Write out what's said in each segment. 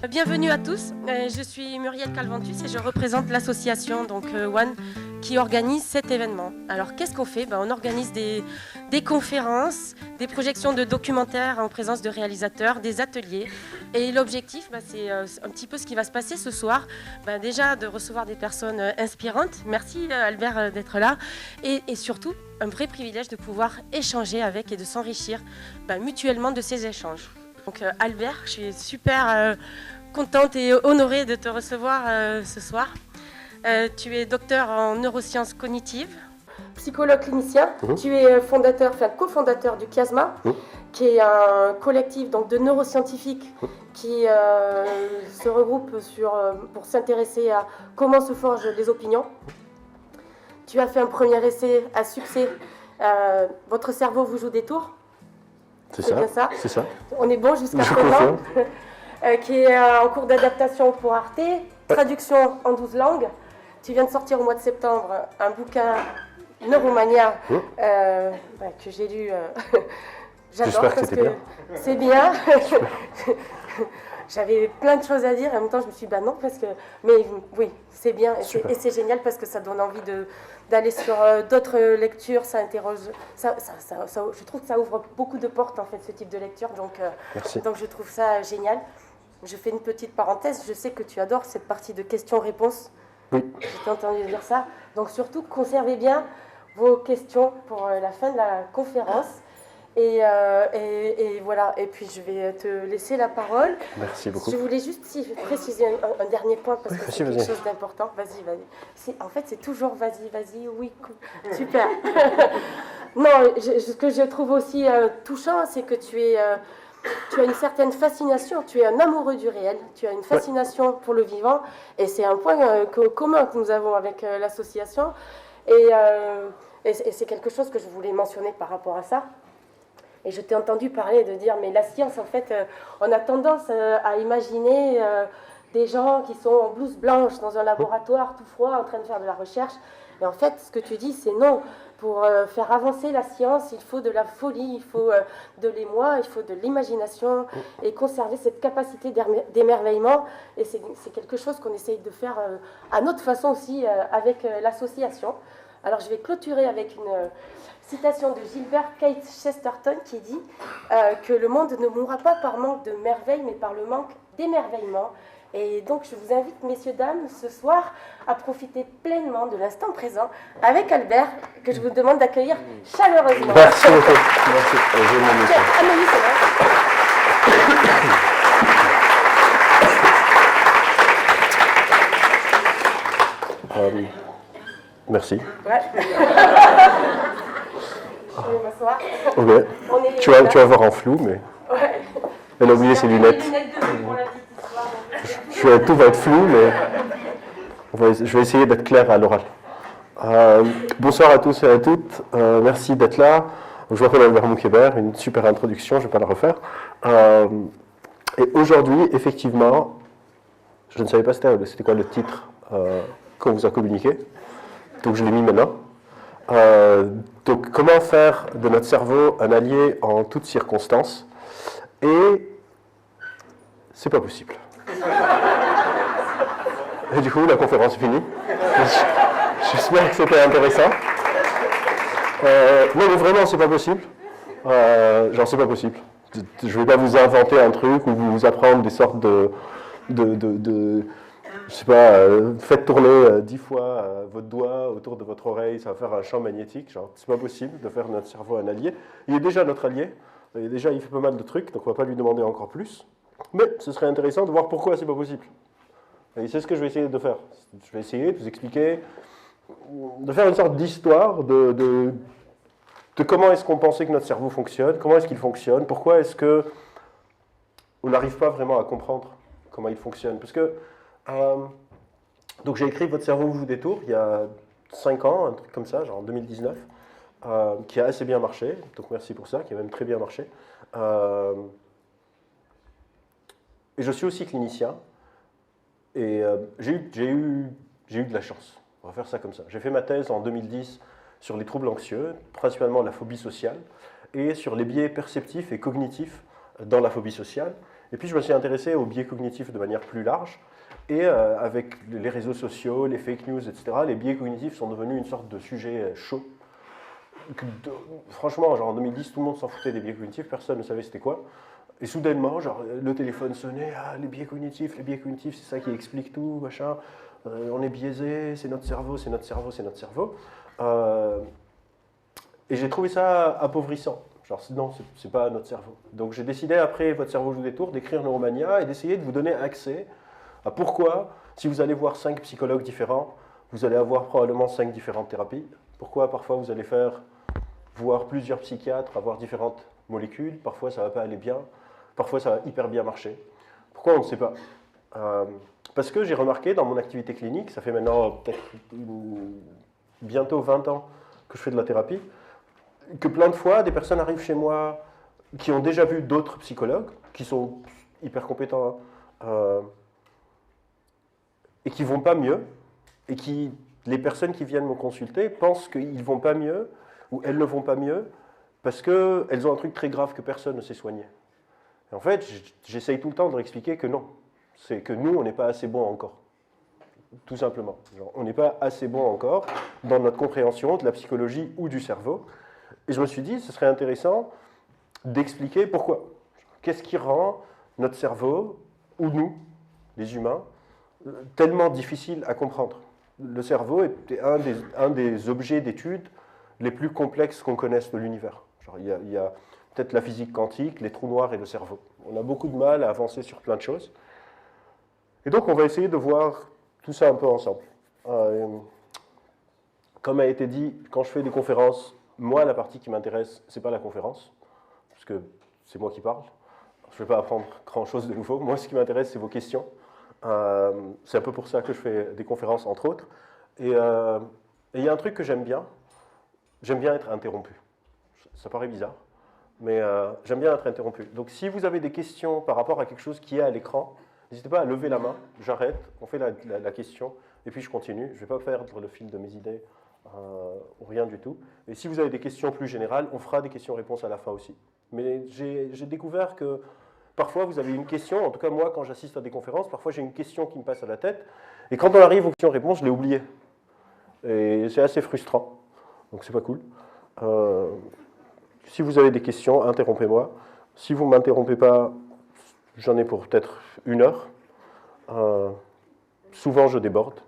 Bienvenue à tous, je suis Muriel Calventus et je représente l'association One qui organise cet événement. Alors qu'est-ce qu'on fait? On organise des conférences, des projections de documentaires en présence de réalisateurs, des ateliers. Et l'objectif, c'est un petit peu ce qui va se passer ce soir. Déjà de recevoir des personnes inspirantes. Merci Albert d'être là. Et surtout, un vrai privilège de pouvoir échanger avec et de s'enrichir mutuellement de ces échanges. Donc Albert, je suis super contente et honorée de te recevoir ce soir. Tu es docteur en neurosciences cognitives, psychologue clinicien. Tu es cofondateur du Chiasma, qui est un collectif de neuroscientifiques qui se regroupe pour s'intéresser à comment se forgent les opinions. Tu as fait un premier essai à succès, Votre cerveau vous joue des tours. C'est bien ça. C'est ça. On est bon jusqu'à présent. Qui est en cours d'adaptation pour Arte, traduction en 12 langues. Tu viens de sortir au mois de septembre un bouquin Neuromania que j'ai lu. J'adore parce que c'est bien. J'avais plein de choses à dire et en même temps je me suis dit non parce que mais oui c'est bien et c'est génial parce que ça donne envie d'aller sur d'autres lectures, ça interroge, je trouve que ça ouvre beaucoup de portes en fait ce type de lecture donc je trouve ça génial. Je fais une petite parenthèse, je sais que tu adores cette partie de questions-réponses. Oui. Je t'ai entendu dire ça. Donc surtout conservez bien vos questions pour la fin de la conférence. Et voilà, et puis je vais te laisser la parole. Merci beaucoup. Je voulais juste préciser un dernier point parce que c'est quelque chose d'important. Vas-y. En fait, c'est toujours vas-y, oui, super. Non, ce que je trouve aussi touchant, c'est que tu as une certaine fascination, tu es un amoureux du réel, tu as une fascination pour le vivant, et c'est un point commun que nous avons avec l'association. Et c'est quelque chose que je voulais mentionner par rapport à ça. Et je t'ai entendu parler de dire, mais la science, en fait, on a tendance à imaginer des gens qui sont en blouse blanche dans un laboratoire tout froid en train de faire de la recherche. Et en fait, ce que tu dis, c'est non. Pour faire avancer la science, il faut de la folie, il faut de l'émoi, il faut de l'imagination et conserver cette capacité d'émerveillement. Et c'est quelque chose qu'on essaye de faire à notre façon aussi avec l'association. Alors je vais clôturer avec une citation de Gilbert Keith Chesterton qui dit que le monde ne mourra pas par manque de merveille, mais par le manque d'émerveillement. Et donc je vous invite, messieurs, dames, ce soir à profiter pleinement de l'instant présent avec Albert, que je vous demande d'accueillir chaleureusement. Merci beaucoup. Merci. Amélie, c'est vrai. Merci. Ouais. Je vais m'asseoir. Okay. Tu vas voir en flou, mais... Ouais. Elle a oublié ses lunettes. Tout va être flou, mais je vais essayer d'être clair à l'oral. Bonsoir à tous et à toutes. Merci d'être là. Je m'appelle Albert Moukébert, une super introduction, je ne vais pas la refaire. Et aujourd'hui, effectivement, je ne savais pas c'était quoi le titre qu'on vous a communiqué. Donc je l'ai mis maintenant. Donc comment faire de notre cerveau un allié en toutes circonstances? Et c'est pas possible. Et du coup, la conférence est finie. J'espère que c'était intéressant. Non, mais vraiment, c'est pas possible. C'est pas possible. Je vais pas vous inventer un truc ou vous apprendre des sortes de je sais pas, faites tourner 10 fois votre doigt autour de votre oreille, ça va faire un champ magnétique. C'est pas possible de faire notre cerveau un allié. Il est déjà notre allié. Il fait pas mal de trucs, donc on va pas lui demander encore plus. Mais ce serait intéressant de voir pourquoi c'est pas possible. Et c'est ce que je vais essayer de faire. Je vais essayer de vous expliquer, de faire une sorte d'histoire de comment est-ce qu'on pensait que notre cerveau fonctionne, comment est-ce qu'il fonctionne, pourquoi est-ce que on n'arrive pas vraiment à comprendre comment il fonctionne. Parce que donc j'ai écrit Votre cerveau vous joue des tours il y a 5 ans, un truc comme ça, genre en 2019, qui a assez bien marché, donc merci pour ça, qui a même très bien marché. Et je suis aussi clinicien, et j'ai eu de la chance, on va faire ça comme ça. J'ai fait ma thèse en 2010 sur les troubles anxieux, principalement la phobie sociale, et sur les biais perceptifs et cognitifs dans la phobie sociale. Et puis je me suis intéressé aux biais cognitifs de manière plus large. Et avec les réseaux sociaux, les fake news, etc., les biais cognitifs sont devenus une sorte de sujet chaud. Franchement, genre en 2010, tout le monde s'en foutait des biais cognitifs, personne ne savait c'était quoi. Et soudainement, genre, le téléphone sonnait, ah, les biais cognitifs, c'est ça qui explique tout, machin. On est biaisé, c'est notre cerveau, c'est notre cerveau, c'est notre cerveau. Et j'ai trouvé ça appauvrissant. Genre, non, c'est pas notre cerveau. Donc j'ai décidé, après Votre cerveau joue des tours, d'écrire Neuromania et d'essayer de vous donner accès à pourquoi, si vous allez voir 5 psychologues différents, vous allez avoir probablement 5 différentes thérapies. Pourquoi parfois vous allez voir plusieurs psychiatres, avoir différentes molécules, parfois ça va pas aller bien, parfois ça va hyper bien marcher. Pourquoi on ne sait pas? Parce que j'ai remarqué dans mon activité clinique, ça fait maintenant peut-être bientôt 20 ans que je fais de la thérapie, que plein de fois, des personnes arrivent chez moi qui ont déjà vu d'autres psychologues, qui sont hyper compétents, et qui ne vont pas mieux, et les personnes qui viennent me consulter pensent qu'ils ne vont pas mieux, ou elles ne vont pas mieux, parce qu'elles ont un truc très grave que personne ne sait soigner. Et en fait, j'essaye tout le temps de leur expliquer que non. C'est que nous, on n'est pas assez bon encore. Tout simplement. Genre, on n'est pas assez bon encore dans notre compréhension de la psychologie ou du cerveau. Et je me suis dit, ce serait intéressant d'expliquer pourquoi. Qu'est-ce qui rend notre cerveau, ou nous, les humains, tellement difficile à comprendre? Le cerveau est un des objets d'étude les plus complexes qu'on connaisse de l'univers. Il y a peut-être la physique quantique, les trous noirs et le cerveau. On a beaucoup de mal à avancer sur plein de choses. Et donc, on va essayer de voir tout ça un peu ensemble. Comme a été dit, quand je fais des conférences, moi, la partie qui m'intéresse, ce n'est pas la conférence, parce que c'est moi qui parle. Je ne vais pas apprendre grand-chose de nouveau. Moi, ce qui m'intéresse, c'est vos questions. C'est un peu pour ça que je fais des conférences, entre autres. Et il y a un truc que j'aime bien être interrompu. Ça paraît bizarre, mais j'aime bien être interrompu. Donc si vous avez des questions par rapport à quelque chose qui est à l'écran, n'hésitez pas à lever la main, j'arrête, on fait la question, et puis je continue. Je ne vais pas perdre le fil de mes idées, ou rien du tout. Et si vous avez des questions plus générales, on fera des questions-réponses à la fin aussi. Mais j'ai découvert que parfois vous avez une question, en tout cas moi quand j'assiste à des conférences, parfois j'ai une question qui me passe à la tête, et quand on arrive aux questions-réponses, je l'ai oubliée. Et c'est assez frustrant, donc c'est pas cool. Si vous avez des questions, interrompez-moi. Si vous ne m'interrompez pas, j'en ai pour peut-être 1 heure. Souvent, je déborde.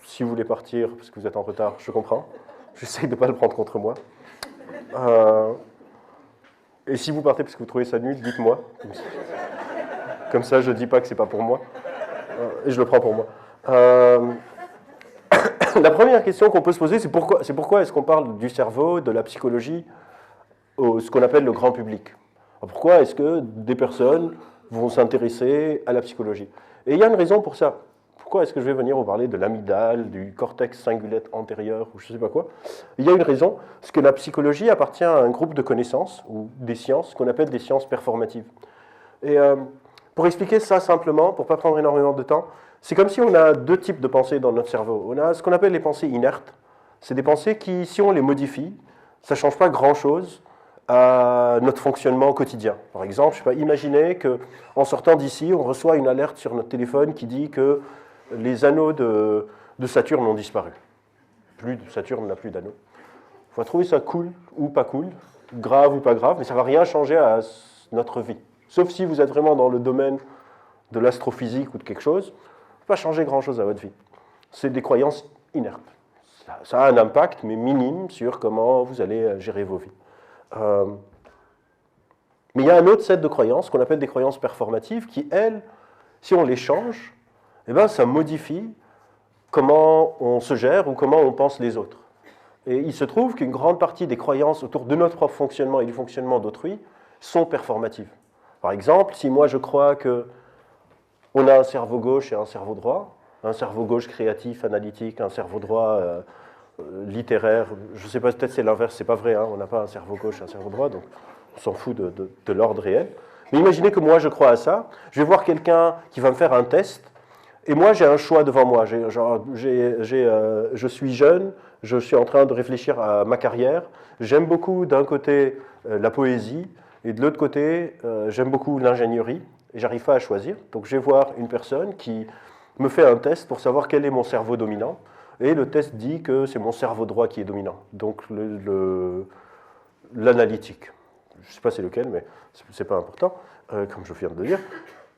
Si vous voulez partir parce que vous êtes en retard, je comprends. J'essaye de ne pas le prendre contre moi. Et si vous partez parce que vous trouvez ça nul, dites-moi. Comme ça, je ne dis pas que ce n'est pas pour moi. Et je le prends pour moi. La première question qu'on peut se poser, c'est pourquoi est-ce qu'on parle du cerveau, de la psychologie, ce qu'on appelle le grand public? Pourquoi est-ce que des personnes vont s'intéresser à la psychologie? Et il y a une raison pour ça. Pourquoi est-ce que je vais venir vous parler de l'amygdale, du cortex cingulate antérieur, ou je ne sais pas quoi? Il y a une raison, c'est que la psychologie appartient à un groupe de connaissances, ou des sciences, qu'on appelle des sciences performatives. Et pour expliquer ça simplement, pour ne pas prendre énormément de temps, c'est comme si on a 2 types de pensées dans notre cerveau. On a ce qu'on appelle les pensées inertes. C'est des pensées qui, si on les modifie, ça ne change pas grand-chose à notre fonctionnement quotidien. Par exemple, je ne sais pas, imaginez qu'en sortant d'ici, on reçoit une alerte sur notre téléphone qui dit que les anneaux de Saturne ont disparu. Saturne n'a plus d'anneaux. On va trouver ça cool ou pas cool, grave ou pas grave, mais ça ne va rien changer à notre vie. Sauf si vous êtes vraiment dans le domaine de l'astrophysique ou de quelque chose, ça ne va pas changer grand-chose à votre vie. C'est des croyances inertes. Ça a un impact, mais minime, sur comment vous allez gérer vos vies. Mais il y a un autre set de croyances qu'on appelle des croyances performatives qui, elles, si on les change, eh ben, ça modifie comment on se gère ou comment on pense les autres. Et il se trouve qu'une grande partie des croyances autour de notre propre fonctionnement et du fonctionnement d'autrui sont performatives. Par exemple, si moi je crois qu'on a un cerveau gauche et un cerveau droit, un cerveau gauche créatif, analytique, un cerveau droit littéraire, je ne sais pas, peut-être c'est l'inverse, c'est pas vrai, hein, on n'a pas un cerveau gauche et un cerveau droit, donc on s'en fout de l'ordre réel. Mais imaginez que moi je crois à ça, je vais voir quelqu'un qui va me faire un test, et moi j'ai un choix devant moi, je suis jeune, je suis en train de réfléchir à ma carrière, j'aime beaucoup d'un côté la poésie, Et de l'autre côté, j'aime beaucoup l'ingénierie, et j'arrive pas à choisir. Donc je vais voir une personne qui me fait un test pour savoir quel est mon cerveau dominant, et le test dit que c'est mon cerveau droit qui est dominant, donc l'analytique. Je ne sais pas c'est lequel, mais ce n'est pas important, comme je viens de le dire.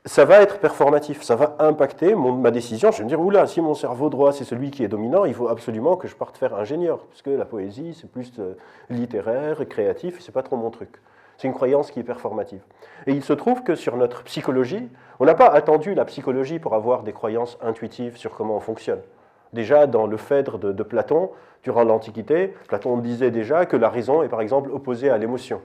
Ça va être performatif, ça va impacter ma décision. Je vais me dire, oula, si mon cerveau droit c'est celui qui est dominant, il faut absolument que je parte faire ingénieur, parce que la poésie c'est plus littéraire et créatif, et c'est pas trop mon truc. C'est une croyance qui est performative. Et il se trouve que sur notre psychologie, on n'a pas attendu la psychologie pour avoir des croyances intuitives sur comment on fonctionne. Déjà, dans le Phèdre de Platon, durant l'Antiquité, Platon disait déjà que la raison est par exemple opposée à l'émotion.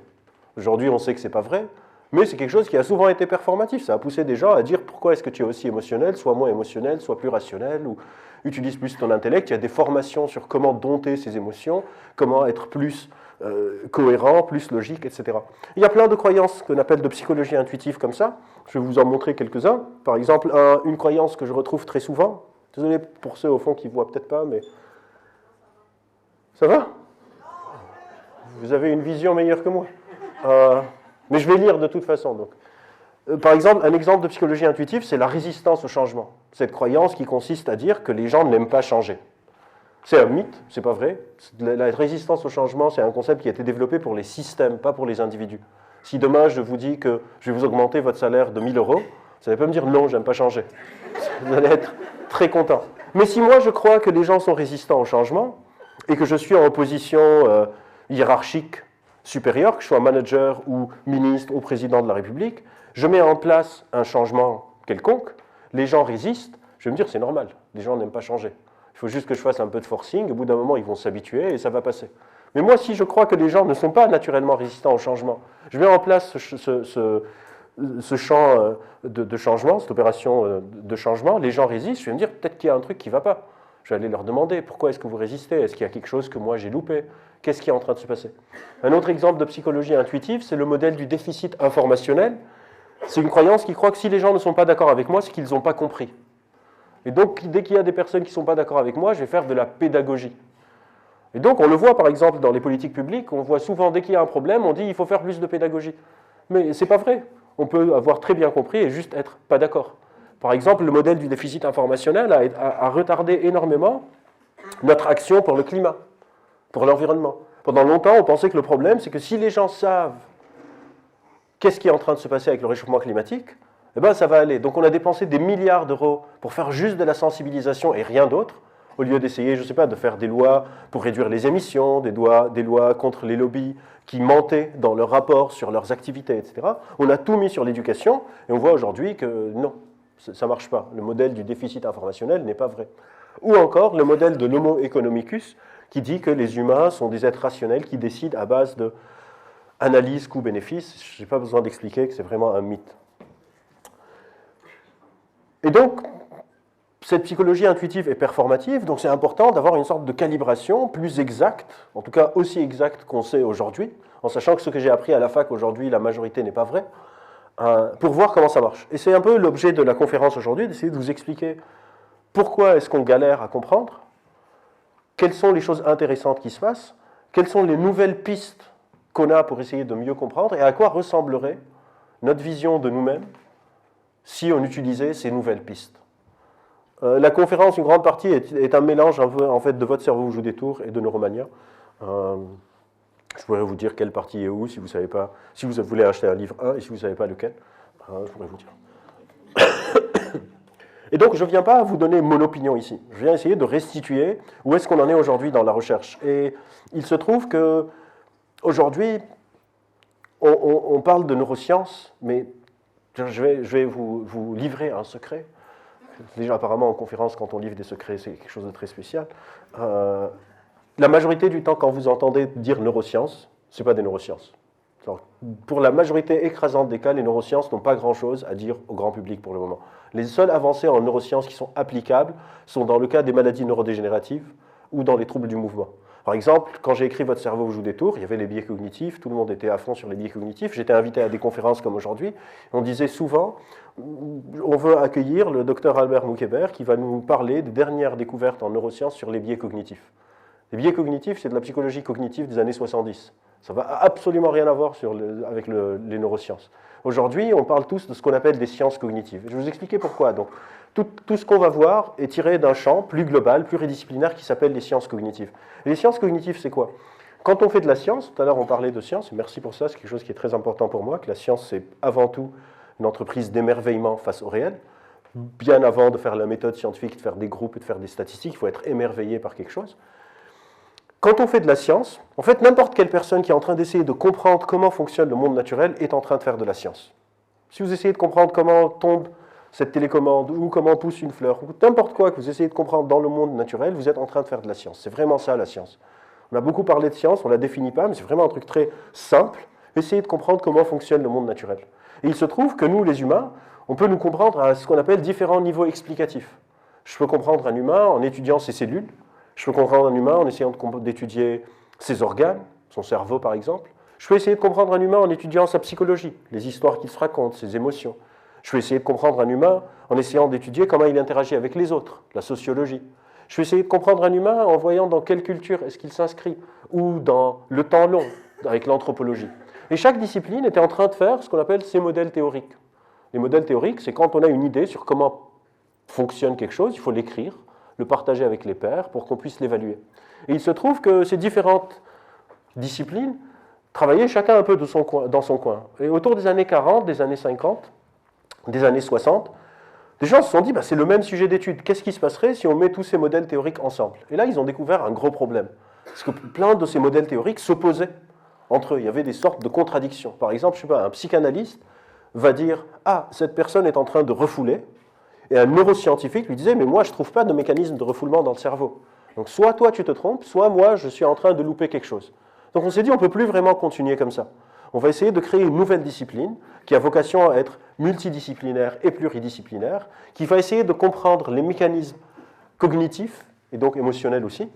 Aujourd'hui, on sait que ce n'est pas vrai, mais c'est quelque chose qui a souvent été performatif. Ça a poussé des gens à dire pourquoi est-ce que tu es aussi émotionnel, soit moins émotionnel, soit plus rationnel, ou utilise plus ton intellect. Il y a des formations sur comment dompter ses émotions, comment être plus cohérent, plus logique, etc. Il y a plein de croyances qu'on appelle de psychologie intuitive comme ça. Je vais vous en montrer quelques-uns. Par exemple, une croyance que je retrouve très souvent. Désolé pour ceux au fond qui ne voient peut-être pas, mais... Ça va? Vous avez une vision meilleure que moi. Mais je vais lire de toute façon. Donc. Par exemple, un exemple de psychologie intuitive, c'est la résistance au changement. Cette croyance qui consiste à dire que les gens n'aiment pas changer. C'est un mythe, c'est pas vrai. La résistance au changement, c'est un concept qui a été développé pour les systèmes, pas pour les individus. Si demain je vous dis que je vais vous augmenter votre salaire de 1 000 €, vous n'allez pas me dire non, j'aime pas changer. Vous allez être très content. Mais si moi je crois que les gens sont résistants au changement et que je suis en position hiérarchique supérieure, que je sois manager ou ministre ou président de la République, je mets en place un changement quelconque, les gens résistent, je vais me dire c'est normal, les gens n'aiment pas changer. Il faut juste que je fasse un peu de forcing, au bout d'un moment ils vont s'habituer et ça va passer. Mais moi si je crois que les gens ne sont pas naturellement résistants au changement, je mets en place ce champ de changement, cette opération de changement, les gens résistent, je vais me dire peut-être qu'il y a un truc qui ne va pas. Je vais aller leur demander pourquoi est-ce que vous résistez, est-ce qu'il y a quelque chose que moi j'ai loupé, qu'est-ce qui est en train de se passer. Un autre exemple de psychologie intuitive, c'est le modèle du déficit informationnel. C'est une croyance qui croit que si les gens ne sont pas d'accord avec moi, c'est qu'ils n'ont pas compris. Et donc, dès qu'il y a des personnes qui ne sont pas d'accord avec moi, je vais faire de la pédagogie. Et donc, on le voit par exemple dans les politiques publiques, on voit souvent, dès qu'il y a un problème, on dit il faut faire plus de pédagogie. Mais ce n'est pas vrai. On peut avoir très bien compris et juste être pas d'accord. Par exemple, le modèle du déficit informationnel a retardé énormément notre action pour le climat, pour l'environnement. Pendant longtemps, on pensait que le problème, c'est que si les gens savent qu'est-ce qui est en train de se passer avec le réchauffement climatique, eh ben, ça va aller. Donc on a dépensé des milliards d'euros pour faire juste de la sensibilisation et rien d'autre, au lieu d'essayer, je ne sais pas, de faire des lois pour réduire les émissions, des lois contre les lobbies qui mentaient dans leurs rapports sur leurs activités, etc. On a tout mis sur l'éducation et on voit aujourd'hui que non, ça ne marche pas. Le modèle du déficit informationnel n'est pas vrai. Ou encore le modèle de l'homo economicus qui dit que les humains sont des êtres rationnels qui décident à base d'analyse coût-bénéfice. Je n'ai pas besoin d'expliquer que c'est vraiment un mythe. Et donc, cette psychologie intuitive est performative, donc c'est important d'avoir une sorte de calibration plus exacte, en tout cas aussi exacte qu'on sait aujourd'hui, en sachant que ce que j'ai appris à la fac aujourd'hui, la majorité n'est pas vrai, pour voir comment ça marche. Et c'est un peu l'objet de la conférence aujourd'hui, d'essayer de vous expliquer pourquoi est-ce qu'on galère à comprendre, quelles sont les choses intéressantes qui se passent, quelles sont les nouvelles pistes qu'on a pour essayer de mieux comprendre, et à quoi ressemblerait notre vision de nous-mêmes si on utilisait ces nouvelles pistes. La conférence, une grande partie, est un mélange en fait, de votre cerveau joue des tours et de Neuromania. Je pourrais vous dire quelle partie est où, si vous savez pas, si vous voulez acheter un livre 1 et si vous ne savez pas lequel, je pourrais vous dire. Et donc, je ne viens pas vous donner mon opinion ici. Je viens essayer de restituer où est-ce qu'on en est aujourd'hui dans la recherche. Et il se trouve qu'aujourd'hui, on parle de neurosciences, mais je vais vous livrer un secret. Déjà, apparemment, en conférence, quand on livre des secrets, c'est quelque chose de très spécial. La majorité du temps, quand vous entendez dire neurosciences, ce n'est pas des neurosciences. Alors, pour la majorité écrasante des cas, les neurosciences n'ont pas grand-chose à dire au grand public pour le moment. Les seules avancées en neurosciences qui sont applicables sont dans le cas des maladies neurodégénératives ou dans les troubles du mouvement. Par exemple, quand j'ai écrit Votre cerveau joue des tours, il y avait les biais cognitifs, tout le monde était à fond sur les biais cognitifs. J'étais invité à des conférences comme aujourd'hui. On disait souvent, on veut accueillir le docteur Albert Moukébert qui va nous parler des dernières découvertes en neurosciences sur les biais cognitifs. Les biais cognitifs, c'est de la psychologie cognitive des années 70. Ça n'a absolument rien à voir avec les neurosciences. Aujourd'hui, on parle tous de ce qu'on appelle des sciences cognitives. Je vais vous expliquer pourquoi. Donc, tout ce qu'on va voir est tiré d'un champ plus global, pluridisciplinaire, qui s'appelle les sciences cognitives. Et les sciences cognitives, c'est quoi? Quand on fait de la science, tout à l'heure on parlait de science, et merci pour ça, c'est quelque chose qui est très important pour moi, que la science c'est avant tout une entreprise d'émerveillement face au réel. Bien avant de faire la méthode scientifique, de faire des groupes et de faire des statistiques, il faut être émerveillé par quelque chose. Quand on fait de la science, en fait, n'importe quelle personne qui est en train d'essayer de comprendre comment fonctionne le monde naturel est en train de faire de la science. Si vous essayez de comprendre comment tombe cette télécommande, ou comment pousse une fleur, ou n'importe quoi que vous essayez de comprendre dans le monde naturel, vous êtes en train de faire de la science. C'est vraiment ça, la science. On a beaucoup parlé de science, on ne la définit pas, mais c'est vraiment un truc très simple. Essayez de comprendre comment fonctionne le monde naturel. Et il se trouve que nous, les humains, on peut nous comprendre à ce qu'on appelle différents niveaux explicatifs. Je peux comprendre un humain en étudiant ses cellules, je peux comprendre un humain en essayant d'étudier ses organes, son cerveau par exemple. Je peux essayer de comprendre un humain en étudiant sa psychologie, les histoires qu'il se raconte, ses émotions. Je peux essayer de comprendre un humain en essayant d'étudier comment il interagit avec les autres, la sociologie. Je vais essayer de comprendre un humain en voyant dans quelle culture est-ce qu'il s'inscrit, ou dans le temps long, avec l'anthropologie. Et chaque discipline était en train de faire ce qu'on appelle ses modèles théoriques. Les modèles théoriques, c'est quand on a une idée sur comment fonctionne quelque chose, il faut l'écrire, le partager avec les pairs pour qu'on puisse l'évaluer. Et il se trouve que ces différentes disciplines travaillaient chacun un peu dans son coin. Et autour des années 40, des années 50, des années 60, des gens se sont dit, c'est le même sujet d'étude. Qu'est-ce qui se passerait si on met tous ces modèles théoriques ensemble? Et là, ils ont découvert un gros problème. Parce que plein de ces modèles théoriques s'opposaient entre eux. Il y avait des sortes de contradictions. Par exemple, je sais pas, un psychanalyste va dire, cette personne est en train de refouler. Et un neuroscientifique lui disait, mais moi, je ne trouve pas de mécanisme de refoulement dans le cerveau. Donc, soit toi, tu te trompes, soit moi, je suis en train de louper quelque chose. Donc, on s'est dit, on ne peut plus vraiment continuer comme ça. On va essayer de créer une nouvelle discipline qui a vocation à être multidisciplinaire et pluridisciplinaire, qui va essayer de comprendre les mécanismes cognitifs, et donc émotionnels aussi,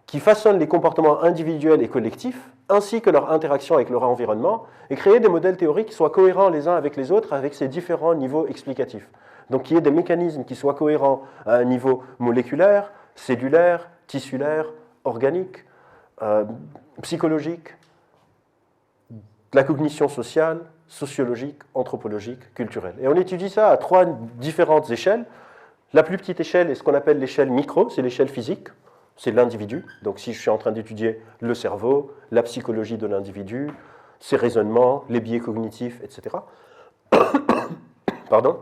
qui façonnent les comportements individuels et collectifs, ainsi que leur interaction avec leur environnement, et créer des modèles théoriques qui soient cohérents les uns avec les autres, avec ces différents niveaux explicatifs. Donc qu'il y ait des mécanismes qui soient cohérents à un niveau moléculaire, cellulaire, tissulaire, organique, psychologique, la cognition sociale, sociologique, anthropologique, culturelle. Et on étudie ça à 3 différentes échelles. La plus petite échelle est ce qu'on appelle l'échelle micro, c'est l'échelle physique, c'est l'individu. Donc si je suis en train d'étudier le cerveau, la psychologie de l'individu, ses raisonnements, les biais cognitifs, etc. Pardon.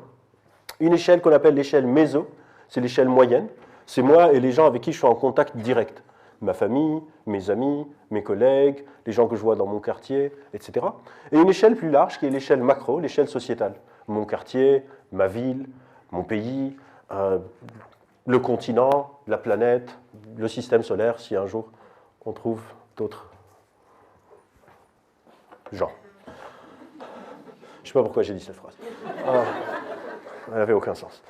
Une échelle qu'on appelle l'échelle méso, c'est l'échelle moyenne. C'est moi et les gens avec qui je suis en contact direct. Ma famille, mes amis, mes collègues, les gens que je vois dans mon quartier, etc. Et une échelle plus large qui est l'échelle macro, l'échelle sociétale. Mon quartier, ma ville, mon pays, le continent, la planète, le système solaire, si un jour on trouve d'autres gens. Je ne sais pas pourquoi j'ai dit cette phrase. Elle n'avait aucun sens.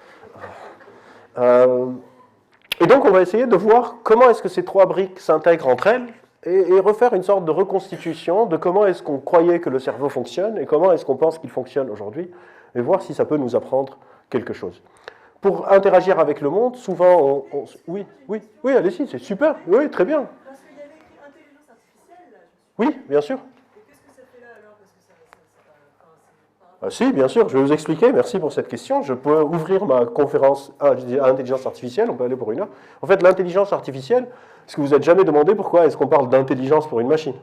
Et donc, on va essayer de voir comment est-ce que ces 3 briques s'intègrent entre elles et refaire une sorte de reconstitution de comment est-ce qu'on croyait que le cerveau fonctionne et comment est-ce qu'on pense qu'il fonctionne aujourd'hui et voir si ça peut nous apprendre quelque chose. Pour interagir avec le monde, souvent, Oui, allez-y, c'est super. Oui, très bien. Parce qu'il y avait écrit intelligence artificielle, là. Oui, bien sûr. Et qu'est-ce que ça fait là, alors? Parce que Si, bien sûr, je vais vous expliquer. Merci pour cette question. Je peux ouvrir ma conférence à intelligence artificielle, on peut aller pour 1 heure. En fait, l'intelligence artificielle, est-ce que vous n'êtes jamais demandé pourquoi est-ce qu'on parle d'intelligence pour une machine?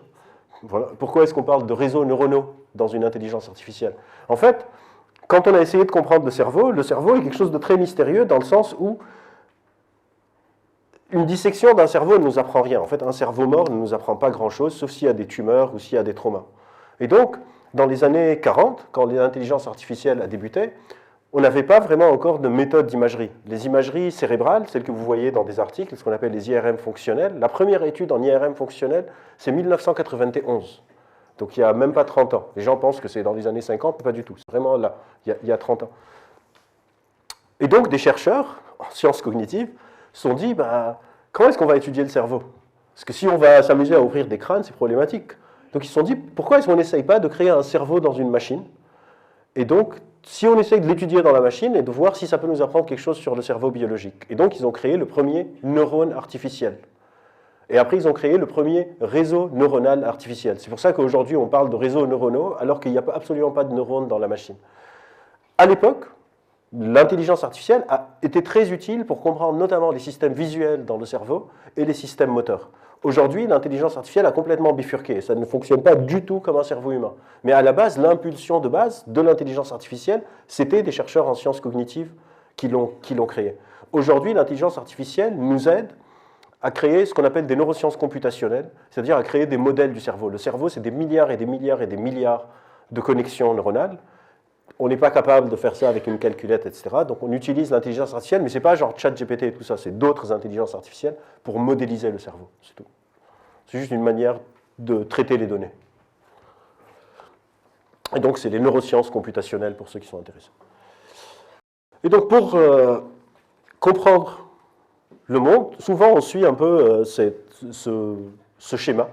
Voilà. Pourquoi est-ce qu'on parle de réseaux neuronaux dans une intelligence artificielle? En fait, quand on a essayé de comprendre le cerveau est quelque chose de très mystérieux dans le sens où une dissection d'un cerveau ne nous apprend rien. En fait, un cerveau mort ne nous apprend pas grand-chose, sauf s'il y a des tumeurs ou s'il y a des traumas. Et donc, dans les années 40, quand l'intelligence artificielle a débuté, on n'avait pas vraiment encore de méthode d'imagerie. Les imageries cérébrales, celles que vous voyez dans des articles, ce qu'on appelle les IRM fonctionnels, la première étude en IRM fonctionnel, c'est 1991. Donc il n'y a même pas 30 ans. Les gens pensent que c'est dans les années 50, mais pas du tout. C'est vraiment là, il y a 30 ans. Et donc des chercheurs en sciences cognitives se sont dit, comment est-ce qu'on va étudier le cerveau? Parce que si on va s'amuser à ouvrir des crânes, c'est problématique. Donc ils se sont dit, pourquoi est-ce qu'on n'essaye pas de créer un cerveau dans une machine? Et donc, si on essaye de l'étudier dans la machine et de voir si ça peut nous apprendre quelque chose sur le cerveau biologique. Et donc, ils ont créé le premier neurone artificiel. Et après, ils ont créé le premier réseau neuronal artificiel. C'est pour ça qu'aujourd'hui, on parle de réseaux neuronaux, alors qu'il n'y a absolument pas de neurones dans la machine. À l'époque, l'intelligence artificielle a été très utile pour comprendre notamment les systèmes visuels dans le cerveau et les systèmes moteurs. Aujourd'hui, l'intelligence artificielle a complètement bifurqué. Ça ne fonctionne pas du tout comme un cerveau humain. Mais à la base, l'impulsion de base de l'intelligence artificielle, c'était des chercheurs en sciences cognitives qui l'ont créée. Aujourd'hui, l'intelligence artificielle nous aide à créer ce qu'on appelle des neurosciences computationnelles, c'est-à-dire à créer des modèles du cerveau. Le cerveau, c'est des milliards et des milliards et des milliards de connexions neuronales. On n'est pas capable de faire ça avec une calculette, etc. Donc on utilise l'intelligence artificielle, mais ce n'est pas genre ChatGPT et tout ça, c'est d'autres intelligences artificielles pour modéliser le cerveau, c'est tout. C'est juste une manière de traiter les données. Et donc c'est les neurosciences computationnelles pour ceux qui sont intéressés. Et donc pour comprendre le monde, souvent on suit un peu ce schéma.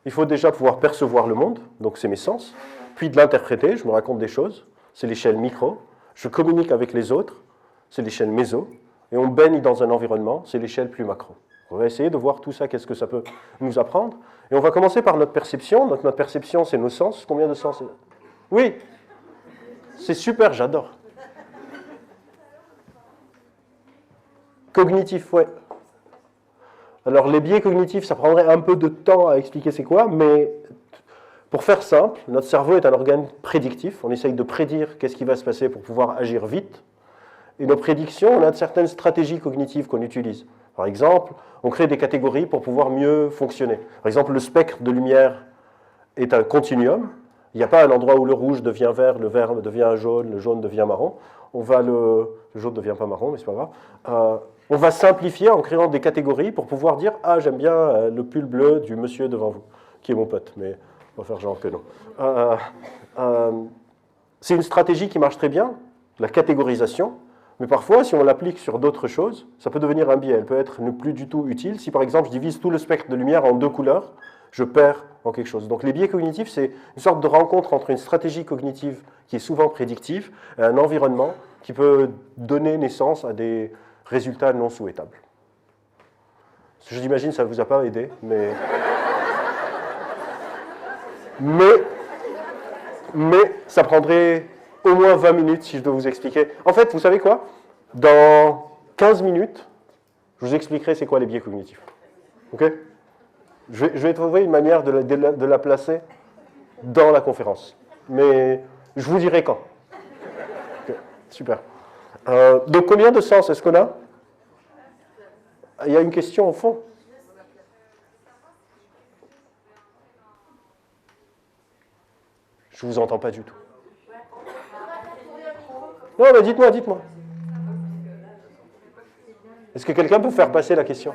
Il faut déjà pouvoir percevoir le monde, donc c'est mes sens, puis de l'interpréter, je me raconte des choses, c'est l'échelle micro, je communique avec les autres, c'est l'échelle méso, et on baigne dans un environnement, c'est l'échelle plus macro. On va essayer de voir tout ça, qu'est-ce que ça peut nous apprendre. Et on va commencer par notre perception. Donc notre perception, c'est nos sens. Combien de sens? Oui, c'est super, j'adore. Cognitif, ouais. Alors les biais cognitifs, ça prendrait un peu de temps à expliquer c'est quoi, mais pour faire simple, notre cerveau est un organe prédictif. On essaye de prédire qu'est-ce qui va se passer pour pouvoir agir vite. Et nos prédictions, on a certaines stratégies cognitives qu'on utilise. Par exemple, on crée des catégories pour pouvoir mieux fonctionner. Par exemple, le spectre de lumière est un continuum. Il n'y a pas un endroit où le rouge devient vert, le vert devient jaune, le jaune devient marron. Le jaune ne devient pas marron, mais c'est pas grave. On va simplifier en créant des catégories pour pouvoir dire « Ah, j'aime bien le pull bleu du monsieur devant vous, qui est mon pote. » Mais on va faire genre que non. C'est une stratégie qui marche très bien, la catégorisation. Mais parfois, si on l'applique sur d'autres choses, ça peut devenir un biais. Elle peut être ne plus du tout utile. Si par exemple, je divise tout le spectre de lumière en 2 couleurs, je perds en quelque chose. Donc les biais cognitifs, c'est une sorte de rencontre entre une stratégie cognitive qui est souvent prédictive et un environnement qui peut donner naissance à des résultats non souhaitables. Je l'imagine que ça ne vous a pas aidé, mais ça prendrait au moins 20 minutes si je dois vous expliquer. En fait, vous savez quoi? Dans 15 minutes, je vous expliquerai c'est quoi les biais cognitifs. Ok? Je vais trouver une manière de la placer dans la conférence. Mais je vous dirai quand. Okay, super. Donc combien de sens est-ce qu'on a? Il y a une question au fond. Je ne vous entends pas du tout. Non, mais dites-moi. Est-ce que quelqu'un peut faire passer la question?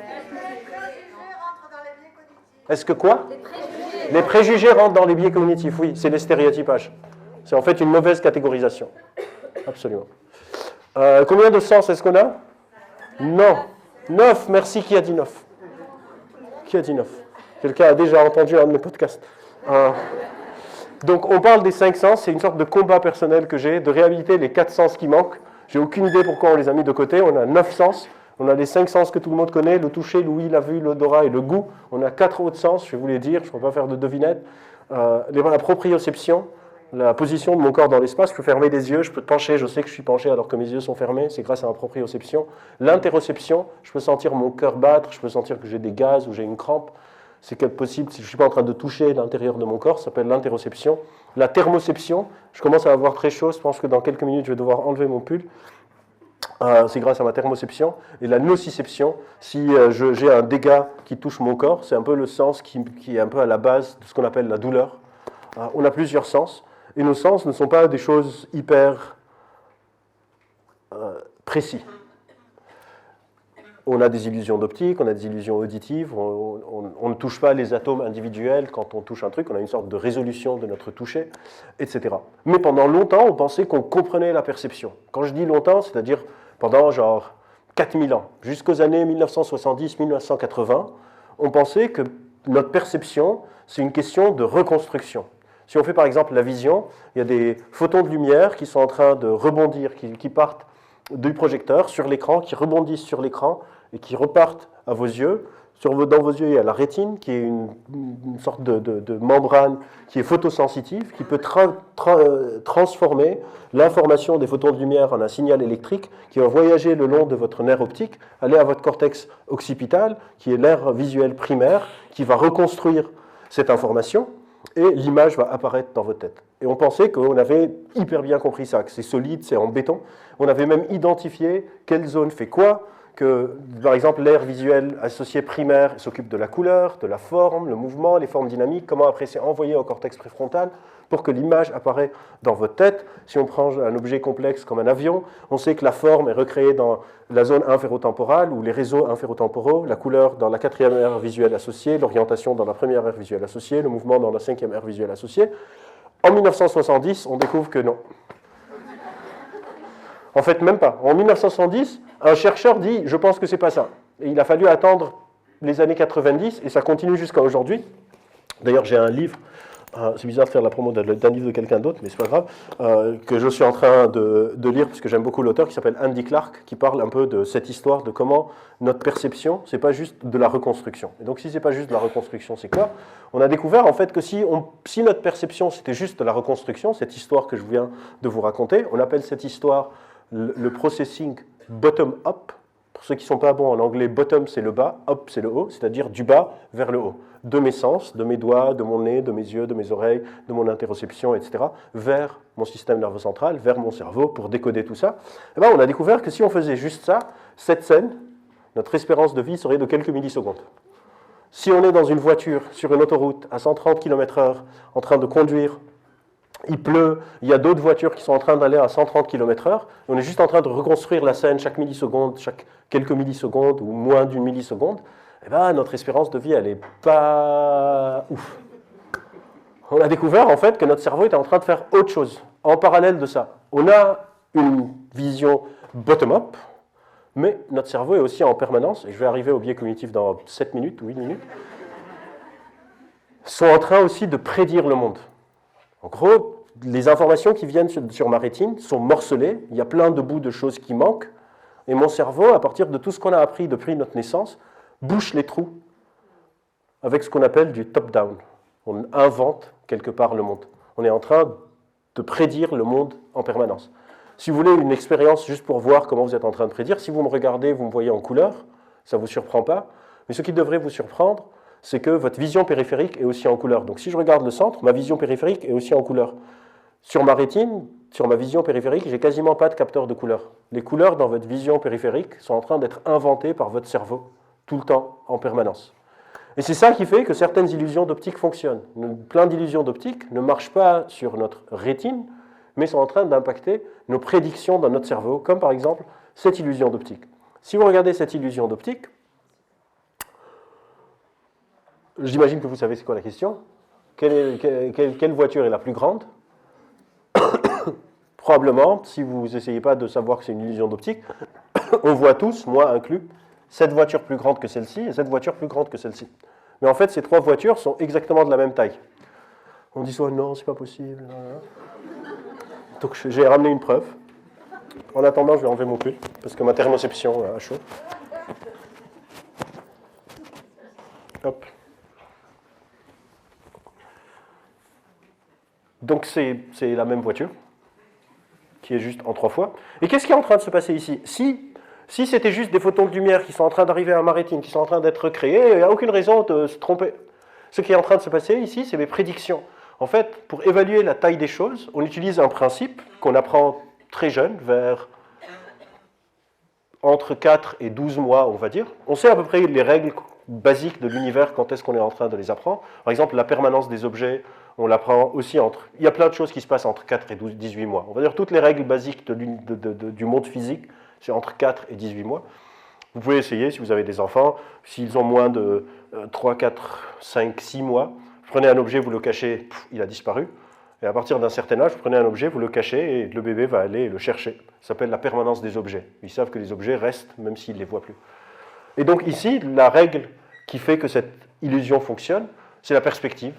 Est-ce que quoi? Les préjugés rentrent dans les biais cognitifs, oui, c'est les stéréotypages. C'est en fait une mauvaise catégorisation. Absolument. Combien de sens est-ce qu'on a? Non. 9, merci. Qui a dit 9? Qui a dit 9? Quelqu'un a déjà entendu un de mes podcasts. Donc on parle des 5 sens, c'est une sorte de combat personnel que j'ai, de réhabiliter les 4 sens qui manquent. J'ai aucune idée pourquoi on les a mis de côté, on a 9 sens. On a les 5 sens que tout le monde connaît, le toucher, l'ouïe, la vue, l'odorat et le goût. On a 4 autres sens, je vais vous les dire, je ne peux pas faire de devinette. La proprioception, la position de mon corps dans l'espace, je peux fermer les yeux, je peux pencher, je sais que je suis penché alors que mes yeux sont fermés, c'est grâce à la proprioception. L'interoception, je peux sentir mon cœur battre, je peux sentir que j'ai des gaz ou j'ai une crampe. C'est possible si je ne suis pas en train de toucher l'intérieur de mon corps, ça s'appelle l'interoception. La thermoception, je commence à avoir très chaud, je pense que dans quelques minutes je vais devoir enlever mon pull. C'est grâce à ma thermoception. Et la nociception, si j'ai un dégât qui touche mon corps, c'est un peu le sens qui est un peu à la base de ce qu'on appelle la douleur. On a plusieurs sens, et nos sens ne sont pas des choses hyper précis. On a des illusions d'optique, on a des illusions auditives, on ne touche pas les atomes individuels quand on touche un truc, on a une sorte de résolution de notre toucher, etc. Mais pendant longtemps, on pensait qu'on comprenait la perception. Quand je dis longtemps, c'est-à-dire pendant genre 4000 ans, jusqu'aux années 1970-1980, on pensait que notre perception, c'est une question de reconstruction. Si on fait par exemple la vision, il y a des photons de lumière qui sont en train de rebondir, qui partent du projecteur sur l'écran, qui rebondissent sur l'écran, et qui repartent à vos yeux, Dans vos yeux, il y a la rétine, qui est une sorte de membrane qui est photosensitive, qui peut transformer l'information des photons de lumière en un signal électrique qui va voyager le long de votre nerf optique, aller à votre cortex occipital, qui est l'aire visuelle primaire, qui va reconstruire cette information, et l'image va apparaître dans votre tête. Et on pensait qu'on avait hyper bien compris ça, que c'est solide, c'est en béton. On avait même identifié quelle zone fait quoi, que, par exemple, l'aire visuelle associée primaire s'occupe de la couleur, de la forme, le mouvement, les formes dynamiques, comment après c'est envoyé au cortex préfrontal pour que l'image apparaît dans votre tête. Si on prend un objet complexe comme un avion, on sait que la forme est recréée dans la zone inférotemporale ou les réseaux inférotemporaux, la couleur dans la 4e aire visuelle associée, l'orientation dans la 1re aire visuelle associée, le mouvement dans la 5e aire visuelle associée. En 1970, on découvre que non. En fait, même pas. En 1970, un chercheur dit « je pense que c'est pas ça ». Et il a fallu attendre les années 90 et ça continue jusqu'à aujourd'hui. D'ailleurs, j'ai un livre, c'est bizarre de faire la promo d'un livre de quelqu'un d'autre, mais c'est pas grave, que je suis en train de lire parce que j'aime beaucoup l'auteur, qui s'appelle Andy Clark, qui parle un peu de cette histoire de comment notre perception, c'est pas juste de la reconstruction. Et donc si c'est pas juste de la reconstruction, c'est quoi? On a découvert en fait que si notre perception c'était juste de la reconstruction, cette histoire que je viens de vous raconter, on appelle cette histoire le processing bottom-up. Pour ceux qui ne sont pas bons en anglais, bottom c'est le bas, up c'est le haut, c'est-à-dire du bas vers le haut. De mes sens, de mes doigts, de mon nez, de mes yeux, de mes oreilles, de mon interoception, etc., vers mon système nerveux central, vers mon cerveau pour décoder tout ça. Et bien, on a découvert que si on faisait juste ça, cette scène, notre espérance de vie serait de quelques millisecondes. Si on est dans une voiture, sur une autoroute, à 130 km/h, en train de conduire, il pleut, il y a d'autres voitures qui sont en train d'aller à 130 km/h, on est juste en train de reconstruire la scène chaque milliseconde, chaque quelques millisecondes ou moins d'une milliseconde, eh ben, notre espérance de vie, elle n'est pas ouf. On a découvert en fait que notre cerveau était en train de faire autre chose, en parallèle de ça. On a une vision bottom-up, mais notre cerveau est aussi en permanence, et je vais arriver au biais cognitif dans 7 minutes ou 8 minutes, sont en train aussi de prédire le monde. En gros, les informations qui viennent sur ma rétine sont morcelées, il y a plein de bouts de choses qui manquent, et mon cerveau, à partir de tout ce qu'on a appris depuis notre naissance, bouche les trous avec ce qu'on appelle du top-down. On invente quelque part le monde. On est en train de prédire le monde en permanence. Si vous voulez une expérience juste pour voir comment vous êtes en train de prédire, si vous me regardez, vous me voyez en couleur, ça ne vous surprend pas, mais ce qui devrait vous surprendre, c'est que votre vision périphérique est aussi en couleur. Donc si je regarde le centre, ma vision périphérique est aussi en couleur. Sur ma rétine, sur ma vision périphérique, j'ai quasiment pas de capteur de couleur. Les couleurs dans votre vision périphérique sont en train d'être inventées par votre cerveau, tout le temps, en permanence. Et c'est ça qui fait que certaines illusions d'optique fonctionnent. Plein d'illusions d'optique ne marchent pas sur notre rétine, mais sont en train d'impacter nos prédictions dans notre cerveau, comme par exemple cette illusion d'optique. Si vous regardez cette illusion d'optique, j'imagine que vous savez c'est quoi la question. Quelle voiture est la plus grande? Probablement, si vous n'essayez pas de savoir que c'est une illusion d'optique, on voit tous, moi inclus, cette voiture plus grande que celle-ci et cette voiture plus grande que celle-ci. Mais en fait, ces trois voitures sont exactement de la même taille. On dit soit non, c'est pas possible. Donc j'ai ramené une preuve. En attendant, je vais enlever mon pull, parce que ma thermoception a chaud. Hop. Donc c'est la même voiture, qui est juste en 3 fois. Et qu'est-ce qui est en train de se passer ici? Si c'était juste des photons de lumière qui sont en train d'arriver à ma rétine, qui sont en train d'être recréés, il n'y a aucune raison de se tromper. Ce qui est en train de se passer ici, c'est mes prédictions. En fait, pour évaluer la taille des choses, on utilise un principe qu'on apprend très jeune, vers entre 4 et 12 mois, on va dire. On sait à peu près les règles basiques de l'univers, quand est-ce qu'on est en train de les apprendre. Par exemple, la permanence des objets, on l'apprend aussi entre... Il y a plein de choses qui se passent entre 4 et 18 mois. On va dire toutes les règles basiques du monde physique, c'est entre 4 et 18 mois. Vous pouvez essayer, si vous avez des enfants, s'ils ont moins de 3, 4, 5, 6 mois, vous prenez un objet, vous le cachez, il a disparu. Et à partir d'un certain âge, vous prenez un objet, vous le cachez, et le bébé va aller le chercher. Ça s'appelle la permanence des objets. Ils savent que les objets restent, même s'ils ne les voient plus. Et donc ici, la règle qui fait que cette illusion fonctionne, c'est la perspective.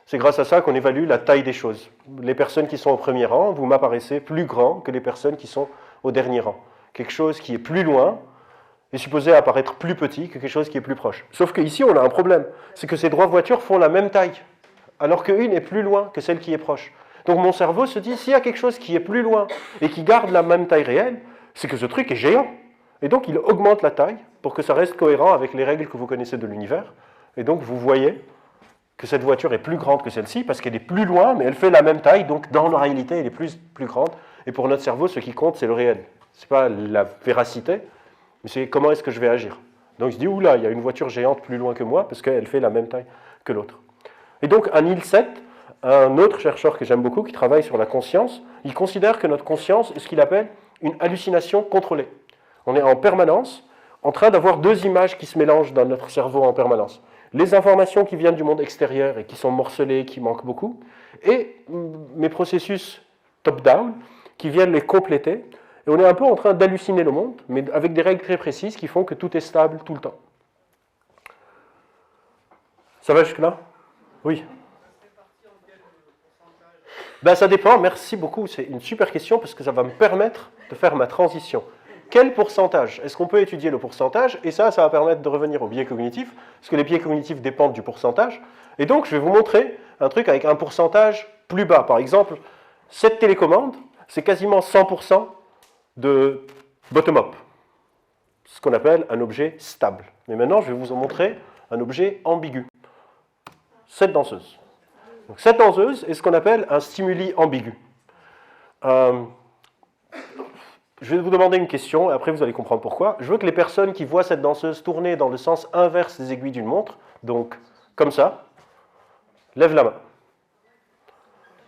C'est grâce à ça qu'on évalue la taille des choses. Les personnes qui sont au premier rang, vous m'apparaissez plus grand que les personnes qui sont au dernier rang. Quelque chose qui est plus loin est supposé apparaître plus petit que quelque chose qui est plus proche. Sauf qu'ici, on a un problème. C'est que ces trois voitures font la même taille, alors qu'une est plus loin que celle qui est proche. Donc mon cerveau se dit, s'il y a quelque chose qui est plus loin et qui garde la même taille réelle, c'est que ce truc est géant. Et donc il augmente la taille pour que ça reste cohérent avec les règles que vous connaissez de l'univers. Et donc vous voyez que cette voiture est plus grande que celle-ci parce qu'elle est plus loin, mais elle fait la même taille, donc dans la réalité, elle est plus grande. Et pour notre cerveau, ce qui compte, c'est le réel. Ce n'est pas la véracité, mais c'est comment est-ce que je vais agir. Donc il se dit, oula, il y a une voiture géante plus loin que moi parce qu'elle fait la même taille que l'autre. Et donc un Nielsen, un autre chercheur que j'aime beaucoup, qui travaille sur la conscience, il considère que notre conscience est ce qu'il appelle une hallucination contrôlée. On est en permanence en train d'avoir deux images qui se mélangent dans notre cerveau en permanence. Les informations qui viennent du monde extérieur et qui sont morcelées, qui manquent beaucoup, et mes processus top-down qui viennent les compléter. Et on est un peu en train d'halluciner le monde, mais avec des règles très précises qui font que tout est stable tout le temps. Ça va jusque-là? Oui. Ben, ça dépend, merci beaucoup, c'est une super question parce que ça va me permettre de faire ma transition. Quel pourcentage? Est-ce qu'on peut étudier le pourcentage? Et ça va permettre de revenir aux biais cognitifs, parce que les biais cognitifs dépendent du pourcentage. Et donc, je vais vous montrer un truc avec un pourcentage plus bas. Par exemple, cette télécommande, c'est quasiment 100% de bottom-up, ce qu'on appelle un objet stable. Mais maintenant, je vais vous en montrer un objet ambigu. Cette danseuse. Donc, cette danseuse est ce qu'on appelle un stimuli ambigu. Je vais vous demander une question, et après vous allez comprendre pourquoi. Je veux que les personnes qui voient cette danseuse tourner dans le sens inverse des aiguilles d'une montre, donc comme ça, lèvent la main.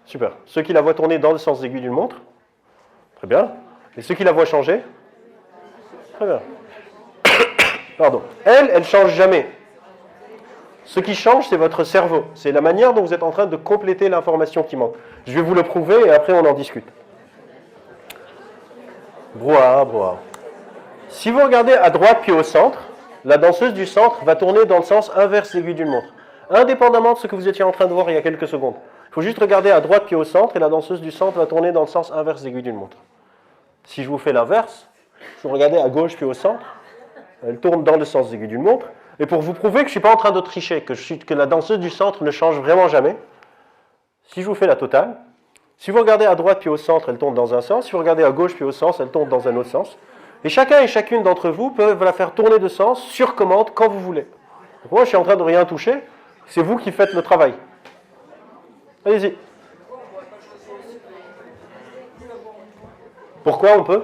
Super. Ceux qui la voient tourner dans le sens des aiguilles d'une montre, très bien. Et ceux qui la voient changer, très bien. Pardon. Elle ne change jamais. Ce qui change, c'est votre cerveau. C'est la manière dont vous êtes en train de compléter l'information qui manque. Je vais vous le prouver et après on en discute. Brouhaha, brouhaha. Si vous regardez à droite puis au centre, la danseuse du centre va tourner dans le sens inverse de l'aiguille d'une montre. Indépendamment de ce que vous étiez en train de voir il y a quelques secondes. Il faut juste regarder à droite puis au centre et la danseuse du centre va tourner dans le sens inverse de l'aiguille d'une montre. Si je vous fais l'inverse, si vous regardez à gauche puis au centre, elle tourne dans le sens de l'aiguille d'une montre. Et pour vous prouver que je ne suis pas en train de tricher, que la danseuse du centre ne change vraiment jamais, si je vous fais la totale, si vous regardez à droite puis au centre, elle tourne dans un sens. Si vous regardez à gauche puis au sens, elle tourne dans un autre sens. Et chacun et chacune d'entre vous peuvent la faire tourner de sens sur commande quand vous voulez. Donc moi, je suis en train de rien toucher. C'est vous qui faites le travail. Allez-y. Pourquoi on peut?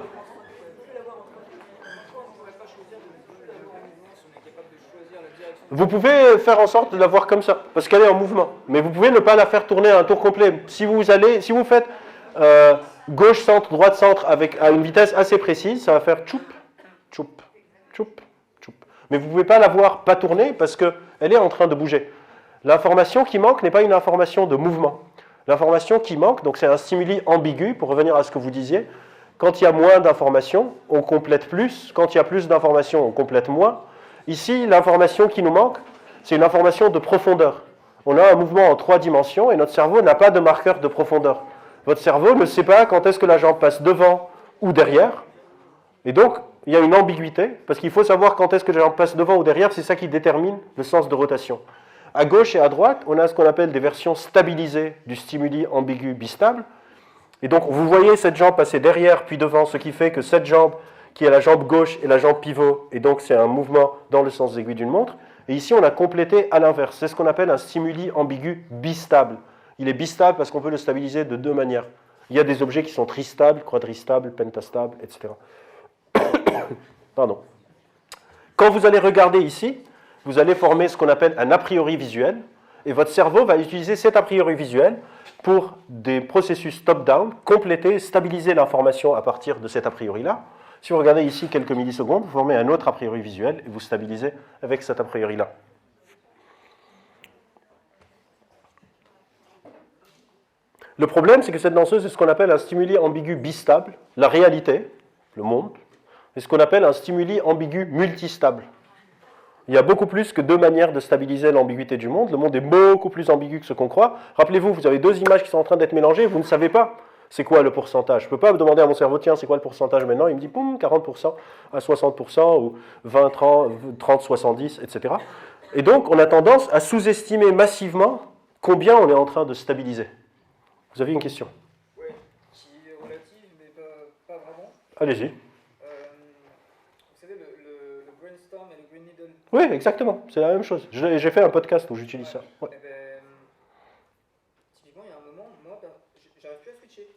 Vous pouvez faire en sorte de la voir comme ça, parce qu'elle est en mouvement. Mais vous pouvez ne pas la faire tourner à un tour complet. Si vous faites gauche-centre, droite-centre à une vitesse assez précise, ça va faire tchoup, tchoup, tchoup, tchoup. Mais vous ne pouvez pas la voir pas tourner parce qu'elle est en train de bouger. L'information qui manque n'est pas une information de mouvement. L'information qui manque, donc c'est un stimuli ambigu, pour revenir à ce que vous disiez. Quand il y a moins d'informations, on complète plus. Quand il y a plus d'informations, on complète moins. Ici, l'information qui nous manque, c'est une information de profondeur. On a un mouvement en 3 dimensions et notre cerveau n'a pas de marqueur de profondeur. Votre cerveau ne sait pas quand est-ce que la jambe passe devant ou derrière. Et donc, il y a une ambiguïté, parce qu'il faut savoir quand est-ce que la jambe passe devant ou derrière, c'est ça qui détermine le sens de rotation. À gauche et à droite, on a ce qu'on appelle des versions stabilisées du stimuli ambigu bistable. Et donc, vous voyez cette jambe passer derrière puis devant, ce qui fait que cette jambe qui est la jambe gauche et la jambe pivot, et donc c'est un mouvement dans le sens aiguille d'une montre. Et ici, on a complété à l'inverse. C'est ce qu'on appelle un stimuli ambigu bistable. Il est bistable parce qu'on peut le stabiliser de 2 manières. Il y a des objets qui sont tristables, quadristables, pentastables, etc. Pardon. Quand vous allez regarder ici, vous allez former ce qu'on appelle un a priori visuel, et votre cerveau va utiliser cet a priori visuel pour des processus top-down, compléter, stabiliser l'information à partir de cet a priori-là. Si vous regardez ici quelques millisecondes, vous formez un autre a priori visuel et vous stabilisez avec cet a priori-là. Le problème, c'est que cette danseuse est ce qu'on appelle un stimuli ambigu bistable, la réalité, le monde, et ce qu'on appelle un stimuli ambigu multistable. Il y a beaucoup plus que 2 manières de stabiliser l'ambiguïté du monde. Le monde est beaucoup plus ambigu que ce qu'on croit. Rappelez-vous, vous avez 2 images qui sont en train d'être mélangées, vous ne savez pas C'est quoi le pourcentage? Je ne peux pas me demander à mon cerveau, tiens, c'est quoi le pourcentage maintenant? Il me dit, boum, 40% à 60% ou 20, 30, 70, etc. Et donc, on a tendance à sous-estimer massivement combien on est en train de stabiliser. Vous avez une question? Oui, qui est relative, mais pas vraiment. Allez-y. Vous savez, le brainstorm et le green needle. Oui, exactement, c'est la même chose. J'ai fait un podcast où j'utilise ça. Ouais. Eh ben, typiquement, il y a un moment, moi, j'arrive plus à switcher.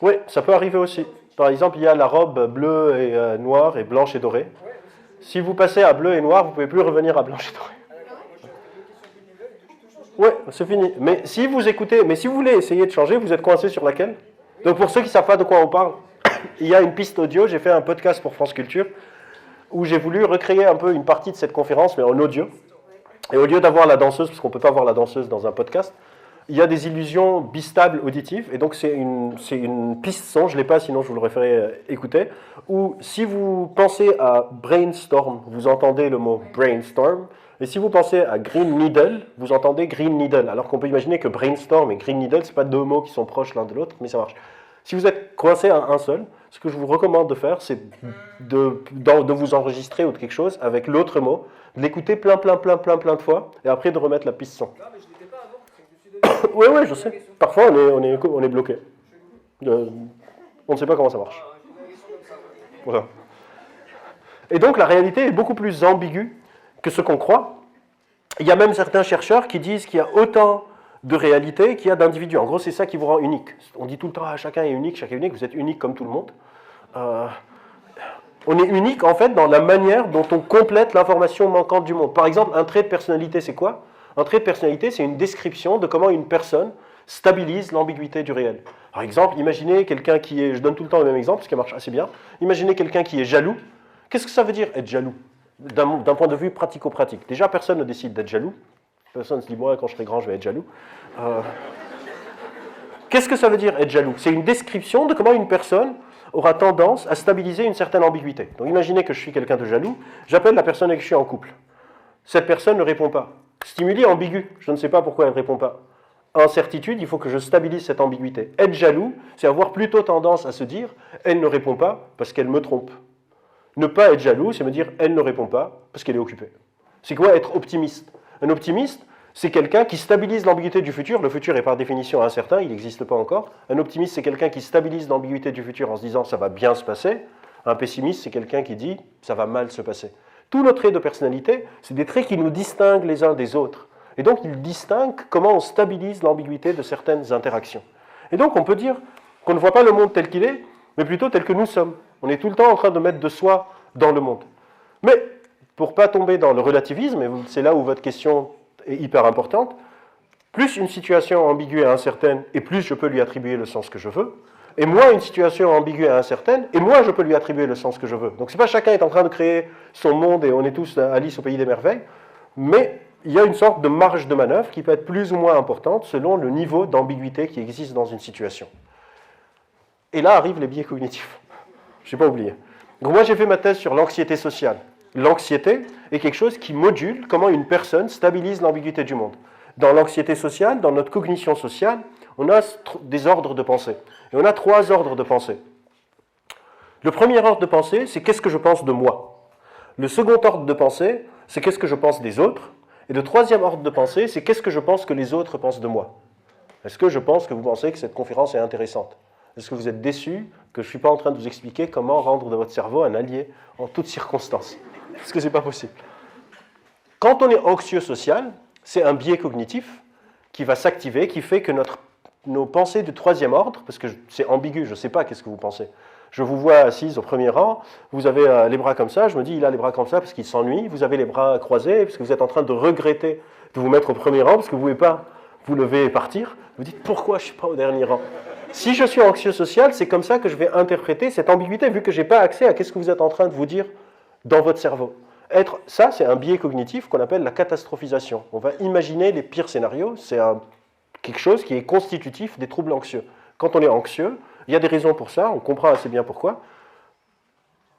Oui, ça peut arriver aussi. Par exemple, il y a la robe bleue et noire et blanche et dorée. Ouais, aussi. Si vous passez à bleu et noir, vous ne pouvez plus revenir à blanche et dorée. Moi, je suis bloqué sur green needle et tout change. Oui, c'est fini. Mais si vous écoutez, mais si vous voulez essayer de changer, vous êtes coincé sur laquelle? Donc pour ceux qui ne savent pas de quoi on parle, il y a une piste audio, j'ai fait un podcast pour France Culture, où j'ai voulu recréer un peu une partie de cette conférence, mais en audio. Et au lieu d'avoir la danseuse, parce qu'on ne peut pas voir la danseuse dans un podcast, il y a des illusions bistables auditives, et donc c'est une piste son, je ne l'ai pas, sinon je vous l'aurais fait écouter, où si vous pensez à brainstorm, vous entendez le mot brainstorm, et si vous pensez à green needle, vous entendez green needle, alors qu'on peut imaginer que brainstorm et green needle, ce ne pas deux mots qui sont proches l'un de l'autre, mais ça marche. Si vous êtes coincé à un seul, ce que je vous recommande de faire, c'est de vous enregistrer ou de quelque chose avec l'autre mot, de l'écouter plein de fois, et après de remettre la piste son. Non, mais je ne l'étais pas avant, c'est que je me suis donné. Oui, je sais. Parfois, on est bloqué. On ne sait pas comment ça marche. Voilà. Et donc, la réalité est beaucoup plus ambiguë que ce qu'on croit. Il y a même certains chercheurs qui disent qu'il y a autant de réalité qu'il y a d'individus. En gros, c'est ça qui vous rend unique. On dit tout le temps, ah, chacun est unique, vous êtes unique comme tout le monde. On est unique, en fait, dans la manière dont on complète l'information manquante du monde. Par exemple, un trait de personnalité, c'est quoi? Un trait de personnalité, c'est une description de comment une personne stabilise l'ambiguïté du réel. Par exemple, imaginez quelqu'un qui est... Je donne tout le temps le même exemple, parce qu'il marche assez bien. Imaginez quelqu'un qui est jaloux. Qu'est-ce que ça veut dire, être jaloux? D'un point de vue pratico-pratique. Déjà, personne ne décide d'être jaloux. Personne ne se dit, moi, quand je serai grand, je vais être jaloux. Qu'est-ce que ça veut dire, être jaloux? C'est une description de comment une personne aura tendance à stabiliser une certaine ambiguïté. Donc imaginez que je suis quelqu'un de jaloux, j'appelle la personne avec qui je suis en couple. Cette personne ne répond pas. Stimuli ambigu, je ne sais pas pourquoi elle ne répond pas. Incertitude, il faut que je stabilise cette ambiguïté. Être jaloux, c'est avoir plutôt tendance à se dire « elle ne répond pas parce qu'elle me trompe ». Ne pas être jaloux, c'est me dire « elle ne répond pas parce qu'elle est occupée ». C'est quoi être optimiste? Un optimiste, c'est quelqu'un qui stabilise l'ambiguïté du futur. Le futur est par définition incertain, il n'existe pas encore. Un optimiste, c'est quelqu'un qui stabilise l'ambiguïté du futur en se disant « ça va bien se passer ». Un pessimiste, c'est quelqu'un qui dit « ça va mal se passer ». Tous nos traits de personnalité, c'est des traits qui nous distinguent les uns des autres. Et donc, ils distinguent comment on stabilise l'ambiguïté de certaines interactions. Et donc, on peut dire qu'on ne voit pas le monde tel qu'il est, mais plutôt tel que nous sommes. On est tout le temps en train de mettre de soi dans le monde. Mais, pour ne pas tomber dans le relativisme, et c'est là où votre question est hyper importante, plus une situation ambiguë et incertaine, et plus je peux lui attribuer le sens que je veux, et moins une situation ambiguë et incertaine, et moins je peux lui attribuer le sens que je veux. Donc, c'est pas chacun est en train de créer son monde et on est tous Alice au pays des merveilles, mais il y a une sorte de marge de manœuvre qui peut être plus ou moins importante selon le niveau d'ambiguïté qui existe dans une situation. Et là arrivent les biais cognitifs. Je n'ai pas oublié. Donc moi j'ai fait ma thèse sur l'anxiété sociale. L'anxiété est quelque chose qui module comment une personne stabilise l'ambiguïté du monde. Dans l'anxiété sociale, dans notre cognition sociale, on a des ordres de pensée. Et on a 3 ordres de pensée. Le premier ordre de pensée, c'est qu'est-ce que je pense de moi. Le second ordre de pensée, c'est qu'est-ce que je pense des autres. Et le troisième ordre de pensée, c'est qu'est-ce que je pense que les autres pensent de moi. Est-ce que je pense que vous pensez que cette conférence est intéressante? Est-ce que vous êtes déçu que je ne suis pas en train de vous expliquer comment rendre de votre cerveau un allié en toutes circonstances? Parce que ce n'est pas possible. Quand on est anxieux social, c'est un biais cognitif qui va s'activer, qui fait que nos pensées du troisième ordre, parce que c'est ambigu, je ne sais pas qu'est-ce que vous pensez. Je vous vois assise au premier rang, vous avez les bras comme ça, je me dis il a les bras comme ça parce qu'il s'ennuie, vous avez les bras croisés parce que vous êtes en train de regretter de vous mettre au premier rang parce que vous ne pouvez pas vous lever et partir. Vous dites pourquoi je ne suis pas au dernier rang? Si je suis anxieux social, c'est comme ça que je vais interpréter cette ambiguïté vu que je n'ai pas accès à ce que vous êtes en train de vous dire dans votre cerveau. Ça, c'est un biais cognitif qu'on appelle la catastrophisation. On va imaginer les pires scénarios, c'est quelque chose qui est constitutif des troubles anxieux. Quand on est anxieux, il y a des raisons pour ça, on comprend assez bien pourquoi.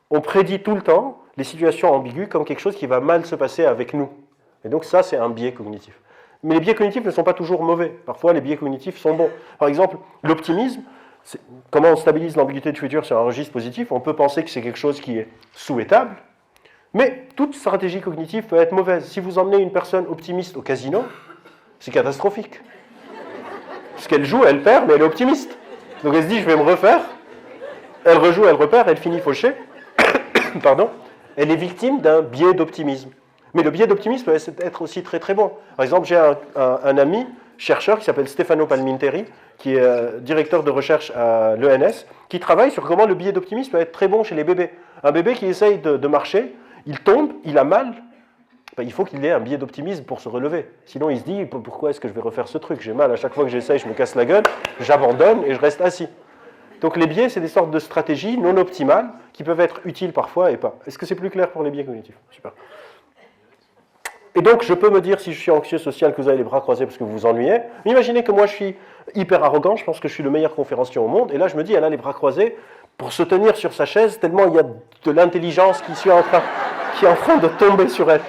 On prédit tout le temps les situations ambiguës comme quelque chose qui va mal se passer avec nous. Et donc ça, c'est un biais cognitif. Mais les biais cognitifs ne sont pas toujours mauvais. Parfois, les biais cognitifs sont bons. Par exemple, l'optimisme, Comment on stabilise l'ambiguïté du futur sur un registre positif? On peut penser que c'est quelque chose qui est souhaitable, mais toute stratégie cognitive peut être mauvaise. Si vous emmenez une personne optimiste au casino, c'est catastrophique. Parce qu'elle joue, elle perd, mais elle est optimiste. Donc elle se dit, je vais me refaire. Elle rejoue, elle repère, elle finit fauchée. Pardon. Elle est victime d'un biais d'optimisme. Mais le biais d'optimisme peut être aussi très très bon. Par exemple, j'ai un ami, chercheur, qui s'appelle Stefano Palminteri, qui est directeur de recherche à l'ENS, qui travaille sur comment le biais d'optimisme peut être très bon chez les bébés. Un bébé qui essaye de marcher, il tombe, il a mal, ben, il faut qu'il ait un biais d'optimisme pour se relever. Sinon, il se dit, pourquoi est-ce que je vais refaire ce truc? J'ai mal, à chaque fois que j'essaye, je me casse la gueule, j'abandonne et je reste assis. Donc les biais, c'est des sortes de stratégies non optimales qui peuvent être utiles parfois et pas. Est-ce que c'est plus clair pour les biais cognitifs? Super. Et donc, je peux me dire, si je suis anxieux social, que vous avez les bras croisés parce que vous vous ennuyez. Mais imaginez que moi, je suis hyper arrogant, je pense que je suis le meilleur conférencier au monde, et là, je me dis, elle a les bras croisés pour se tenir sur sa chaise, tellement il y a de l'intelligence qui est en train de tomber sur elle.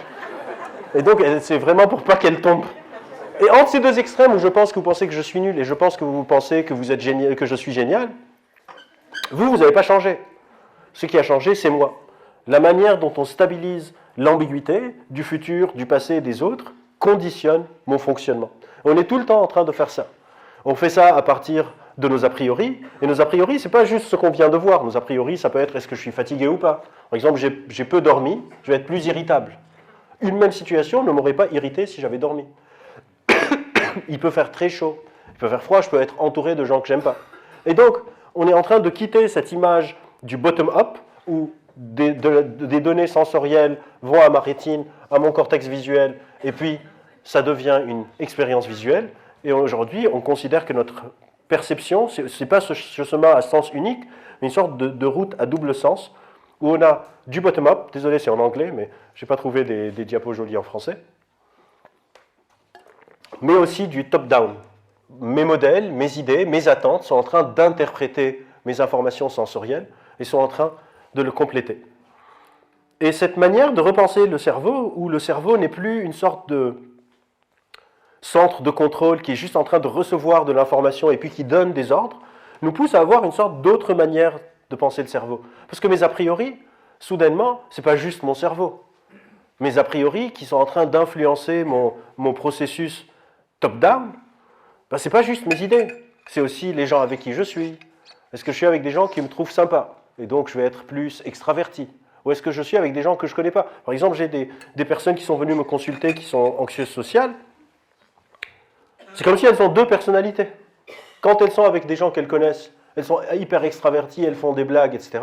Et donc, c'est vraiment pour pas qu'elle tombe. Et entre ces deux extrêmes, où je pense que vous pensez que je suis nul, et je pense que vous pensez que vous êtes génial, que je suis génial, vous n'avez pas changé. Ce qui a changé, c'est moi. La manière dont on stabilise l'ambiguïté du futur, du passé et des autres conditionne mon fonctionnement. On est tout le temps en train de faire ça. On fait ça à partir de nos a priori, et nos a priori, ce n'est pas juste ce qu'on vient de voir. Nos a priori, ça peut être est-ce que je suis fatigué ou pas. Par exemple, j'ai peu dormi, je vais être plus irritable. Une même situation ne m'aurait pas irrité si j'avais dormi. Il peut faire très chaud, il peut faire froid, je peux être entouré de gens que j'aime pas. Et donc, on est en train de quitter cette image du bottom-up, où des données sensorielles vont à ma rétine, à mon cortex visuel, et puis ça devient une expérience visuelle. Et aujourd'hui, on considère que notre perception, ce n'est pas ce chemin à sens unique, mais une sorte de route à double sens, où on a du bottom-up, désolé c'est en anglais, mais je n'ai pas trouvé des diapos jolis en français, mais aussi du top-down. Mes modèles, mes idées, mes attentes sont en train d'interpréter mes informations sensorielles et sont en train de le compléter. Et cette manière de repenser le cerveau, où le cerveau n'est plus une sorte de centre de contrôle qui est juste en train de recevoir de l'information et puis qui donne des ordres, nous pousse à avoir une sorte d'autre manière de penser le cerveau. Parce que mes a priori, soudainement, ce n'est pas juste mon cerveau. Mes a priori qui sont en train d'influencer mon processus top-down, ben, ce n'est pas juste mes idées, c'est aussi les gens avec qui je suis. Est-ce que je suis avec des gens qui me trouvent sympa et donc je vais être plus extraverti? Ou est-ce que je suis avec des gens que je ne connais pas? Par exemple, j'ai des personnes qui sont venues me consulter qui sont anxieuses sociales. C'est comme si elles ont deux personnalités. Quand elles sont avec des gens qu'elles connaissent, elles sont hyper extraverties, elles font des blagues, etc.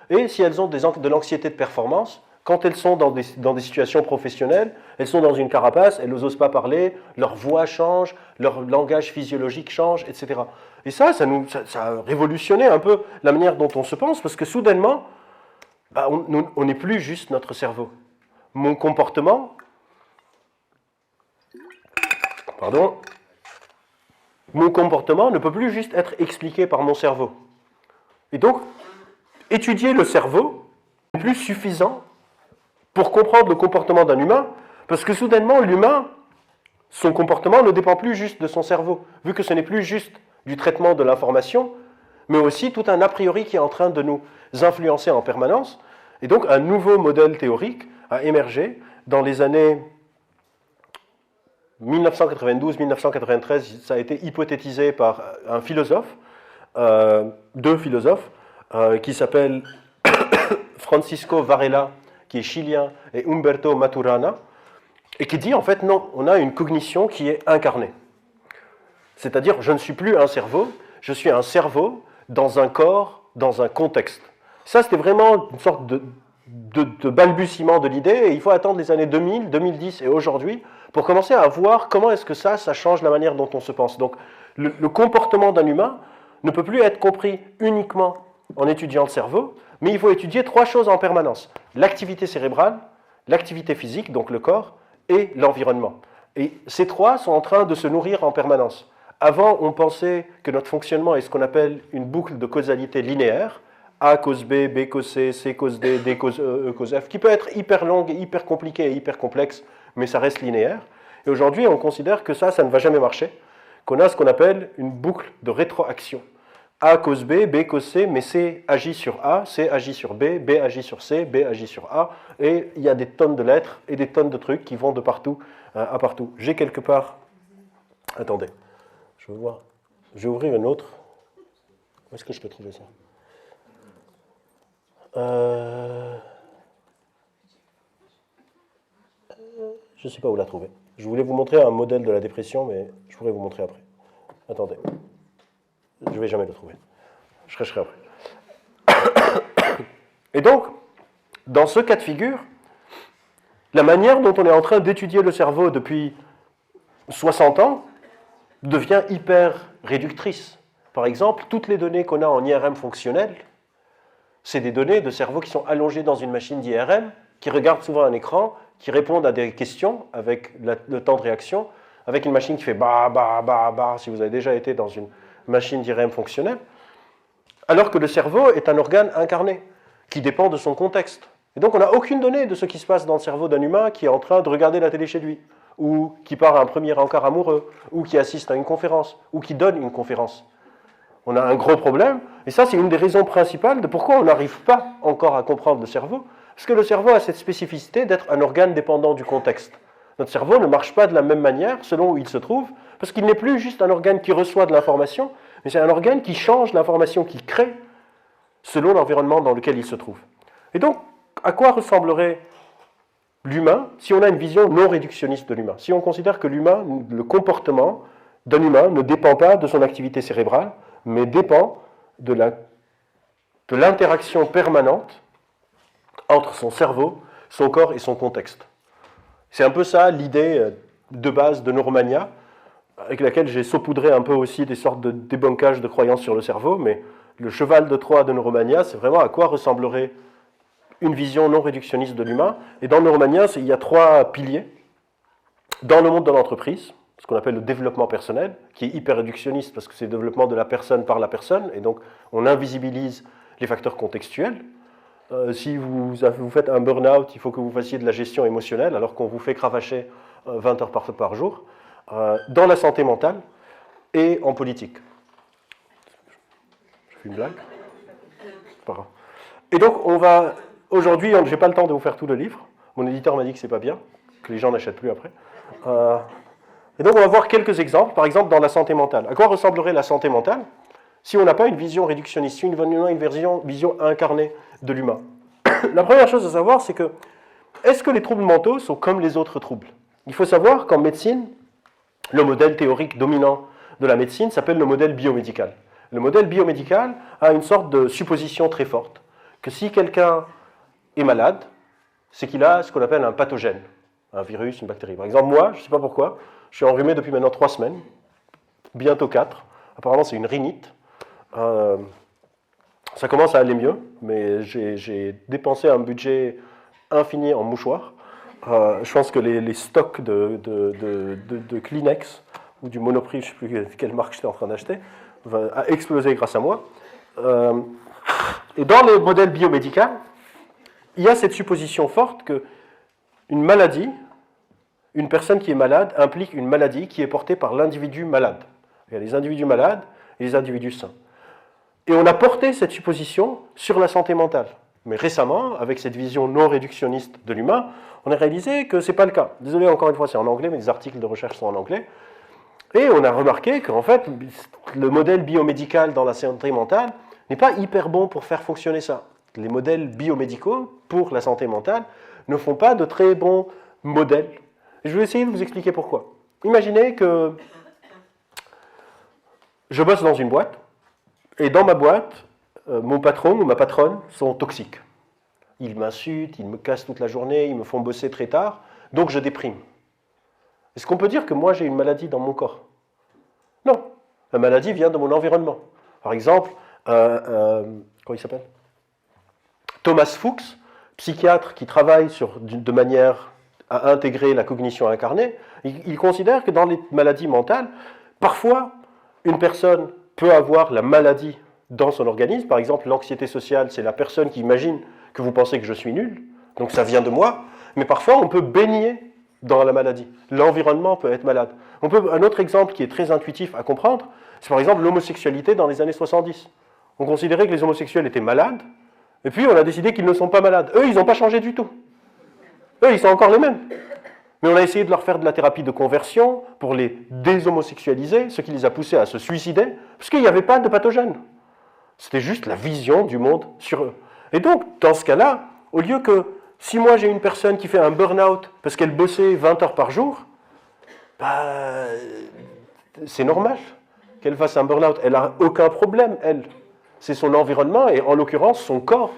Et si elles ont de l'anxiété de performance, quand elles sont dans des situations professionnelles, elles sont dans une carapace, elles n'osent pas parler, leur voix change, leur langage physiologique change, etc. Et ça a révolutionné un peu la manière dont on se pense, parce que soudainement, bah, on n'est plus juste notre cerveau. Mon comportement, ne peut plus juste être expliqué par mon cerveau. Et donc, étudier le cerveau n'est plus suffisant pour comprendre le comportement d'un humain, parce que soudainement, l'humain, son comportement ne dépend plus juste de son cerveau, vu que ce n'est plus juste du traitement de l'information, mais aussi tout un a priori qui est en train de nous influencer en permanence. Et donc, un nouveau modèle théorique a émergé dans les années 1992-1993. Ça a été hypothétisé par un philosophe, deux philosophes, qui s'appellent Francisco Varela, qui est chilien, et Humberto Maturana, et qui dit en fait non, on a une cognition qui est incarnée. C'est-à-dire, je ne suis plus un cerveau, je suis un cerveau dans un corps, dans un contexte. Ça, c'était vraiment une sorte de balbutiement de l'idée, et il faut attendre les années 2000, 2010 et aujourd'hui pour commencer à voir comment est-ce que ça change la manière dont on se pense. Donc, le comportement d'un humain ne peut plus être compris uniquement en étudiant le cerveau, mais il faut étudier trois choses en permanence. L'activité cérébrale, l'activité physique, donc le corps, et l'environnement. Et ces trois sont en train de se nourrir en permanence. Avant, on pensait que notre fonctionnement est ce qu'on appelle une boucle de causalité linéaire, A cause B, B cause C, C cause D, D cause E, E cause F, qui peut être hyper longue, hyper compliquée et hyper complexe, mais ça reste linéaire. Et aujourd'hui, on considère que ça ne va jamais marcher, qu'on a ce qu'on appelle une boucle de rétroaction. A cause B cause C, mais C agit sur A, C agit sur B agit sur C, B agit sur A, et il y a des tonnes de lettres et des tonnes de trucs qui vont de partout à partout. J'ai quelque part... Attendez, je vais voir. Je vais ouvrir une autre. Où est-ce que je peux trouver ça? Je ne sais pas où la trouver. Je voulais vous montrer un modèle de la dépression, mais je pourrais vous montrer après. Attendez. Je ne vais jamais le trouver. Je chercherai après. Et donc, dans ce cas de figure, la manière dont on est en train d'étudier le cerveau depuis 60 ans devient hyper réductrice. Par exemple, toutes les données qu'on a en IRM fonctionnel, c'est des données de cerveau qui sont allongées dans une machine d'IRM, qui regardent souvent un écran, qui répondent à des questions avec le temps de réaction, avec une machine qui fait bah, bah, bah, bah, si vous avez déjà été dans une machine d'IRM fonctionnelle, alors que le cerveau est un organe incarné, qui dépend de son contexte. Et donc on n'a aucune donnée de ce qui se passe dans le cerveau d'un humain qui est en train de regarder la télé chez lui, ou qui part à un premier encart amoureux, ou qui assiste à une conférence, ou qui donne une conférence. On a un gros problème, et ça c'est une des raisons principales de pourquoi on n'arrive pas encore à comprendre le cerveau, parce que le cerveau a cette spécificité d'être un organe dépendant du contexte. Notre cerveau ne marche pas de la même manière selon où il se trouve, parce qu'il n'est plus juste un organe qui reçoit de l'information, mais c'est un organe qui change l'information qu'il crée selon l'environnement dans lequel il se trouve. Et donc, à quoi ressemblerait l'humain si on a une vision non réductionniste de l'humain? Si on considère que l'humain, le comportement d'un humain ne dépend pas de son activité cérébrale, mais dépend de l'interaction permanente entre son cerveau, son corps et son contexte. C'est un peu ça l'idée de base de Neuromania, avec laquelle j'ai saupoudré un peu aussi des sortes de débunkage de croyances sur le cerveau, mais le cheval de Troie de Neuromania, c'est vraiment à quoi ressemblerait une vision non réductionniste de l'humain. Et dans Neuromania, il y a 3 piliers. Dans le monde de l'entreprise, ce qu'on appelle le développement personnel, qui est hyper réductionniste parce que c'est le développement de la personne par la personne, et donc on invisibilise les facteurs contextuels. Si vous faites un burn-out, il faut que vous fassiez de la gestion émotionnelle, alors qu'on vous fait cravacher 20 heures par jour. Dans la santé mentale et en politique. Je fais une blague? C'est pas grave. Et donc, aujourd'hui, je n'ai pas le temps de vous faire tout le livre. Mon éditeur m'a dit que c'est pas bien, que les gens n'achètent plus après. Et donc, on va voir quelques exemples. Par exemple, dans la santé mentale. À quoi ressemblerait la santé mentale si on n'a pas une vision réductionniste, si on a une vision incarnée de l'humain? La première chose à savoir, c'est que, est-ce que les troubles mentaux sont comme les autres troubles? Il faut savoir qu'en médecine, le modèle théorique dominant de la médecine s'appelle le modèle biomédical. Le modèle biomédical a une sorte de supposition très forte, que si quelqu'un est malade, c'est qu'il a ce qu'on appelle un pathogène, un virus, une bactérie. Par exemple, moi, je ne sais pas pourquoi, je suis enrhumé depuis maintenant 3 semaines, bientôt 4. Apparemment, c'est une rhinite. Ça commence à aller mieux, mais j'ai dépensé un budget infini en mouchoirs. Je pense que les stocks de Kleenex ou du Monoprix, je ne sais plus quelle marque j'étais en train d'acheter, a explosé grâce à moi. Et dans le modèle biomédical, il y a cette supposition forte qu'une maladie, une personne qui est malade, implique une maladie qui est portée par l'individu malade. Il y a les individus malades et les individus sains. Et on a porté cette supposition sur la santé mentale. Mais récemment, avec cette vision non réductionniste de l'humain, on a réalisé que ce n'est pas le cas. Désolé, encore une fois, c'est en anglais, mais les articles de recherche sont en anglais. Et on a remarqué qu'en fait, le modèle biomédical dans la santé mentale n'est pas hyper bon pour faire fonctionner ça. Les modèles biomédicaux pour la santé mentale ne font pas de très bons modèles. Et je vais essayer de vous expliquer pourquoi. Imaginez que je bosse dans une boîte, et dans ma boîte, mon patron ou ma patronne sont toxiques. Ils m'insultent, ils me cassent toute la journée, ils me font bosser très tard, donc je déprime. Est-ce qu'on peut dire que moi j'ai une maladie dans mon corps? Non, la maladie vient de mon environnement. Par exemple, comment il s'appelle? Thomas Fuchs, psychiatre qui travaille de manière à intégrer la cognition incarnée, il considère que dans les maladies mentales, parfois une personne peut avoir la maladie dans son organisme. Par exemple, l'anxiété sociale, c'est la personne qui imagine que vous pensez que je suis nul, donc ça vient de moi. Mais parfois, on peut baigner dans la maladie. L'environnement peut être malade. Un autre exemple qui est très intuitif à comprendre, c'est par exemple l'homosexualité dans les années 70. On considérait que les homosexuels étaient malades, et puis on a décidé qu'ils ne sont pas malades. Eux, ils n'ont pas changé du tout. Eux, ils sont encore les mêmes. Mais on a essayé de leur faire de la thérapie de conversion pour les déshomosexualiser, ce qui les a poussés à se suicider, parce qu'il n'y avait pas de pathogène. C'était juste la vision du monde sur eux. Et donc, dans ce cas-là, au lieu que, si moi j'ai une personne qui fait un burn-out parce qu'elle bossait 20 heures par jour, bah, c'est normal qu'elle fasse un burn-out. Elle n'a aucun problème, elle. C'est son environnement et en l'occurrence son corps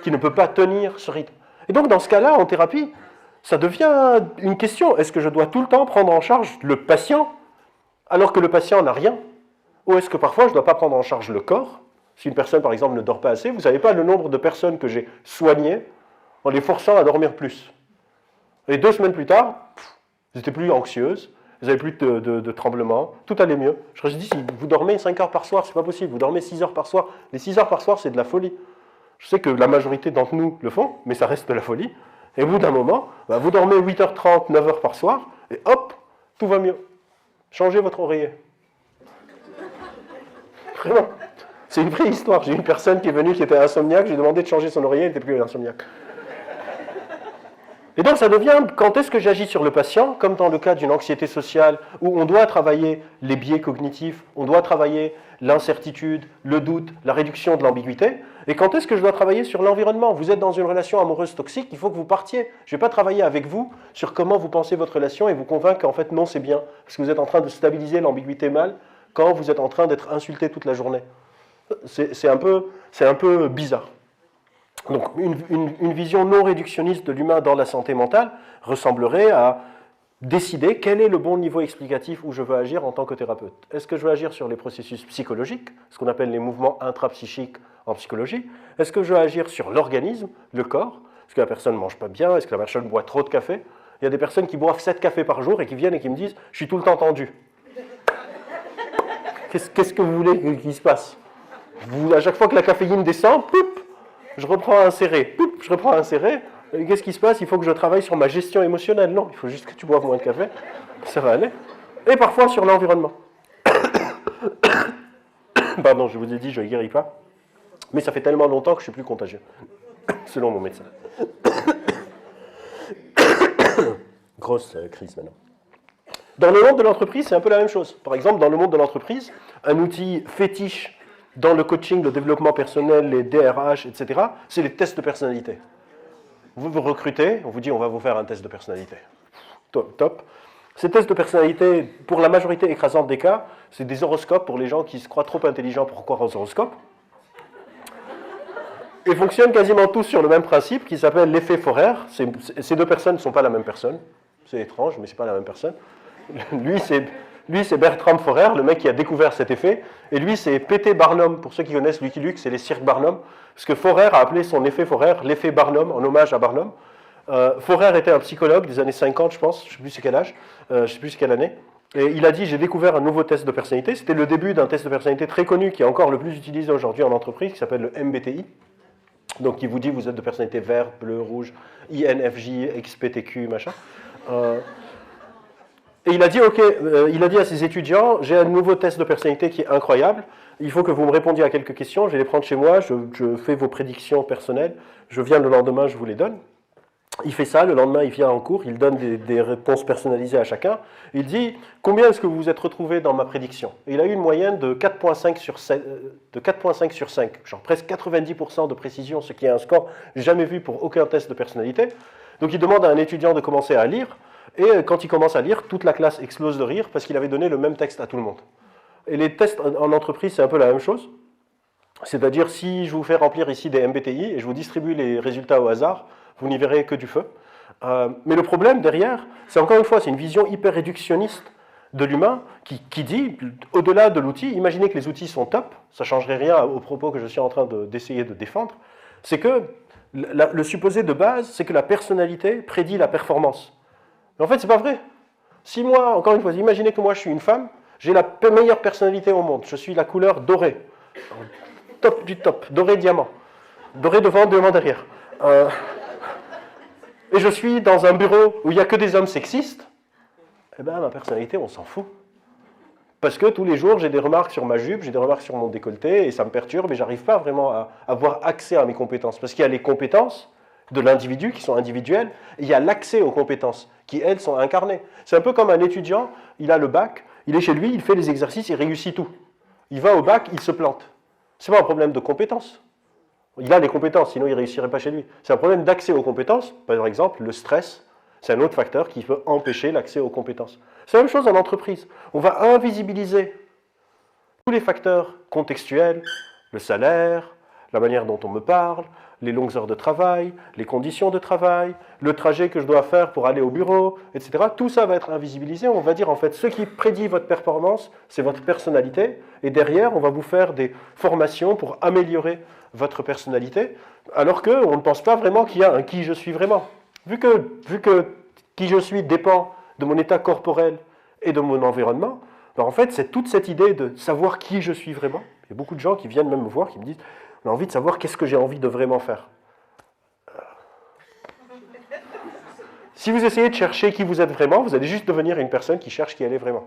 qui ne peut pas tenir ce rythme. Et donc, dans ce cas-là, en thérapie, ça devient une question. Est-ce que je dois tout le temps prendre en charge le patient alors que le patient n'a rien? Ou est-ce que parfois je ne dois pas prendre en charge le corps? Si une personne, par exemple, ne dort pas assez, vous ne savez pas le nombre de personnes que j'ai soignées en les forçant à dormir plus. Et 2 semaines plus tard, elles n'étaient plus anxieuses, elles n'avaient plus de tremblements, tout allait mieux. Je leur ai dit, si vous dormez 5 heures par soir, c'est pas possible, vous dormez 6 heures par soir. Les 6 heures par soir, c'est de la folie. Je sais que la majorité d'entre nous le font, mais ça reste de la folie. Et au bout d'un moment, bah, vous dormez 8h30, 9h par soir, et hop, tout va mieux. Changez votre oreiller. Vraiment. C'est une vraie histoire. J'ai une personne qui est venue qui était insomniaque, j'ai demandé de changer son oreiller, elle n'était plus insomniaque. Et donc ça devient, quand est-ce que j'agis sur le patient, comme dans le cas d'une anxiété sociale, où on doit travailler les biais cognitifs, on doit travailler l'incertitude, le doute, la réduction de l'ambiguïté, et quand est-ce que je dois travailler sur l'environnement? Vous êtes dans une relation amoureuse toxique, il faut que vous partiez. Je ne vais pas travailler avec vous sur comment vous pensez votre relation et vous convaincre qu'en fait non, c'est bien, parce que vous êtes en train de stabiliser l'ambiguïté mal quand vous êtes en train d'être insulté toute la journée. C'est un peu bizarre. Donc une vision non réductionniste de l'humain dans la santé mentale ressemblerait à décider quel est le bon niveau explicatif où je veux agir en tant que thérapeute. Est-ce que je veux agir sur les processus psychologiques, ce qu'on appelle les mouvements intrapsychiques en psychologie? Est-ce que je veux agir sur l'organisme, le corps? Est-ce que la personne ne mange pas bien? Est-ce que la personne boit trop de café? Il y a des personnes qui boivent 7 cafés par jour et qui viennent et qui me disent « je suis tout le temps tendu ». Qu'est-ce que vous voulez qu'il se passe? À chaque fois que la caféine descend, poup, je reprends un serré, poup, je reprends un serré. Qu'est-ce qui se passe? Il faut que je travaille sur ma gestion émotionnelle. Non, il faut juste que tu boives moins de café, ça va aller. Et parfois sur l'environnement. Pardon, je vous ai dit, je ne guéris pas. Mais ça fait tellement longtemps que je ne suis plus contagieux, selon mon médecin. Grosse crise maintenant. Dans le monde de l'entreprise, c'est un peu la même chose. Par exemple, dans le monde de l'entreprise, un outil fétiche dans le coaching, le développement personnel, les DRH, etc., c'est les tests de personnalité. Vous vous recrutez, on vous dit on va vous faire un test de personnalité. Top. Ces tests de personnalité, pour la majorité écrasante des cas, c'est des horoscopes pour les gens qui se croient trop intelligents pour croire aux horoscopes. Et fonctionnent quasiment tous sur le même principe qui s'appelle l'effet Forer. Ces 2 personnes ne sont pas la même personne. C'est étrange, mais ce n'est pas la même personne. Lui, c'est Bertram Forer, le mec qui a découvert cet effet. Et lui, c'est P.T. Barnum, pour ceux qui connaissent Lucky Luke, c'est les cirques Barnum. Parce que Forer a appelé son effet Forer l'effet Barnum, en hommage à Barnum. Forer était un psychologue des années 50, je pense, je ne sais plus c'est quel âge, je ne sais plus c'est quelle année. Et il a dit, j'ai découvert un nouveau test de personnalité. C'était le début d'un test de personnalité très connu, qui est encore le plus utilisé aujourd'hui en entreprise, qui s'appelle le MBTI. Donc, il vous dit, vous êtes de personnalité vert, bleu, rouge, INFJ, XPTQ, machin. Et il a dit, il a dit à ses étudiants, j'ai un nouveau test de personnalité qui est incroyable, il faut que vous me répondiez à quelques questions, je vais les prendre chez moi, je fais vos prédictions personnelles, je viens le lendemain, je vous les donne. Il fait ça, le lendemain il vient en cours, il donne des réponses personnalisées à chacun, il dit, combien est-ce que vous vous êtes retrouvé dans ma prédiction? Et il a eu une moyenne de 4,5 sur 5, genre presque 90% de précision, ce qui est un score jamais vu pour aucun test de personnalité. Donc il demande à un étudiant de commencer à lire, et quand il commence à lire, toute la classe explose de rire parce qu'il avait donné le même texte à tout le monde. Et les tests en entreprise, c'est un peu la même chose. C'est-à-dire, si je vous fais remplir ici des MBTI et je vous distribue les résultats au hasard, vous n'y verrez que du feu. Mais le problème derrière, c'est encore une fois, c'est une vision hyper réductionniste de l'humain qui dit, au-delà de l'outil, imaginez que les outils sont top, ça ne changerait rien aux propos que je suis en train d'essayer de défendre, c'est que le supposé de base, c'est que la personnalité prédit la performance. Mais en fait, ce n'est pas vrai. Si moi, encore une fois, imaginez que moi je suis une femme, j'ai la meilleure personnalité au monde, je suis la couleur dorée, top du top, doré diamant, doré devant, diamant derrière. et je suis dans un bureau où il n'y a que des hommes sexistes, eh bien, ma personnalité, on s'en fout. Parce que tous les jours, j'ai des remarques sur ma jupe, j'ai des remarques sur mon décolleté, et ça me perturbe, et j'arrive pas vraiment à avoir accès à mes compétences. Parce qu'il y a les compétences de l'individu qui sont individuelles, et il y a l'accès aux compétences qui, elles, sont incarnées. C'est un peu comme un étudiant, il a le bac, il est chez lui, il fait les exercices, il réussit tout. Il va au bac, il se plante. Ce n'est pas un problème de compétences. Il a les compétences, sinon il ne réussirait pas chez lui. C'est un problème d'accès aux compétences. Par exemple, le stress, c'est un autre facteur qui peut empêcher l'accès aux compétences. C'est la même chose en entreprise. On va invisibiliser tous les facteurs contextuels, le salaire, la manière dont on me parle, les longues heures de travail, les conditions de travail, le trajet que je dois faire pour aller au bureau, etc. Tout ça va être invisibilisé. On va dire en fait, ce qui prédit votre performance, c'est votre personnalité. Et derrière, on va vous faire des formations pour améliorer votre personnalité, alors qu'on ne pense pas vraiment qu'il y a un qui je suis vraiment. Vu que qui je suis dépend de mon état corporel et de mon environnement, ben en fait, c'est toute cette idée de savoir qui je suis vraiment. Il y a beaucoup de gens qui viennent même me voir, qui me disent « on a envie de savoir qu'est-ce que j'ai envie de vraiment faire ». Si vous essayez de chercher qui vous êtes vraiment, vous allez juste devenir une personne qui cherche qui elle est vraiment.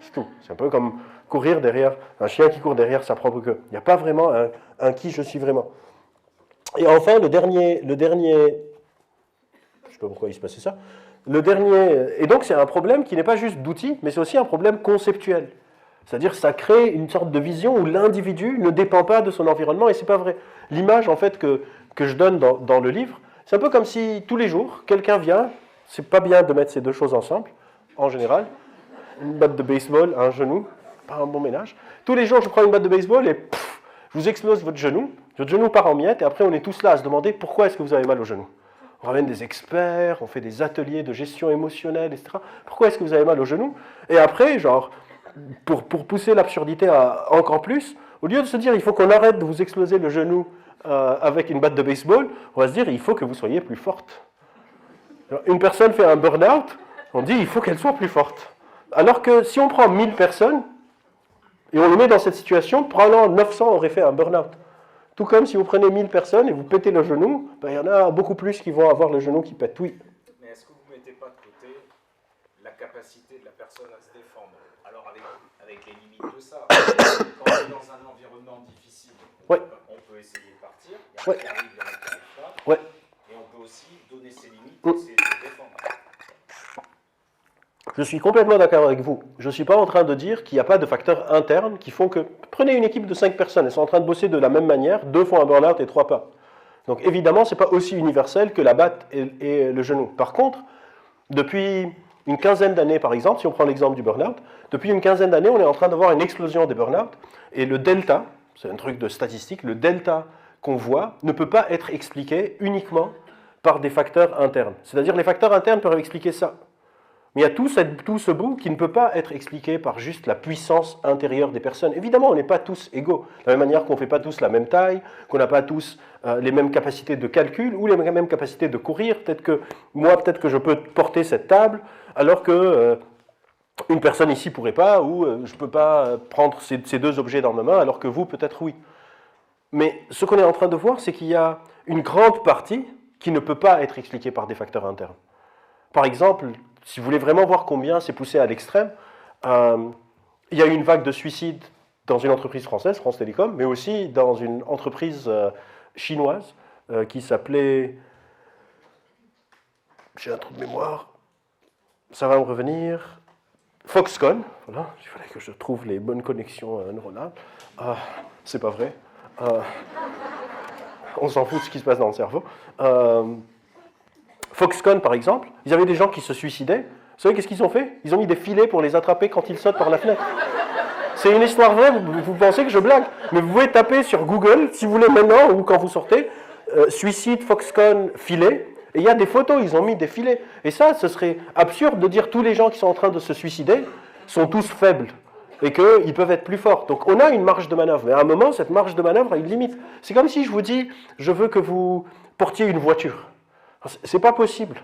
C'est tout. C'est un peu comme courir derrière, un chien qui court derrière sa propre queue. Il n'y a pas vraiment un qui je suis vraiment. Et enfin, le dernier, je ne sais pas pourquoi il se passait ça, et donc c'est un problème qui n'est pas juste d'outils, mais c'est aussi un problème conceptuel. C'est-à-dire que ça crée une sorte de vision où l'individu ne dépend pas de son environnement, et ce n'est pas vrai. L'image en fait que je donne dans le livre, c'est un peu comme si tous les jours, quelqu'un vient, c'est pas bien de mettre ces deux choses ensemble, en général, une batte de baseball, un genou, pas un bon ménage. Tous les jours, je prends une batte de baseball et pff, je vous explose votre genou part en miettes, et après on est tous là à se demander pourquoi est-ce que vous avez mal au genou. On ramène des experts, on fait des ateliers de gestion émotionnelle, etc. Pourquoi est-ce que vous avez mal au genou? Et après, genre, pour pousser l'absurdité encore plus, au lieu de se dire il faut qu'on arrête de vous exploser le genou avec une batte de baseball, on va se dire il faut que vous soyez plus forte. Alors, une personne fait un burn-out, on dit il faut qu'elle soit plus forte. Alors que si on prend 1000 personnes et on les met dans cette situation, probablement 900 auraient fait un burn-out. Tout comme si vous prenez 1000 personnes et vous pétez le genou, ben, il y en a beaucoup plus qui vont avoir le genou qui pète, oui. Mais est-ce que vous ne mettez pas de côté la capacité de la personne à se défendre? Alors avec les limites de ça, quand on est dans un environnement difficile, ouais. On peut essayer de partir, il y en a qui arrivent, il y en a qui n'arrivent pas, ouais. Et on peut aussi donner ses limites et essayer de se défendre. Je suis complètement d'accord avec vous. Je ne suis pas en train de dire qu'il n'y a pas de facteurs internes qui font que... Prenez une équipe de 5 personnes, elles sont en train de bosser de la même manière, 2 font un burn-out et 3 pas. Donc évidemment, ce n'est pas aussi universel que la batte et le genou. Par contre, depuis une quinzaine d'années, par exemple, si on prend l'exemple du burn-out, depuis une quinzaine d'années, on est en train d'avoir une explosion des burn-out, et le delta, c'est un truc de statistique, le delta qu'on voit ne peut pas être expliqué uniquement par des facteurs internes. C'est-à-dire les facteurs internes peuvent expliquer ça. Mais il y a tout ce bout qui ne peut pas être expliqué par juste la puissance intérieure des personnes. Évidemment, on n'est pas tous égaux. De la même manière qu'on ne fait pas tous la même taille, qu'on n'a pas tous les mêmes capacités de calcul ou les mêmes capacités de courir. Peut-être que je peux porter cette table, alors que une personne ici ne pourrait pas, ou je ne peux pas prendre ces 2 objets dans ma main, alors que vous, peut-être oui. Mais ce qu'on est en train de voir, c'est qu'il y a une grande partie qui ne peut pas être expliquée par des facteurs internes. Par exemple, si vous voulez vraiment voir combien c'est poussé à l'extrême, il y a eu une vague de suicides dans une entreprise française, France Télécom, mais aussi dans une entreprise chinoise qui s'appelait... J'ai un trou de mémoire, ça va me revenir... Foxconn, voilà, il fallait que je trouve les bonnes connexions neuronales. C'est pas vrai. On s'en fout de ce qui se passe dans le cerveau. Foxconn, par exemple, ils avaient des gens qui se suicidaient. Vous savez qu'est-ce qu'ils ont fait? Ils ont mis des filets pour les attraper quand ils sautent par la fenêtre. C'est une histoire vraie, vous pensez que je blague. Mais vous pouvez taper sur Google, si vous voulez maintenant, ou quand vous sortez, suicide, Foxconn, filet, et il y a des photos, ils ont mis des filets. Et ça, ce serait absurde de dire tous les gens qui sont en train de se suicider sont tous faibles, et qu'ils peuvent être plus forts. Donc on a une marge de manœuvre, mais à un moment, cette marge de manœuvre a une limite. C'est comme si je vous dis, je veux que vous portiez une voiture. C'est pas possible.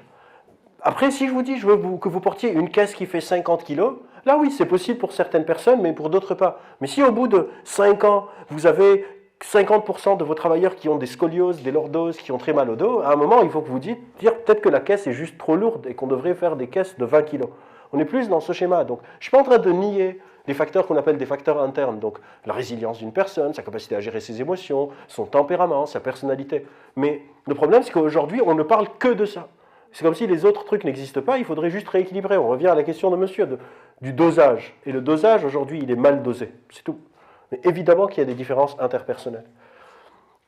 Après, si je vous dis, je veux que vous portiez une caisse qui fait 50 kg, là oui, c'est possible pour certaines personnes, mais pour d'autres pas. Mais si au bout de 5 ans, vous avez 50% de vos travailleurs qui ont des scolioses, des lordoses, qui ont très mal au dos, à un moment, il faut que vous dire peut-être que la caisse est juste trop lourde et qu'on devrait faire des caisses de 20 kg. On est plus dans ce schéma. Donc, je ne suis pas en train de nier des facteurs qu'on appelle des facteurs internes, donc la résilience d'une personne, sa capacité à gérer ses émotions, son tempérament, sa personnalité. Mais le problème, c'est qu'aujourd'hui, on ne parle que de ça. C'est comme si les autres trucs n'existent pas, il faudrait juste rééquilibrer. On revient à la question de monsieur, du dosage. Et le dosage, aujourd'hui, il est mal dosé. C'est tout. Mais évidemment qu'il y a des différences interpersonnelles.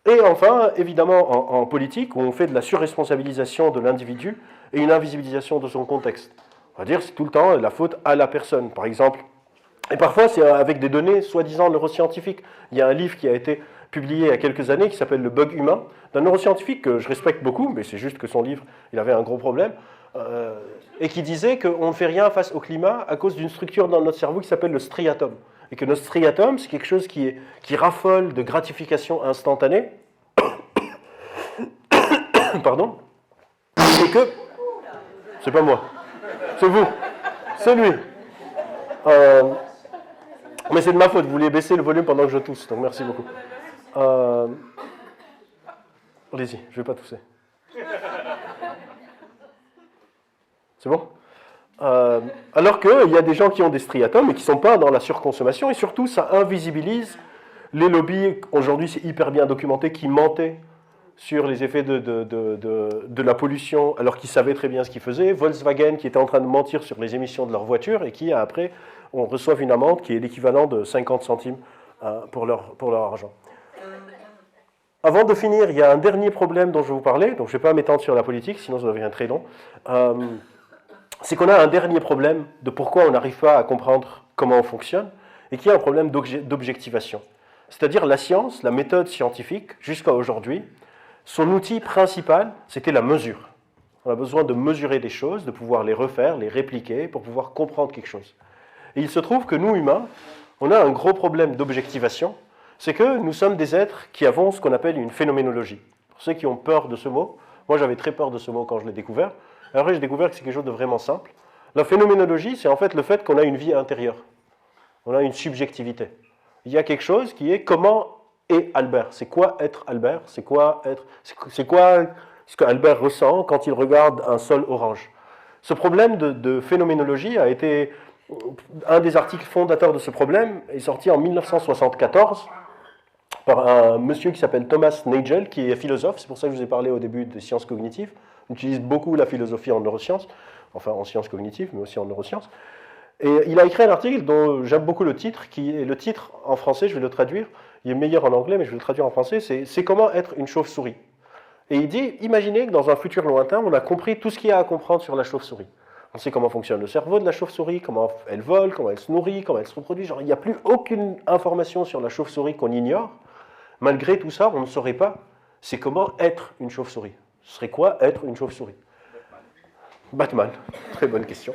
Et enfin, évidemment, en politique, où on fait de la surresponsabilisation de l'individu et une invisibilisation de son contexte. On va dire c'est tout le temps la faute à la personne, par exemple. Et parfois, c'est avec des données soi-disant neuroscientifiques. Il y a un livre qui a été publié il y a quelques années qui s'appelle « Le bug humain », d'un neuroscientifique que je respecte beaucoup, mais c'est juste que son livre, il avait un gros problème, et qui disait qu'on ne fait rien face au climat à cause d'une structure dans notre cerveau qui s'appelle le striatum. Et que notre striatum, c'est quelque chose qui raffole de gratification instantanée. Pardon. Et que... C'est pas moi. C'est vous. C'est lui. Mais c'est de ma faute. Vous vouliez baisser le volume pendant que je tousse. Donc merci beaucoup. Allez-y, je ne vais pas tousser. C'est bon ? Alors qu'il y a des gens qui ont des striatomes et qui ne sont pas dans la surconsommation, et surtout ça invisibilise les lobbies, aujourd'hui c'est hyper bien documenté, qui mentaient sur les effets de la pollution alors qu'ils savaient très bien ce qu'ils faisaient, Volkswagen qui était en train de mentir sur les émissions de leur voiture et qui après on reçoit une amende qui est l'équivalent de 50 centimes pour leur argent. Avant de finir, il y a un dernier problème dont je vais vous parler, donc je ne vais pas m'étendre sur la politique, sinon ça devient très long. C'est qu'on a un dernier problème de pourquoi on n'arrive pas à comprendre comment on fonctionne, et qui est un problème d'objectivation. C'est-à-dire la science, la méthode scientifique, jusqu'à aujourd'hui, son outil principal, c'était la mesure. On a besoin de mesurer des choses, de pouvoir les refaire, les répliquer, pour pouvoir comprendre quelque chose. Et il se trouve que nous, humains, on a un gros problème d'objectivation, c'est que nous sommes des êtres qui avons ce qu'on appelle une phénoménologie. Pour ceux qui ont peur de ce mot, moi j'avais très peur de ce mot quand je l'ai découvert, après j'ai découvert que c'est quelque chose de vraiment simple. La phénoménologie, c'est en fait le fait qu'on a une vie intérieure, on a une subjectivité. Il y a quelque chose qui est comment est Albert. C'est quoi être Albert? C'est quoi ce que Albert ressent quand il regarde un sol orange? Ce problème de phénoménologie a été... Un des articles fondateurs de ce problème est sorti en 1974 par un monsieur qui s'appelle Thomas Nagel, qui est philosophe. C'est pour ça que je vous ai parlé au début des sciences cognitives. On utilise beaucoup la philosophie en neurosciences, enfin en sciences cognitives, mais aussi en neurosciences. Et il a écrit un article dont j'aime beaucoup le titre, qui est le titre en français, je vais le traduire. Il est meilleur en anglais, mais je vais le traduire en français. C'est comment être une chauve-souris. Et il dit, imaginez que dans un futur lointain, on a compris tout ce qu'il y a à comprendre sur la chauve-souris. On sait comment fonctionne le cerveau de la chauve-souris, comment elle vole, comment elle se nourrit, comment elle se reproduit. Genre, il n'y a plus aucune information sur la chauve-souris qu'on ignore. Malgré tout ça, on ne saurait pas c'est comment être une chauve-souris. Ce serait quoi être une chauve-souris? Batman. Très bonne question.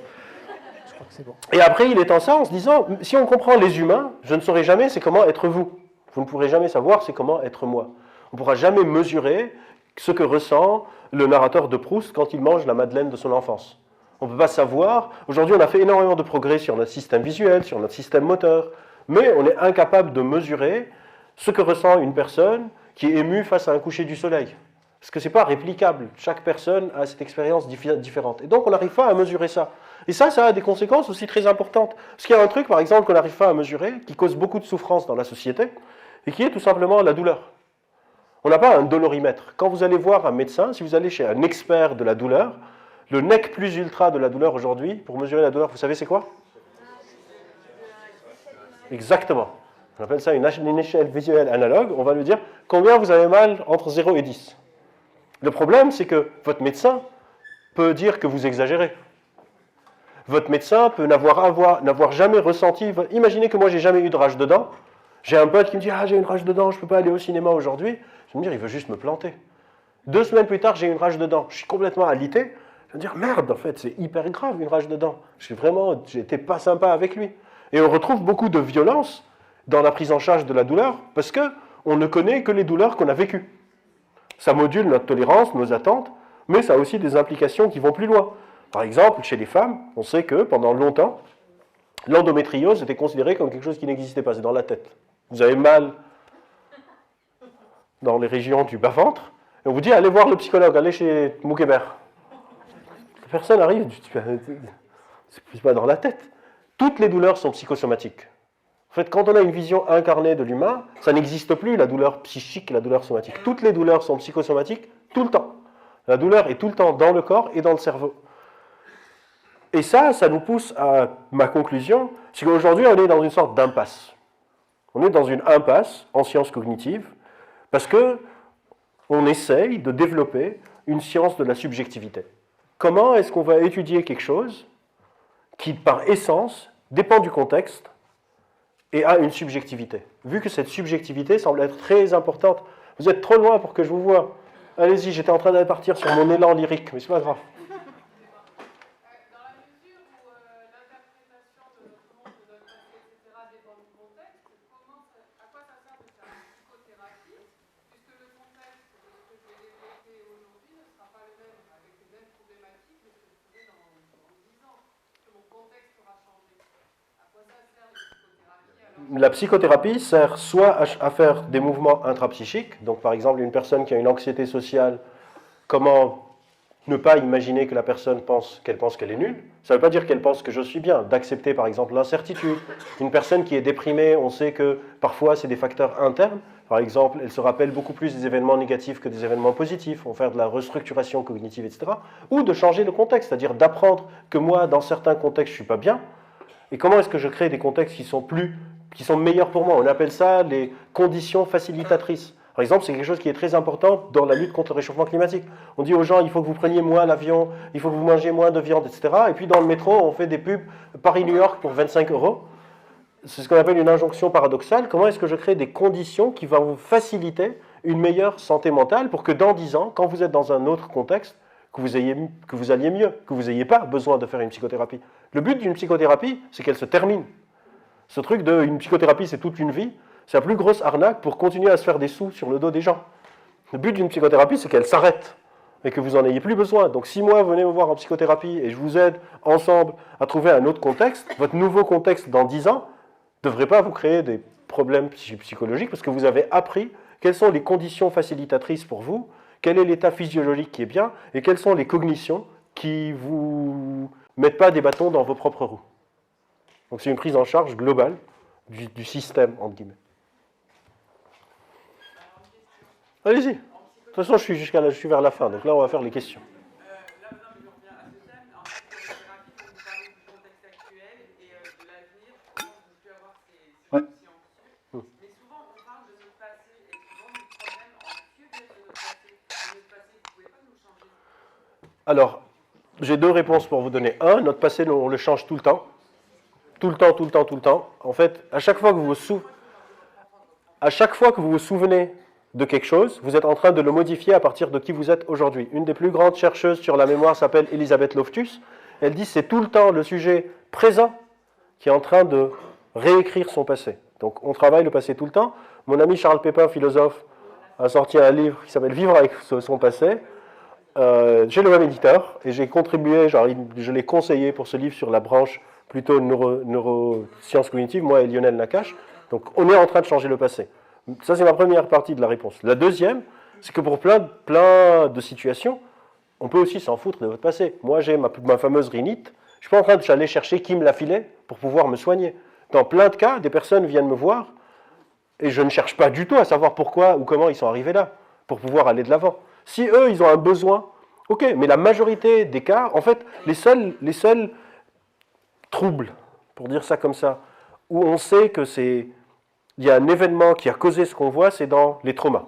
Je crois que c'est bon. Et après, il étend ça en se disant, si on comprend les humains, je ne saurais jamais c'est comment être vous. Vous ne pourrez jamais savoir c'est comment être moi. On ne pourra jamais mesurer ce que ressent le narrateur de Proust quand il mange la madeleine de son enfance. On ne peut pas savoir. Aujourd'hui, on a fait énormément de progrès sur notre système visuel, sur notre système moteur, mais on est incapable de mesurer ce que ressent une personne qui est émue face à un coucher du soleil. Parce que ce n'est pas réplicable. Chaque personne a cette expérience différente. Et donc, on n'arrive pas à mesurer ça. Et ça a des conséquences aussi très importantes. Parce qu'il y a un truc, par exemple, qu'on n'arrive pas à mesurer, qui cause beaucoup de souffrance dans la société, et qui est tout simplement la douleur. On n'a pas un dolorimètre. Quand vous allez voir un médecin, si vous allez chez un expert de la douleur, le nec plus ultra de la douleur aujourd'hui, pour mesurer la douleur, vous savez c'est quoi? Exactement. On appelle ça une échelle visuelle analogue. On va lui dire combien vous avez mal entre 0 et 10. Le problème, c'est que votre médecin peut dire que vous exagérez. Votre médecin peut n'avoir jamais ressenti... Imaginez que moi, j'ai jamais eu de rage de dents. J'ai un pote qui me dit « Ah, j'ai une rage de dents, je ne peux pas aller au cinéma aujourd'hui. » Je vais me dire « Il veut juste me planter. » 2 semaines plus tard, j'ai une rage de dents. Je suis complètement alité. Je vais me dire « Merde, en fait, c'est hyper grave, une rage de dents. » J'étais pas sympa avec lui. Et on retrouve beaucoup de violence dans la prise en charge de la douleur parce qu'on ne connaît que les douleurs qu'on a vécues. Ça module notre tolérance, nos attentes, mais ça a aussi des implications qui vont plus loin. Par exemple, chez les femmes, on sait que pendant longtemps, l'endométriose était considérée comme quelque chose qui n'existait pas, c'est dans la tête. Vous avez mal dans les régions du bas-ventre, et on vous dit, allez voir le psychologue, allez chez Moukébert. La personne arrive, c'est pas dans la tête. Toutes les douleurs sont psychosomatiques. En fait, quand on a une vision incarnée de l'humain, ça n'existe plus, la douleur psychique et la douleur somatique. Toutes les douleurs sont psychosomatiques tout le temps. La douleur est tout le temps dans le corps et dans le cerveau. Et ça nous pousse à ma conclusion, c'est qu'aujourd'hui, on est dans une sorte d'impasse. On est dans une impasse en sciences cognitives, parce qu'on essaye de développer une science de la subjectivité. Comment est-ce qu'on va étudier quelque chose qui, par essence, dépend du contexte et a une subjectivité? Vu que cette subjectivité semble être très importante. Vous êtes trop loin pour que je vous voie. Allez-y, j'étais en train de partir sur mon élan lyrique, mais c'est pas grave. La psychothérapie sert soit à faire des mouvements intrapsychiques, donc par exemple une personne qui a une anxiété sociale, comment ne pas imaginer que la personne pense qu'elle est nulle. Ça ne veut pas dire qu'elle pense que je suis bien, d'accepter par exemple l'incertitude. Une personne qui est déprimée, on sait que parfois c'est des facteurs internes, par exemple elle se rappelle beaucoup plus des événements négatifs que des événements positifs, on va faire de la restructuration cognitive, etc. Ou de changer le contexte, c'est-à-dire d'apprendre que moi dans certains contextes je ne suis pas bien, et comment est-ce que je crée des contextes qui sont meilleurs pour moi. On appelle ça les conditions facilitatrices. Par exemple, c'est quelque chose qui est très important dans la lutte contre le réchauffement climatique. On dit aux gens, il faut que vous preniez moins l'avion, il faut que vous mangez moins de viande, etc. Et puis dans le métro, on fait des pubs Paris-New York pour 25 €. C'est ce qu'on appelle une injonction paradoxale. Comment est-ce que je crée des conditions qui vont vous faciliter une meilleure santé mentale pour que dans 10 ans, quand vous êtes dans un autre contexte, que vous alliez mieux, que vous n'ayez pas besoin de faire une psychothérapie. Le but d'une psychothérapie, c'est qu'elle se termine. Ce truc de une psychothérapie, c'est toute une vie, c'est la plus grosse arnaque pour continuer à se faire des sous sur le dos des gens. Le but d'une psychothérapie, c'est qu'elle s'arrête et que vous n'en ayez plus besoin. Donc si moi, venez me voir en psychothérapie et je vous aide ensemble à trouver un autre contexte, votre nouveau contexte dans 10 ans ne devrait pas vous créer des problèmes psychologiques parce que vous avez appris quelles sont les conditions facilitatrices pour vous, quel est l'état physiologique qui est bien et quelles sont les cognitions qui ne vous mettent pas des bâtons dans vos propres roues. Donc c'est une prise en charge globale du système, entre guillemets. Allez-y. De toute façon, je suis vers la fin, donc là, on va faire les questions. Là, maintenant, je reviens à ce thème. En psychothérapie, quand vous parlez du contexte actuel et de l'avenir, je pense que vous pouvez avoir ces aussi anxieux. Mais souvent, on parle de notre passé et souvent, le problème en vieux de notre passé. Notre passé, vous ne pouvez pas nous changer. Alors, j'ai deux réponses pour vous donner. Un, notre passé, on le change tout le temps. Tout le temps. En fait, à chaque fois que vous vous souvenez de quelque chose, vous êtes en train de le modifier à partir de qui vous êtes aujourd'hui. Une des plus grandes chercheuses sur la mémoire s'appelle Elisabeth Loftus. Elle dit que c'est tout le temps le sujet présent qui est en train de réécrire son passé. Donc on travaille le passé tout le temps. Mon ami Charles Pépin, philosophe, a sorti un livre qui s'appelle Vivre avec son passé. J'ai le même éditeur et j'ai contribué, je l'ai conseillé pour ce livre sur la branche plutôt neurosciences cognitives, moi et Lionel Nakache. Donc on est en train de changer le passé. Ça, c'est ma première partie de la réponse. La deuxième, c'est que pour plein de situations, on peut aussi s'en foutre de votre passé. Moi, j'ai ma fameuse rhinite. Je ne suis pas en train d'aller chercher qui me l'a filé pour pouvoir me soigner. Dans plein de cas, des personnes viennent me voir et je ne cherche pas du tout à savoir pourquoi ou comment ils sont arrivés là pour pouvoir aller de l'avant. Si eux, ils ont un besoin, ok, mais la majorité des cas, en fait, les seuls troubles, pour dire ça comme ça, où on sait que il y a un événement qui a causé ce qu'on voit, c'est dans les traumas.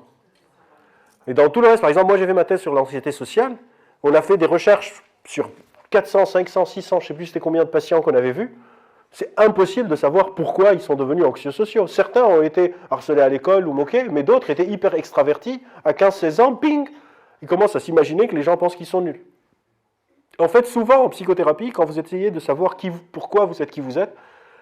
Et dans tout le reste, par exemple, moi j'ai fait ma thèse sur l'anxiété sociale, on a fait des recherches sur 400, 500, 600, je ne sais plus c'était combien de patients qu'on avait vus, c'est impossible de savoir pourquoi ils sont devenus anxieux sociaux. Certains ont été harcelés à l'école ou moqués, mais d'autres étaient hyper extravertis, à 15-16 ans, ping, ils commencent à s'imaginer que les gens pensent qu'ils sont nuls. En fait, souvent en psychothérapie, quand vous essayez de savoir pourquoi vous êtes qui vous êtes,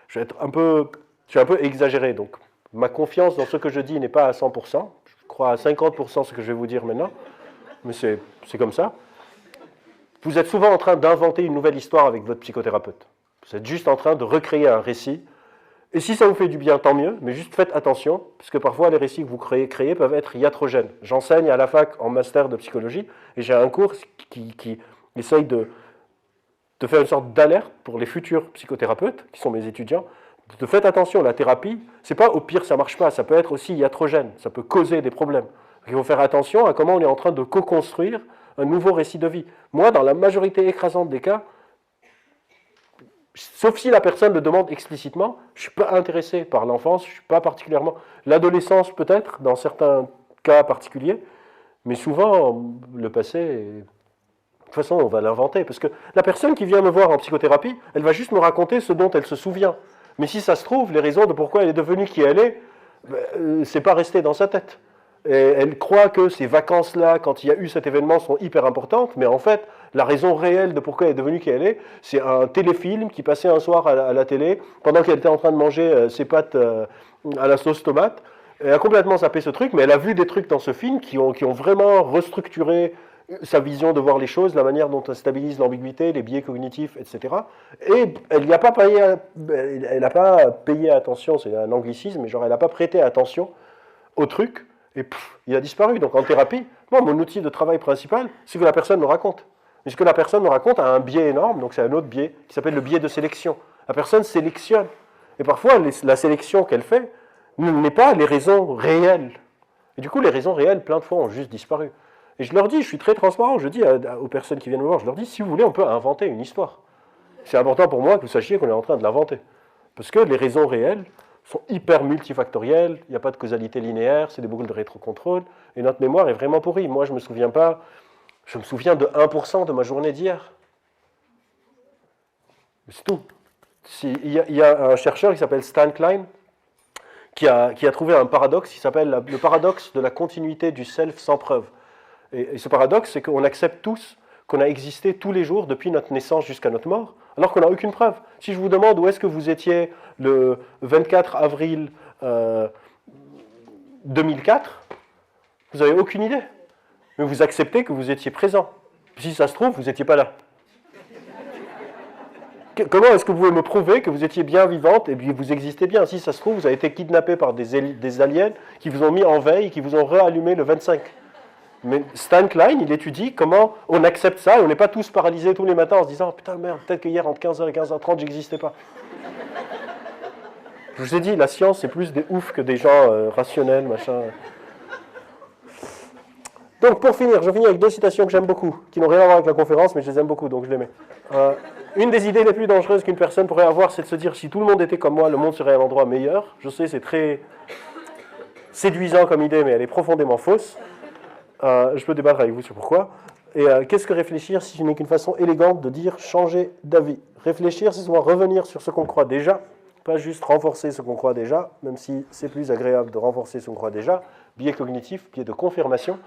je suis un peu exagéré. Donc, ma confiance dans ce que je dis n'est pas à 100%. Je crois à 50% ce que je vais vous dire maintenant. Mais c'est comme ça. Vous êtes souvent en train d'inventer une nouvelle histoire avec votre psychothérapeute. Vous êtes juste en train de recréer un récit Et si ça vous fait du bien, tant mieux, mais juste faites attention, parce que parfois les récits que vous créez peuvent être iatrogènes. J'enseigne à la fac en master de psychologie, et j'ai un cours qui essaye de faire une sorte d'alerte pour les futurs psychothérapeutes, qui sont mes étudiants. Faites attention, la thérapie, c'est pas au pire ça marche pas, ça peut être aussi iatrogène, ça peut causer des problèmes. Il faut faire attention à comment on est en train de co-construire un nouveau récit de vie. Moi, dans la majorité écrasante des cas, sauf si la personne le demande explicitement, je ne suis pas intéressé par l'enfance, je ne suis pas particulièrement... L'adolescence peut-être, dans certains cas particuliers, mais souvent, le passé, de toute façon, on va l'inventer. Parce que la personne qui vient me voir en psychothérapie, elle va juste me raconter ce dont elle se souvient. Mais si ça se trouve, les raisons de pourquoi elle est devenue qui elle est, c'est pas resté dans sa tête. Et elle croit que ces vacances-là, quand il y a eu cet événement, sont hyper importantes, mais en fait, la raison réelle de pourquoi elle est devenue qui elle est, c'est un téléfilm qui passait un soir à la télé, pendant qu'elle était en train de manger ses pâtes à la sauce tomate. Elle a complètement zappé ce truc, mais elle a vu des trucs dans ce film qui ont vraiment restructuré sa vision de voir les choses, la manière dont on stabilise l'ambiguïté, les biais cognitifs, etc. Et elle n'a pas payé attention, c'est un anglicisme, mais genre elle n'a pas prêté attention au truc, et il a disparu. Donc en thérapie, moi, mon outil de travail principal, c'est que la personne me raconte. Mais ce que la personne me raconte a un biais énorme, donc c'est un autre biais, qui s'appelle le biais de sélection. La personne sélectionne. Et parfois, la sélection qu'elle fait n'est pas les raisons réelles. Et du coup, les raisons réelles, plein de fois, ont juste disparu. Et je leur dis, je suis très transparent, je dis aux personnes qui viennent me voir, je leur dis, si vous voulez, on peut inventer une histoire. C'est important pour moi que vous sachiez qu'on est en train de l'inventer. Parce que les raisons réelles sont hyper multifactorielles, il n'y a pas de causalité linéaire, c'est des boucles de rétrocontrôle, et notre mémoire est vraiment pourrie. Moi, je me souviens de 1% de ma journée d'hier. C'est tout. Il y a un chercheur qui s'appelle Stan Klein, qui a trouvé un paradoxe qui s'appelle le paradoxe de la continuité du self sans preuve. Et ce paradoxe, c'est qu'on accepte tous qu'on a existé tous les jours depuis notre naissance jusqu'à notre mort, alors qu'on n'a aucune preuve. Si je vous demande où est-ce que vous étiez le 24 avril 2004, vous n'avez aucune idée. Mais vous acceptez que vous étiez présent. Si ça se trouve, vous n'étiez pas là. Comment est-ce que vous pouvez me prouver que vous étiez bien vivante et que vous existez bien? Si ça se trouve, vous avez été kidnappé par des aliens qui vous ont mis en veille, qui vous ont réallumé le 25. Mais Stan Klein, il étudie comment on accepte ça et on n'est pas tous paralysés tous les matins en se disant « Putain, merde, peut-être que hier, entre 15h et 15h30, j'existais pas. » Je vous ai dit, la science, c'est plus des oufs que des gens rationnels, machin. Donc, pour finir, je finis avec 2 citations que j'aime beaucoup, qui n'ont rien à voir avec la conférence, mais je les aime beaucoup, donc je les mets. Une des idées les plus dangereuses qu'une personne pourrait avoir, c'est de se dire « Si tout le monde était comme moi, le monde serait un endroit meilleur. » Je sais, c'est très séduisant comme idée, mais elle est profondément fausse. Je peux débattre avec vous sur pourquoi. Et qu'est-ce que réfléchir si ce n'est qu'une façon élégante de dire changer d'avis? Réfléchir, c'est souvent revenir sur ce qu'on croit déjà, pas juste renforcer ce qu'on croit déjà, même si c'est plus agréable de renforcer ce qu'on croit déjà. Biais cognitif, biais de confirmation.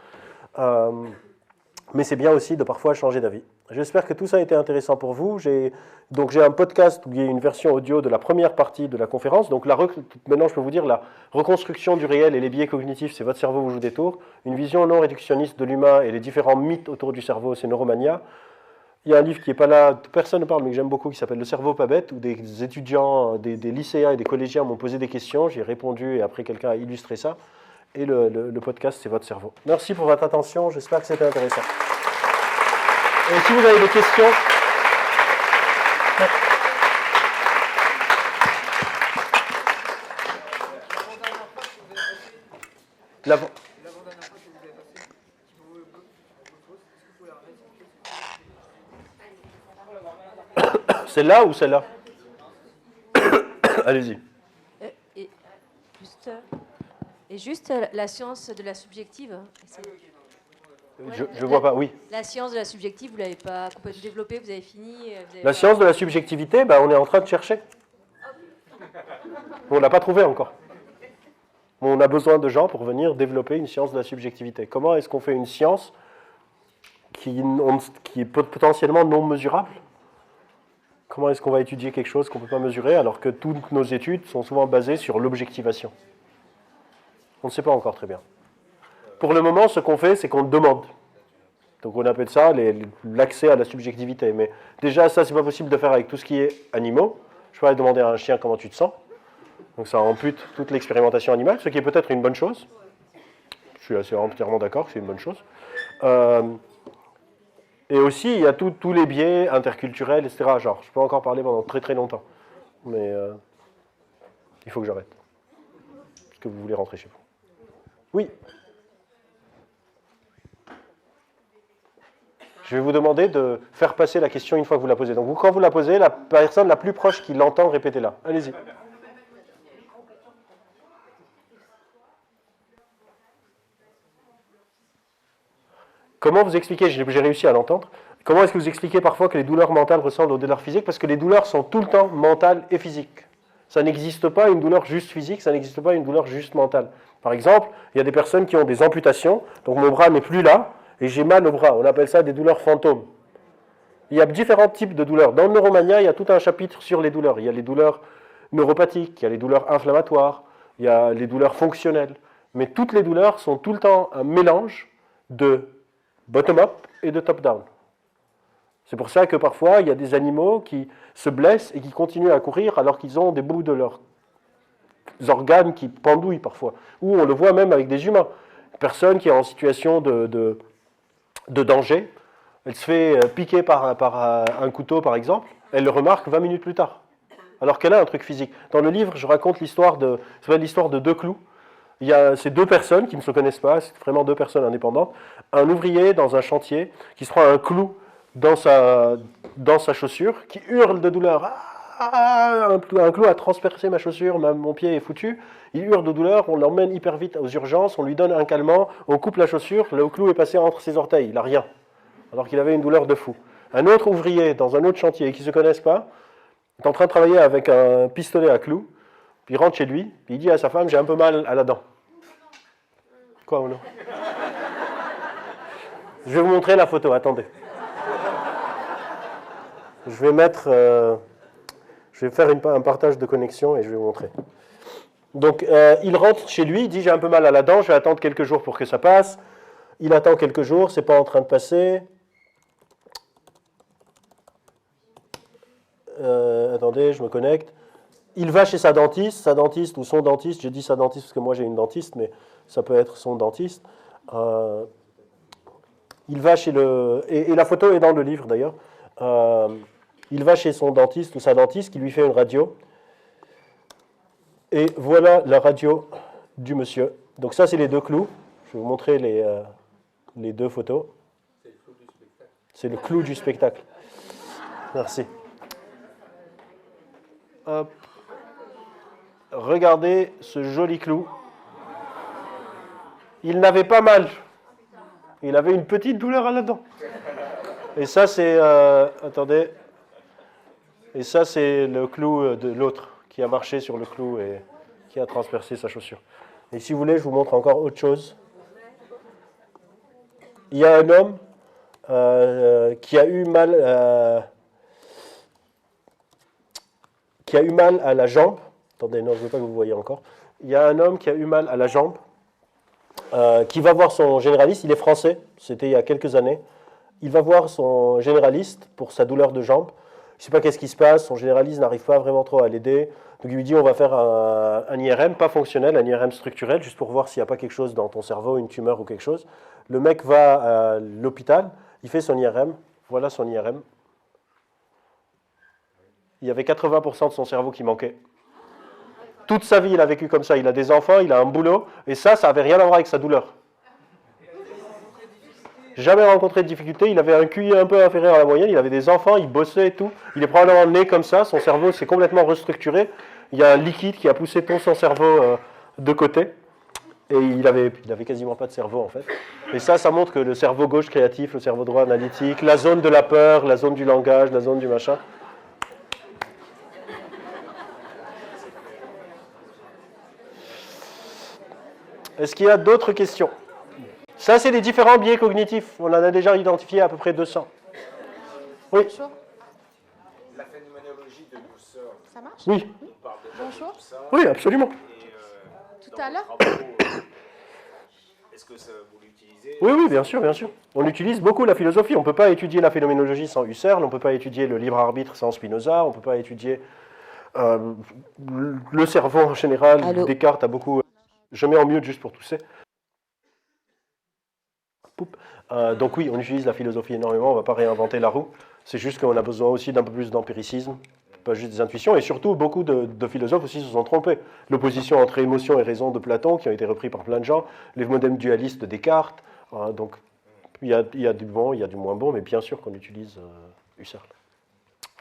Mais c'est bien aussi de parfois changer d'avis. J'espère que tout ça a été intéressant pour vous. J'ai un podcast où il y a une version audio de la première partie de la conférence. Donc maintenant, je peux vous dire, la reconstruction du réel et les biais cognitifs, c'est votre cerveau vous joue des tours. Une vision non réductionniste de l'humain et les différents mythes autour du cerveau, c'est Neuromania. Il y a un livre qui n'est pas là, personne ne parle, mais que j'aime beaucoup, qui s'appelle Le cerveau pas bête, où des étudiants, des lycéens et des collégiens m'ont posé des questions. J'ai répondu et après quelqu'un a illustré ça. Et le podcast, c'est votre cerveau. Merci pour votre attention, j'espère que c'était intéressant. Et si vous avez des questions... L'avant-dernière fois que vous avez passé, qui vous est-ce que vous pouvez la répéter? Celle-là ou celle-là? Allez-y. Et juste la science de la subjective. Je vois pas, oui. La science de la subjective, vous ne l'avez pas complètement développée, vous avez fini. La science de la subjectivité, on est en train de chercher. On ne l'a pas trouvé encore. On a besoin de gens pour venir développer une science de la subjectivité. Comment est-ce qu'on fait une science qui est potentiellement non mesurable? Comment est-ce qu'on va étudier quelque chose qu'on ne peut pas mesurer alors que toutes nos études sont souvent basées sur l'objectivation? On ne sait pas encore très bien. Pour le moment, ce qu'on fait, c'est qu'on demande. Donc on appelle ça l'accès à la subjectivité. Mais déjà, ça, c'est pas possible de faire avec tout ce qui est animaux. Je ne peux pas demander à un chien comment tu te sens. Donc ça ampute toute l'expérimentation animale, ce qui est peut-être une bonne chose. Je suis assez entièrement d'accord que c'est une bonne chose. Et aussi, il y a tous les biais interculturels, etc. Genre, je peux encore parler pendant très très longtemps. Mais il faut que j'arrête. Parce que vous voulez rentrer chez vous. Oui. Je vais vous demander de faire passer la question une fois que vous la posez. Donc, quand vous la posez, la personne la plus proche qui l'entend, répétez-la. Allez-y. Comment vous expliquez, j'ai réussi à l'entendre, comment est-ce que vous expliquez parfois que les douleurs mentales ressemblent aux douleurs physiques? Parce que les douleurs sont tout le temps mentales et physiques. Ça n'existe pas une douleur juste physique, ça n'existe pas une douleur juste mentale. Par exemple, il y a des personnes qui ont des amputations, donc mon bras n'est plus là, et j'ai mal au bras. On appelle ça des douleurs fantômes. Il y a différents types de douleurs. Dans le Neuromania, il y a tout un chapitre sur les douleurs. Il y a les douleurs neuropathiques, il y a les douleurs inflammatoires, il y a les douleurs fonctionnelles. Mais toutes les douleurs sont tout le temps un mélange de bottom-up et de top-down. C'est pour ça que parfois, il y a des animaux qui se blessent et qui continuent à courir alors qu'ils ont des bouts de leurs organes qui pendouillent parfois. Ou on le voit même avec des humains. Une personne qui est en situation de danger, elle se fait piquer par un couteau par exemple, elle le remarque 20 minutes plus tard, alors qu'elle a un truc physique. Dans le livre, je raconte l'histoire de deux clous. Il y a ces deux personnes qui ne se connaissent pas, c'est vraiment deux personnes indépendantes. Un ouvrier dans un chantier qui se prend un clou dans sa chaussure, qui hurle de douleur. Ah, un clou a transpercé ma chaussure, mon pied est foutu. Il hurle de douleur, on l'emmène hyper vite aux urgences, on lui donne un calmant, on coupe la chaussure, le clou est passé entre ses orteils, il n'a rien, alors qu'il avait une douleur de fou. Un autre ouvrier dans un autre chantier qui ne se connaissent pas, est en train de travailler avec un pistolet à clous, puis il rentre chez lui, puis il dit à sa femme, j'ai un peu mal à la dent. Quoi ou non? Je vais vous montrer la photo, attendez. Je vais faire un partage de connexion et je vais vous montrer. Donc, il rentre chez lui, il dit, j'ai un peu mal à la dent, je vais attendre quelques jours pour que ça passe. Il attend quelques jours, c'est pas en train de passer. Attendez, je me connecte. Il va chez sa dentiste ou son dentiste, j'ai dit sa dentiste parce que moi j'ai une dentiste, mais ça peut être son dentiste. Il va chez et la photo est dans le livre d'ailleurs. Il va chez son dentiste ou sa dentiste qui lui fait une radio. Et voilà la radio du monsieur. Donc ça c'est les deux clous. Je vais vous montrer les deux photos. C'est le clou du spectacle. Merci. Hop. Regardez ce joli clou. Il n'avait pas mal. Il avait une petite douleur à la dent. Et ça, c'est... attendez. Et ça, c'est le clou de l'autre qui a marché sur le clou et qui a transpercé sa chaussure. Et si vous voulez, je vous montre encore autre chose. Il y a un homme qui a eu mal à la jambe. Attendez, non, je ne veux pas que vous voyez encore. Il y a un homme qui a eu mal à la jambe, qui va voir son généraliste. Il est français, c'était il y a quelques années. Il va voir son généraliste pour sa douleur de jambe. Il ne sait pas qu'est-ce qui se passe, son généraliste n'arrive pas vraiment trop à l'aider. Donc il lui dit, on va faire un IRM, pas fonctionnel, un IRM structurel, juste pour voir s'il n'y a pas quelque chose dans ton cerveau, une tumeur ou quelque chose. Le mec va à l'hôpital, il fait son IRM, voilà son IRM. Il y avait 80% de son cerveau qui manquait. Toute sa vie, il a vécu comme ça. Il a des enfants, il a un boulot, et ça n'avait rien à voir avec sa douleur. Jamais rencontré de difficulté, il avait un QI un peu inférieur à la moyenne, il avait des enfants, il bossait et tout. Il est probablement né comme ça, son cerveau s'est complètement restructuré. Il y a un liquide qui a poussé tout son cerveau de côté. Et il avait quasiment pas de cerveau en fait. Et ça montre que le cerveau gauche créatif, le cerveau droit analytique, la zone de la peur, la zone du langage, la zone du machin. Est-ce qu'il y a d'autres questions? Ça, c'est les différents biais cognitifs. On en a déjà identifié à peu près 200. Oui. Bonjour. La phénoménologie de Husserl, Ça marche? Oui. on parle déjà Bonjour. de ça. Oui, absolument. Et, Tout à l'heure. Est-ce que ça, vous l'utilisez? Oui, oui, bien sûr, bien sûr. On utilise beaucoup la philosophie. On ne peut pas étudier la phénoménologie sans Husserl, on ne peut pas étudier le libre arbitre sans Spinoza, on ne peut pas étudier Le cerveau en général, Allô. Descartes a beaucoup... Je mets en mute juste pour tousser. Donc oui, on utilise la philosophie énormément, on ne va pas réinventer la roue. C'est juste qu'on a besoin aussi d'un peu plus d'empiricisme, pas juste des intuitions. Et surtout, beaucoup de philosophes aussi se sont trompés. L'opposition entre émotion et raison de Platon, qui a été repris par plein de gens, les modèles dualistes de Descartes. Donc il y a du bon, il y a du moins bon, mais bien sûr qu'on utilise Husserl.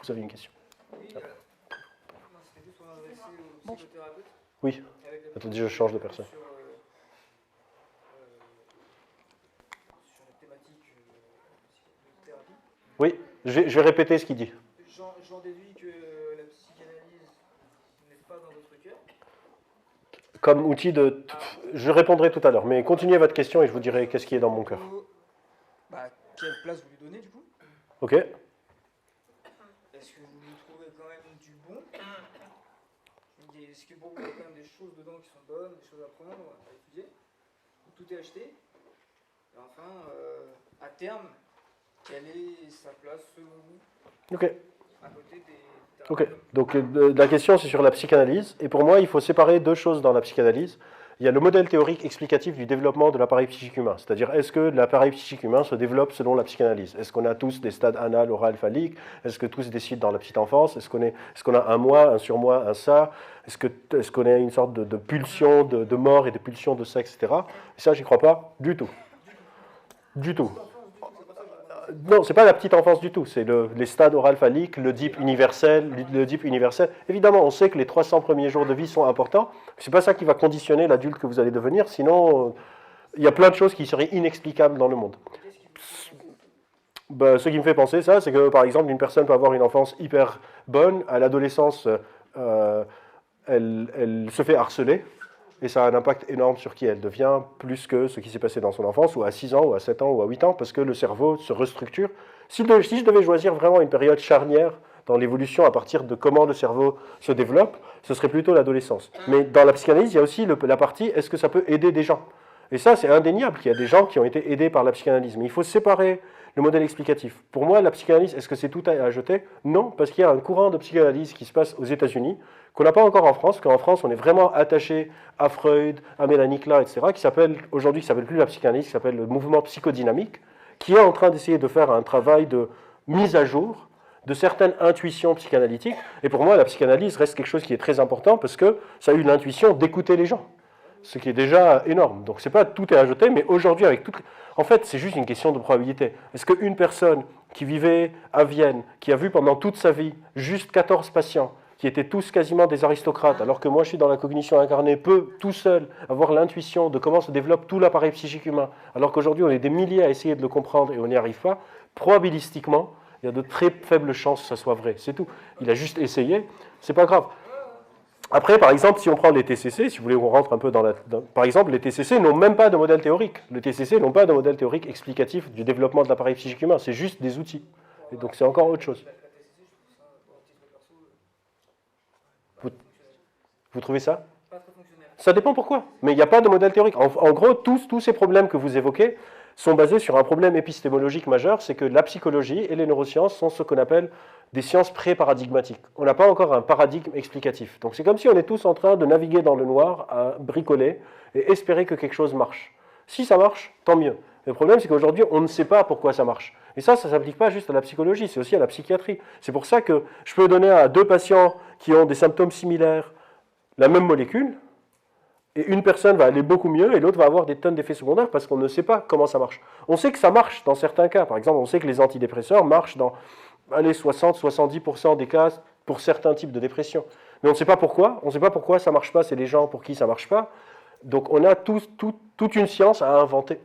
Vous avez une question? Oui, moi, c'était juste pour m'adresser au psychothérapeute. Oui. Attendez, je change de personne. Sur les thématiques de thérapie. Oui, je vais répéter ce qu'il dit. J'en déduis que la psychanalyse n'est pas dans votre cœur. Comme outil de... Je répondrai tout à l'heure, mais continuez votre question et je vous dirai qu'est-ce qui est dans mon cœur. Quelle place vous lui donnez du coup? Ok. Est-ce que vous lui trouvez quand même du bon? Est-ce que pour vous, il y a quand même des choses dedans qui sont bonnes, des choses à prendre, à étudier? Tout est acheté? Et enfin, à terme, quelle est sa place selon vous Ok. à côté des Ok. Donc la question c'est sur la psychanalyse. Et pour moi, il faut séparer deux choses dans la psychanalyse. Il y a le modèle théorique explicatif du développement de l'appareil psychique humain. C'est-à-dire, est-ce que l'appareil psychique humain se développe selon la psychanalyse? Est-ce qu'on a tous des stades anal, oral, phallique? Est-ce que tous décident dans la petite enfance? Est-ce qu'on a un moi, un surmoi, un ça? Est-ce qu'on a une sorte de pulsion de mort et de pulsion de sexe, etc. Et ça, j'y crois pas du tout. Du tout. Non, c'est pas la petite enfance du tout, c'est les stades oral phalliques, l'Oedipe universel, Évidemment, on sait que les 300 premiers jours de vie sont importants, c'est pas ça qui va conditionner l'adulte que vous allez devenir, sinon il y a plein de choses qui seraient inexplicables dans le monde. Ce qui me fait penser ça, c'est que par exemple, une personne peut avoir une enfance hyper bonne, à l'adolescence, elle se fait harceler, et ça a un impact énorme sur qui elle devient, plus que ce qui s'est passé dans son enfance, ou à 6 ans, ou à 7 ans, ou à 8 ans, parce que le cerveau se restructure. Si je devais choisir vraiment une période charnière dans l'évolution à partir de comment le cerveau se développe, ce serait plutôt l'adolescence. Mais dans la psychanalyse, il y a aussi la partie, est-ce que ça peut aider des gens? Et ça, c'est indéniable qu'il y a des gens qui ont été aidés par la psychanalyse. Mais il faut séparer le modèle explicatif. Pour moi, la psychanalyse, est-ce que c'est tout à jeter? Non, parce qu'il y a un courant de psychanalyse qui se passe aux États-Unis, qu'on n'a pas encore en France, qu'en France, on est vraiment attaché à Freud, à Mélanie Klein, etc., qui s'appelle plus la psychanalyse, qui s'appelle le mouvement psychodynamique, qui est en train d'essayer de faire un travail de mise à jour de certaines intuitions psychanalytiques. Et pour moi, la psychanalyse reste quelque chose qui est très important, parce que ça a eu l'intuition d'écouter les gens, ce qui est déjà énorme. Donc, c'est pas tout est à jeter, mais aujourd'hui, avec toutes... En fait, c'est juste une question de probabilité. Est-ce qu'une personne qui vivait à Vienne, qui a vu pendant toute sa vie juste 14 patients, qui étaient tous quasiment des aristocrates, alors que moi je suis dans la cognition incarnée, peut tout seul avoir l'intuition de comment se développe tout l'appareil psychique humain, alors qu'aujourd'hui on est des milliers à essayer de le comprendre et on n'y arrive pas, probabilistiquement, il y a de très faibles chances que ça soit vrai, c'est tout. Il a juste essayé, c'est pas grave. Après, par exemple, si on prend les TCC, si vous voulez, on rentre un peu par exemple, les TCC n'ont même pas de modèle théorique. Les TCC n'ont pas de modèle théorique explicatif du développement de l'appareil psychique humain, c'est juste des outils. Et donc c'est encore autre chose. Vous trouvez ça? Ça dépend pourquoi. Mais il n'y a pas de modèle théorique. En gros, tous ces problèmes que vous évoquez sont basés sur un problème épistémologique majeur, c'est que la psychologie et les neurosciences sont ce qu'on appelle des sciences pré-paradigmatiques. On n'a pas encore un paradigme explicatif. Donc c'est comme si on est tous en train de naviguer dans le noir, à bricoler et espérer que quelque chose marche. Si ça marche, tant mieux. Le problème, c'est qu'aujourd'hui, on ne sait pas pourquoi ça marche. Et ça ne s'applique pas juste à la psychologie, c'est aussi à la psychiatrie. C'est pour ça que je peux donner à 2 patients qui ont des symptômes similaires la même molécule, et une personne va aller beaucoup mieux, et l'autre va avoir des tonnes d'effets secondaires parce qu'on ne sait pas comment ça marche. On sait que ça marche dans certains cas. Par exemple, on sait que les antidépresseurs marchent dans 60-70% des cas pour certains types de dépression. Mais on ne sait pas pourquoi. On ne sait pas pourquoi ça ne marche pas, c'est les gens pour qui ça ne marche pas. Donc on a toute une science à inventer.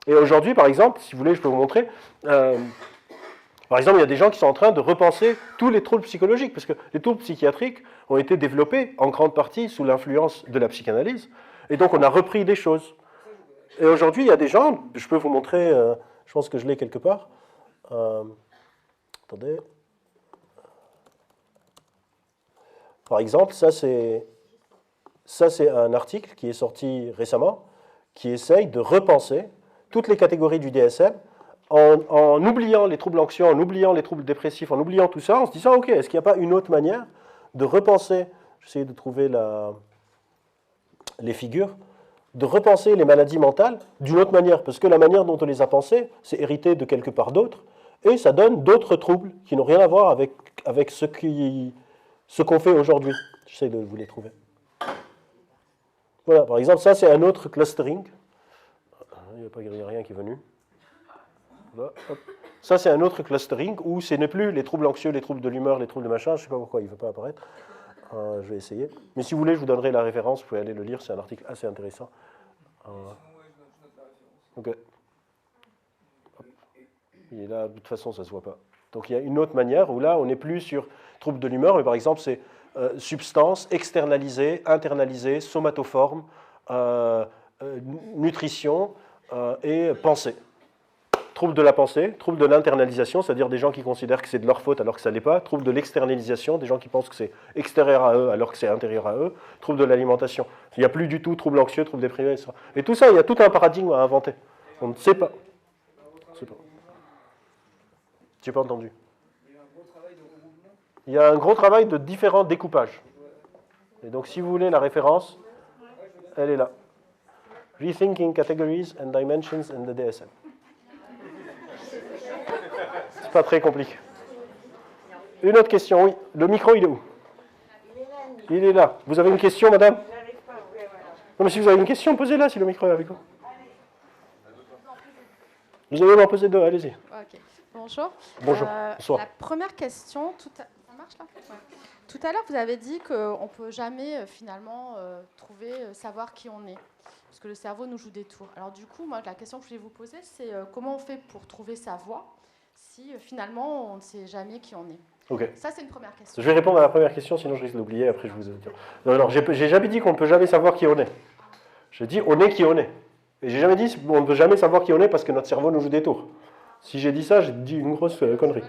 Et aujourd'hui, par exemple, si vous voulez, je peux vous montrer... Par exemple, il y a des gens qui sont en train de repenser tous les troubles psychologiques, parce que les troubles psychiatriques ont été développés en grande partie sous l'influence de la psychanalyse, et donc on a repris des choses. Et aujourd'hui, il y a des gens, je peux vous montrer, je pense que je l'ai quelque part. Attendez. Par exemple, ça c'est un article qui est sorti récemment, qui essaye de repenser toutes les catégories du DSM, en oubliant les troubles anxieux, en oubliant les troubles dépressifs, en oubliant tout ça, en se disant, ok, est-ce qu'il n'y a pas une autre manière de repenser, j'essaie de trouver les figures, de repenser les maladies mentales d'une autre manière, parce que la manière dont on les a pensées, c'est hérité de quelque part d'autre, et ça donne d'autres troubles qui n'ont rien à voir avec ce qu'on fait aujourd'hui. J'essaie de vous les trouver. Voilà, par exemple, ça c'est un autre clustering. Il n'y a rien qui est venu. Là, ça c'est un autre clustering où ce n'est plus les troubles anxieux, les troubles de l'humeur, les troubles de machin, je ne sais pas pourquoi il ne veut pas apparaître. Je vais essayer. Mais si vous voulez, je vous donnerai la référence, vous pouvez aller le lire, c'est un article assez intéressant. Ok. Il est là, de toute façon, ça ne se voit pas. Donc il y a une autre manière où là, on n'est plus sur troubles de l'humeur, mais par exemple, c'est substance, externalisée, internalisée, somatoforme, nutrition et pensée. Trouble de la pensée, trouble de l'internalisation, c'est-à-dire des gens qui considèrent que c'est de leur faute alors que ça ne l'est pas. Trouble de l'externalisation, des gens qui pensent que c'est extérieur à eux alors que c'est intérieur à eux. Trouble de l'alimentation. Il n'y a plus du tout trouble anxieux, trouble déprimé, etc. Et tout ça, il y a tout un paradigme à inventer. On ne sait pas. Je n'ai pas entendu. Il y a un gros travail de différents découpages. Et donc, si vous voulez la référence, elle est là. Rethinking Categories and Dimensions in the DSM. C'est pas très compliqué. Une autre question, oui. Le micro, il est où? Il est là. Vous avez une question, madame? Non, mais si vous avez une question, posez-la si le micro est avec vous. Vous allez m'en poser deux, allez-y. Ok. Bonjour. Bonjour. Bonsoir. La première question, ça marche là? Ouais. Tout à l'heure, vous avez dit qu'on ne peut jamais finalement savoir qui on est, parce que le cerveau nous joue des tours. Alors du coup, moi, la question que je voulais vous poser, c'est comment on fait pour trouver sa voie si finalement on ne sait jamais qui on est? Ok. Ça, c'est une première question. Je vais répondre à la première question, sinon je risque d'oublier, après je vous dire. Non, non, j'ai jamais dit qu'on ne peut jamais savoir qui on est. J'ai dit on est qui on est. Et j'ai jamais dit on ne peut jamais savoir qui on est parce que notre cerveau nous joue des tours. Si j'ai dit ça, j'ai dit une grosse connerie.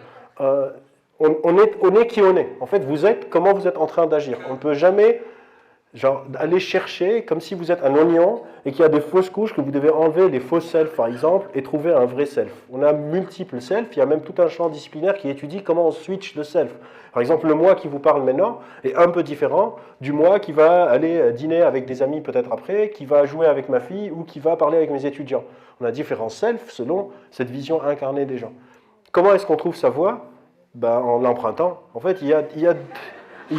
On est qui on est. En fait, vous êtes comment vous êtes en train d'agir. On ne peut jamais aller chercher comme si vous êtes un oignon et qu'il y a des fausses couches que vous devez enlever, les faux self par exemple, et trouver un vrai self. On a multiples self, il y a même tout un champ disciplinaire qui étudie comment on switch de self. Par exemple, le moi qui vous parle maintenant est un peu différent du moi qui va aller dîner avec des amis peut-être après, qui va jouer avec ma fille ou qui va parler avec mes étudiants. On a différents self selon cette vision incarnée des gens. Comment est-ce qu'on trouve sa voie? En l'empruntant. En fait, il y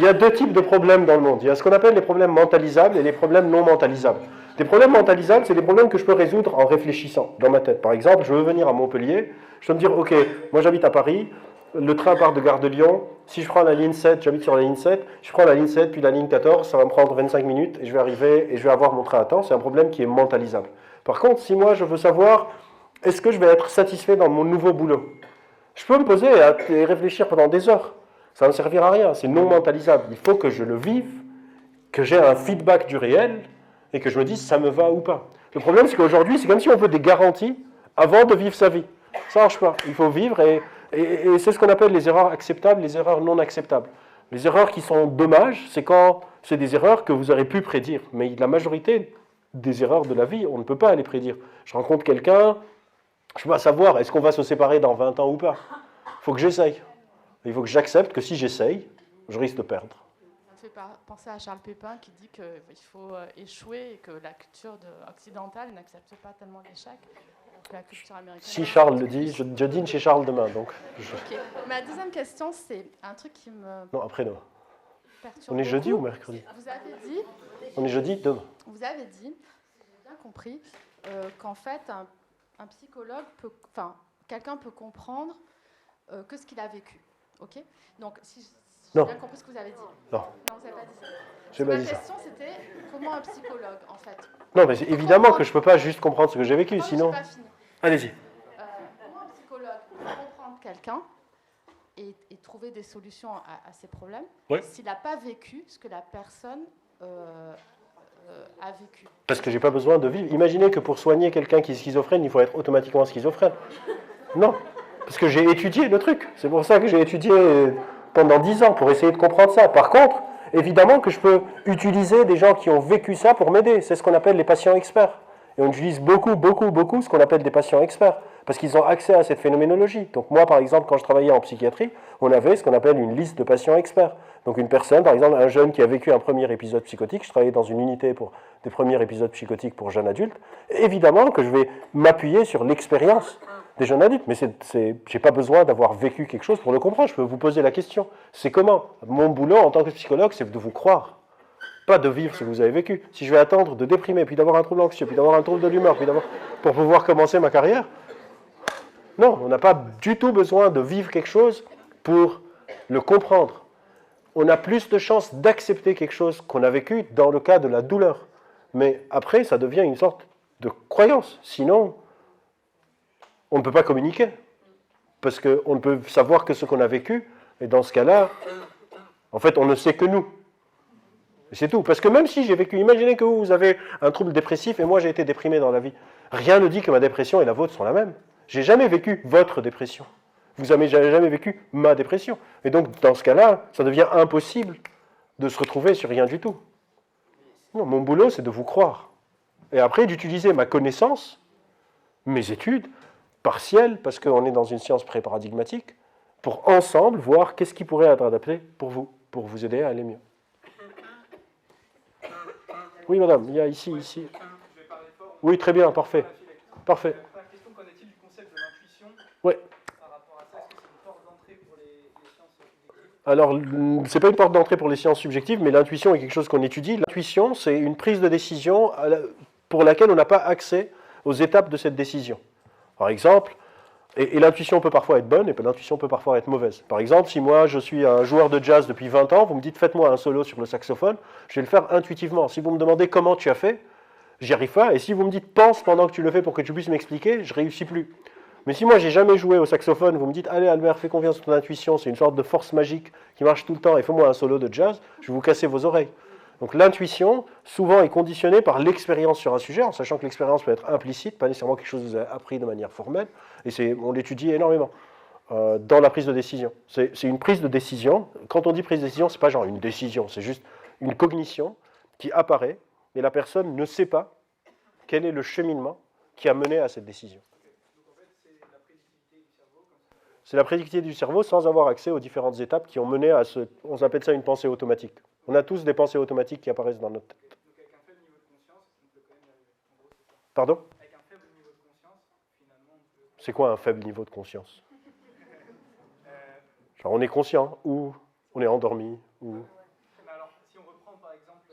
a deux types de problèmes dans le monde. Il y a ce qu'on appelle les problèmes mentalisables et les problèmes non mentalisables. Les problèmes mentalisables, c'est des problèmes que je peux résoudre en réfléchissant dans ma tête. Par exemple, je veux venir à Montpellier, je peux me dire, ok, moi j'habite à Paris, le train part de Gare de Lyon, si je prends la ligne 7, j'habite sur la ligne 7, je prends la ligne 7 puis la ligne 14, ça va me prendre 25 minutes et je vais arriver et je vais avoir mon train à temps. C'est un problème qui est mentalisable. Par contre, si moi je veux savoir, est-ce que je vais être satisfait dans mon nouveau boulot? Je peux me poser et réfléchir pendant des heures. Ça ne me servira à rien, c'est non mentalisable. Il faut que je le vive, que j'ai un feedback du réel et que je me dise ça me va ou pas. Le problème, c'est qu'aujourd'hui, c'est comme si on veut des garanties avant de vivre sa vie. Ça ne marche pas. Il faut vivre et c'est ce qu'on appelle les erreurs acceptables, les erreurs non acceptables. Les erreurs qui sont dommages, c'est quand c'est des erreurs que vous aurez pu prédire. Mais la majorité des erreurs de la vie, on ne peut pas les prédire. Je rencontre quelqu'un, je ne peux pas savoir est-ce qu'on va se séparer dans 20 ans ou pas. Il faut que j'essaye. Il faut que j'accepte que si j'essaye, je risque de perdre. Ça me fait penser à Charles Pépin qui dit qu'il faut échouer et que la culture occidentale n'accepte pas tellement l'échec. La culture américaine. Si Charles le dit, je dîne chez Charles demain. Donc Okay. Ma deuxième question, c'est un truc qui me... Non, après demain. perturbe On est jeudi beaucoup. ou mercredi? Vous avez dit... On est jeudi, demain. Vous avez dit, j'ai bien compris, qu'en fait, un psychologue peut... Enfin, quelqu'un peut comprendre que ce qu'il a vécu. Ok? Donc, si j'ai bien compris ce que vous avez dit. Non. Non, vous n'avez pas dit ça. J'ai pas dit ça. Ma question, c'était comment un psychologue, en fait... Non, mais évidemment que je ne peux pas juste comprendre ce que j'ai vécu, sinon... J'ai pas fini. Allez-y. Comment un psychologue peut comprendre quelqu'un et trouver des solutions à ses problèmes s'il n'a pas vécu ce que la personne a vécu? Parce que j'ai pas besoin de vivre. Imaginez que pour soigner quelqu'un qui est schizophrène, il faut être automatiquement schizophrène. Non, parce que j'ai étudié le truc. C'est pour ça que j'ai étudié pendant 10 ans, pour essayer de comprendre ça. Par contre, évidemment que je peux utiliser des gens qui ont vécu ça pour m'aider. C'est ce qu'on appelle les patients experts. Et on utilise beaucoup ce qu'on appelle des patients experts, parce qu'ils ont accès à cette phénoménologie. Donc moi, par exemple, quand je travaillais en psychiatrie, on avait ce qu'on appelle une liste de patients experts. Donc une personne, par exemple un jeune qui a vécu un premier épisode psychotique, je travaillais dans une unité pour des premiers épisodes psychotiques pour jeunes adultes, évidemment que je vais m'appuyer sur l'expérience des jeunes adultes, mais je n'ai pas besoin d'avoir vécu quelque chose pour le comprendre, je peux vous poser la question. C'est comment? Mon boulot en tant que psychologue, c'est de vous croire, pas de vivre ce que vous avez vécu. Si je vais attendre de déprimer, puis d'avoir un trouble anxieux, puis d'avoir un trouble de l'humeur, pour pouvoir commencer ma carrière, non, on n'a pas du tout besoin de vivre quelque chose pour le comprendre. On a plus de chances d'accepter quelque chose qu'on a vécu dans le cas de la douleur. Mais après, ça devient une sorte de croyance. Sinon, on ne peut pas communiquer. Parce qu'on ne peut savoir que ce qu'on a vécu. Et dans ce cas-là, en fait, on ne sait que nous. Et c'est tout. Parce que même si j'ai vécu, imaginez que vous avez un trouble dépressif et moi j'ai été déprimé dans la vie. Rien ne dit que ma dépression et la vôtre sont la même. J'ai jamais vécu votre dépression. Vous n'avez jamais vécu ma dépression. Et donc, dans ce cas-là, ça devient impossible de se retrouver sur rien du tout. Non, mon boulot, c'est de vous croire. Et après, d'utiliser ma connaissance, mes études, partielles, parce qu'on est dans une science pré-paradigmatique, pour ensemble voir qu'est-ce qui pourrait être adapté pour vous aider à aller mieux. Oui, madame, il y a ici. Oui, très bien, parfait. Parfait. Oui. Alors, ce n'est pas une porte d'entrée pour les sciences subjectives, mais l'intuition est quelque chose qu'on étudie. L'intuition, c'est une prise de décision pour laquelle on n'a pas accès aux étapes de cette décision. Par exemple, et l'intuition peut parfois être bonne, et l'intuition peut parfois être mauvaise. Par exemple, si moi je suis un joueur de jazz depuis 20 ans, vous me dites faites-moi un solo sur le saxophone, je vais le faire intuitivement. Si vous me demandez comment tu as fait, j'y arrive pas. Et si vous me dites pense pendant que tu le fais pour que tu puisses m'expliquer, je ne réussis plus. Mais si moi j'ai jamais joué au saxophone, vous me dites allez Albert, fais confiance à ton intuition, c'est une sorte de force magique qui marche tout le temps et fais-moi un solo de jazz, je vais vous casser vos oreilles. Donc l'intuition, souvent, est conditionnée par l'expérience sur un sujet, en sachant que l'expérience peut être implicite, pas nécessairement quelque chose que vous avez appris de manière formelle, et on l'étudie énormément dans la prise de décision. C'est une prise de décision. Quand on dit prise de décision, ce n'est pas genre une décision, c'est juste une cognition qui apparaît, et la personne ne sait pas quel est le cheminement qui a mené à cette décision. C'est la prédictivité du cerveau sans avoir accès aux différentes étapes qui ont mené à ce... On appelle ça une pensée automatique. On a tous des pensées automatiques qui apparaissent dans notre tête. Donc avec un faible niveau de conscience, on peut quand même y arriver. En gros, c'est ça. Pardon? Avec un faible niveau de conscience, finalement, on peut... C'est quoi un faible niveau de conscience? Genre on est conscient ou on est endormi ou... Alors, si on reprend par exemple,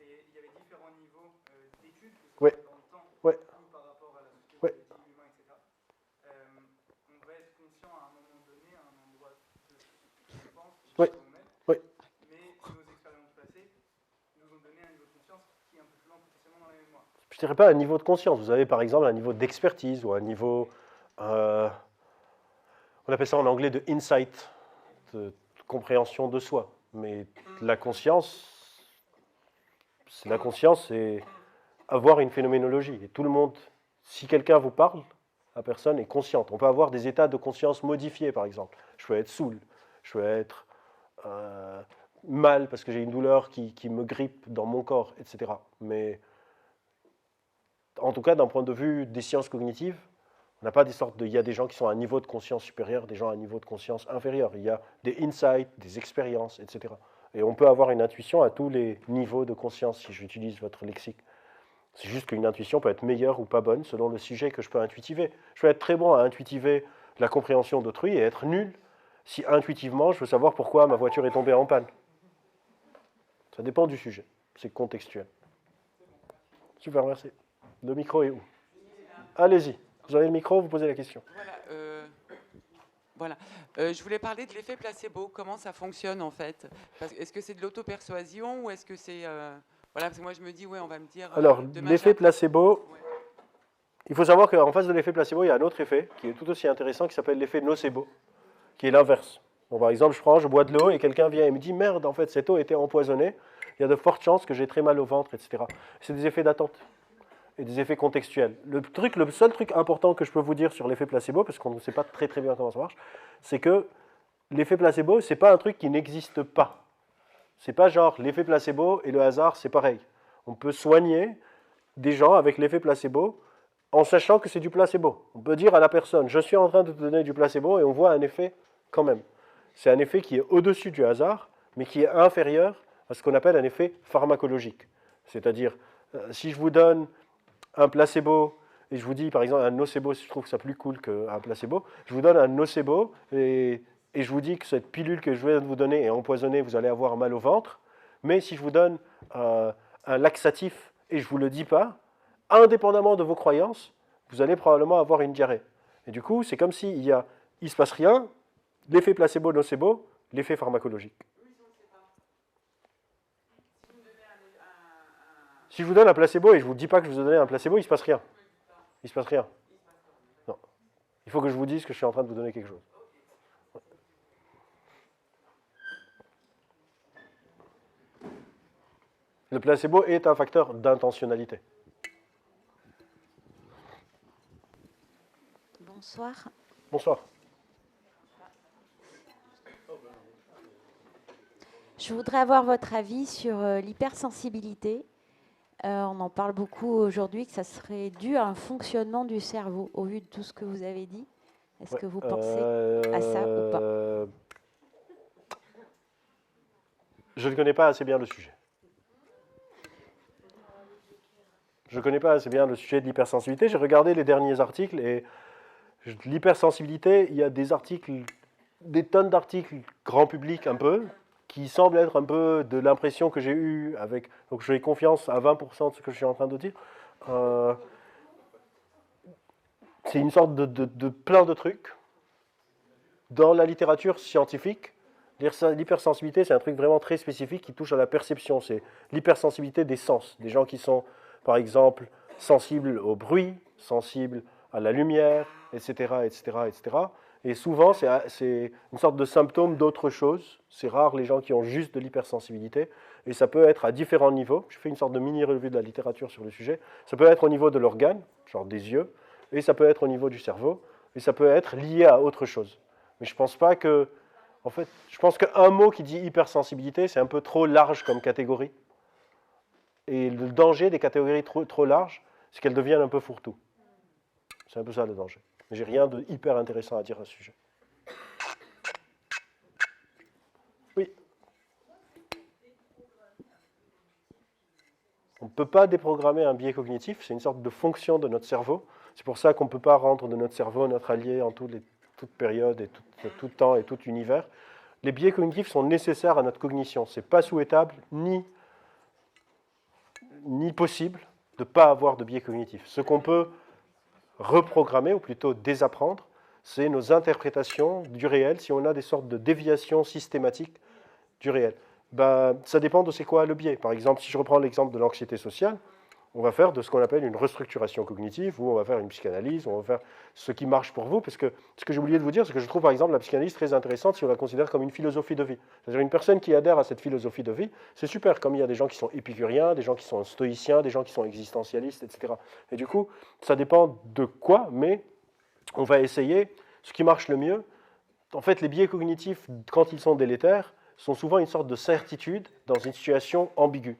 il y avait différents niveaux d'études, Ouais. dans le temps, Ouais. ou par rapport à la société, l'humain, etc. On va être conscient à un moment donné, à un endroit de ce qu'on pense, de Ouais. ce qu'on est. Ouais. Mais nos expériences passées nous ont donné un niveau de conscience qui est un peu plus loin potentiellement dans la mémoire. Je ne dirais pas un niveau de conscience. Vous avez par exemple un niveau d'expertise ou un niveau... on appelle ça en anglais de insight, de compréhension de soi. Mais la conscience, c'est avoir une phénoménologie. Et tout le monde, si quelqu'un vous parle, la personne est consciente. On peut avoir des états de conscience modifiés, par exemple. Je peux être saoul, je peux être mal parce que j'ai une douleur qui me grippe dans mon corps, etc. Mais en tout cas, d'un point de vue des sciences cognitives, on n'a pas des sortes de... Il y a des gens qui sont à un niveau de conscience supérieur, des gens à un niveau de conscience inférieur. Il y a des insights, des expériences, etc. Et on peut avoir une intuition à tous les niveaux de conscience, si j'utilise votre lexique. C'est juste qu'une intuition peut être meilleure ou pas bonne selon le sujet que je peux intuitiver. Je peux être très bon à intuitiver la compréhension d'autrui et être nul si intuitivement je veux savoir pourquoi ma voiture est tombée en panne. Ça dépend du sujet. C'est contextuel. Super, merci. Le micro est où? Allez-y. Vous avez le micro, vous posez la question. Voilà. Je voulais parler de l'effet placebo. Comment ça fonctionne en fait? Est-ce que c'est de l'auto-persuasion ou est-ce que c'est... Voilà, parce que moi je me dis, ouais, on va me dire... Alors, l'effet placebo, il faut savoir qu'en face de l'effet placebo, il y a un autre effet qui est tout aussi intéressant qui s'appelle l'effet nocebo, qui est l'inverse. Bon, par exemple, je bois de l'eau et quelqu'un vient et me dit « Merde, en fait, cette eau était empoisonnée, il y a de fortes chances que j'ai très mal au ventre, etc. » C'est des effets d'attente et des effets contextuels. Le seul truc important que je peux vous dire sur l'effet placebo, parce qu'on ne sait pas très très bien comment ça marche, c'est que l'effet placebo, ce n'est pas un truc qui n'existe pas. C'est pas genre l'effet placebo et le hasard, c'est pareil. On peut soigner des gens avec l'effet placebo en sachant que c'est du placebo. On peut dire à la personne, je suis en train de te donner du placebo et on voit un effet quand même. C'est un effet qui est au-dessus du hasard, mais qui est inférieur à ce qu'on appelle un effet pharmacologique. C'est-à-dire, si je vous donne un placebo, et je vous dis par exemple un nocebo, si je trouve ça plus cool qu'un placebo, je vous donne un nocebo, et je vous dis que cette pilule que je viens de vous donner est empoisonnée, vous allez avoir mal au ventre, mais si je vous donne un laxatif, et je ne vous le dis pas, indépendamment de vos croyances, vous allez probablement avoir une diarrhée. Et du coup, c'est comme s'il ne se passe rien, l'effet placebo-nocebo, l'effet pharmacologique. Si je vous donne un placebo et je ne vous dis pas que je vous ai donné un placebo, il ne se passe rien. Il ne se passe rien. Non. Il faut que je vous dise que je suis en train de vous donner quelque chose. Le placebo est un facteur d'intentionnalité. Bonsoir. Bonsoir. Je voudrais avoir votre avis sur l'hypersensibilité. On en parle beaucoup aujourd'hui, que ça serait dû à un fonctionnement du cerveau, au vu de tout ce que vous avez dit. Est-ce que vous pensez à ça ou pas? Je ne connais pas assez bien le sujet. Je ne connais pas assez bien le sujet de l'hypersensibilité. J'ai regardé les derniers articles et l'hypersensibilité, il y a des articles, des tonnes d'articles grand public un peu, qui semblent être un peu de l'impression que j'ai eue avec... Donc j'ai confiance à 20% de ce que je suis en train de dire. C'est une sorte de plein de trucs. Dans la littérature scientifique, l'hypersensibilité, c'est un truc vraiment très spécifique qui touche à la perception. C'est l'hypersensibilité des sens. Des gens qui sont, par exemple, sensibles au bruit, sensibles à la lumière, etc., etc., etc. Et souvent, c'est une sorte de symptôme d'autre chose. C'est rare les gens qui ont juste de l'hypersensibilité. Et ça peut être à différents niveaux. Je fais une sorte de mini-revue de la littérature sur le sujet. Ça peut être au niveau de l'organe, genre des yeux, et ça peut être au niveau du cerveau, et ça peut être lié à autre chose. Mais je pense pas que... En fait, je pense qu'un mot qui dit hypersensibilité, c'est un peu trop large comme catégorie. Et le danger des catégories trop larges, c'est qu'elles deviennent un peu fourre-tout. C'est un peu ça le danger. Mais j'ai rien de hyper intéressant à dire à ce sujet. Oui. On ne peut pas déprogrammer un biais cognitif, c'est une sorte de fonction de notre cerveau. C'est pour ça qu'on ne peut pas rendre de notre cerveau notre allié en toute période et tout temps et tout univers. Les biais cognitifs sont nécessaires à notre cognition. Ce n'est pas souhaitable ni possible de ne pas avoir de biais cognitifs. Ce qu'on peut reprogrammer, ou plutôt désapprendre, c'est nos interprétations du réel, si on a des sortes de déviations systématiques du réel. Ça dépend de c'est quoi le biais. Par exemple, si je reprends l'exemple de l'anxiété sociale, on va faire de ce qu'on appelle une restructuration cognitive, ou on va faire une psychanalyse, on va faire ce qui marche pour vous, parce que ce que j'ai oublié de vous dire, c'est que je trouve par exemple la psychanalyse très intéressante si on la considère comme une philosophie de vie. C'est-à-dire une personne qui adhère à cette philosophie de vie, c'est super, comme il y a des gens qui sont épicuriens, des gens qui sont stoïciens, des gens qui sont existentialistes, etc. Et du coup, ça dépend de quoi, mais on va essayer ce qui marche le mieux. En fait, les biais cognitifs, quand ils sont délétères, sont souvent une sorte de certitude dans une situation ambiguë.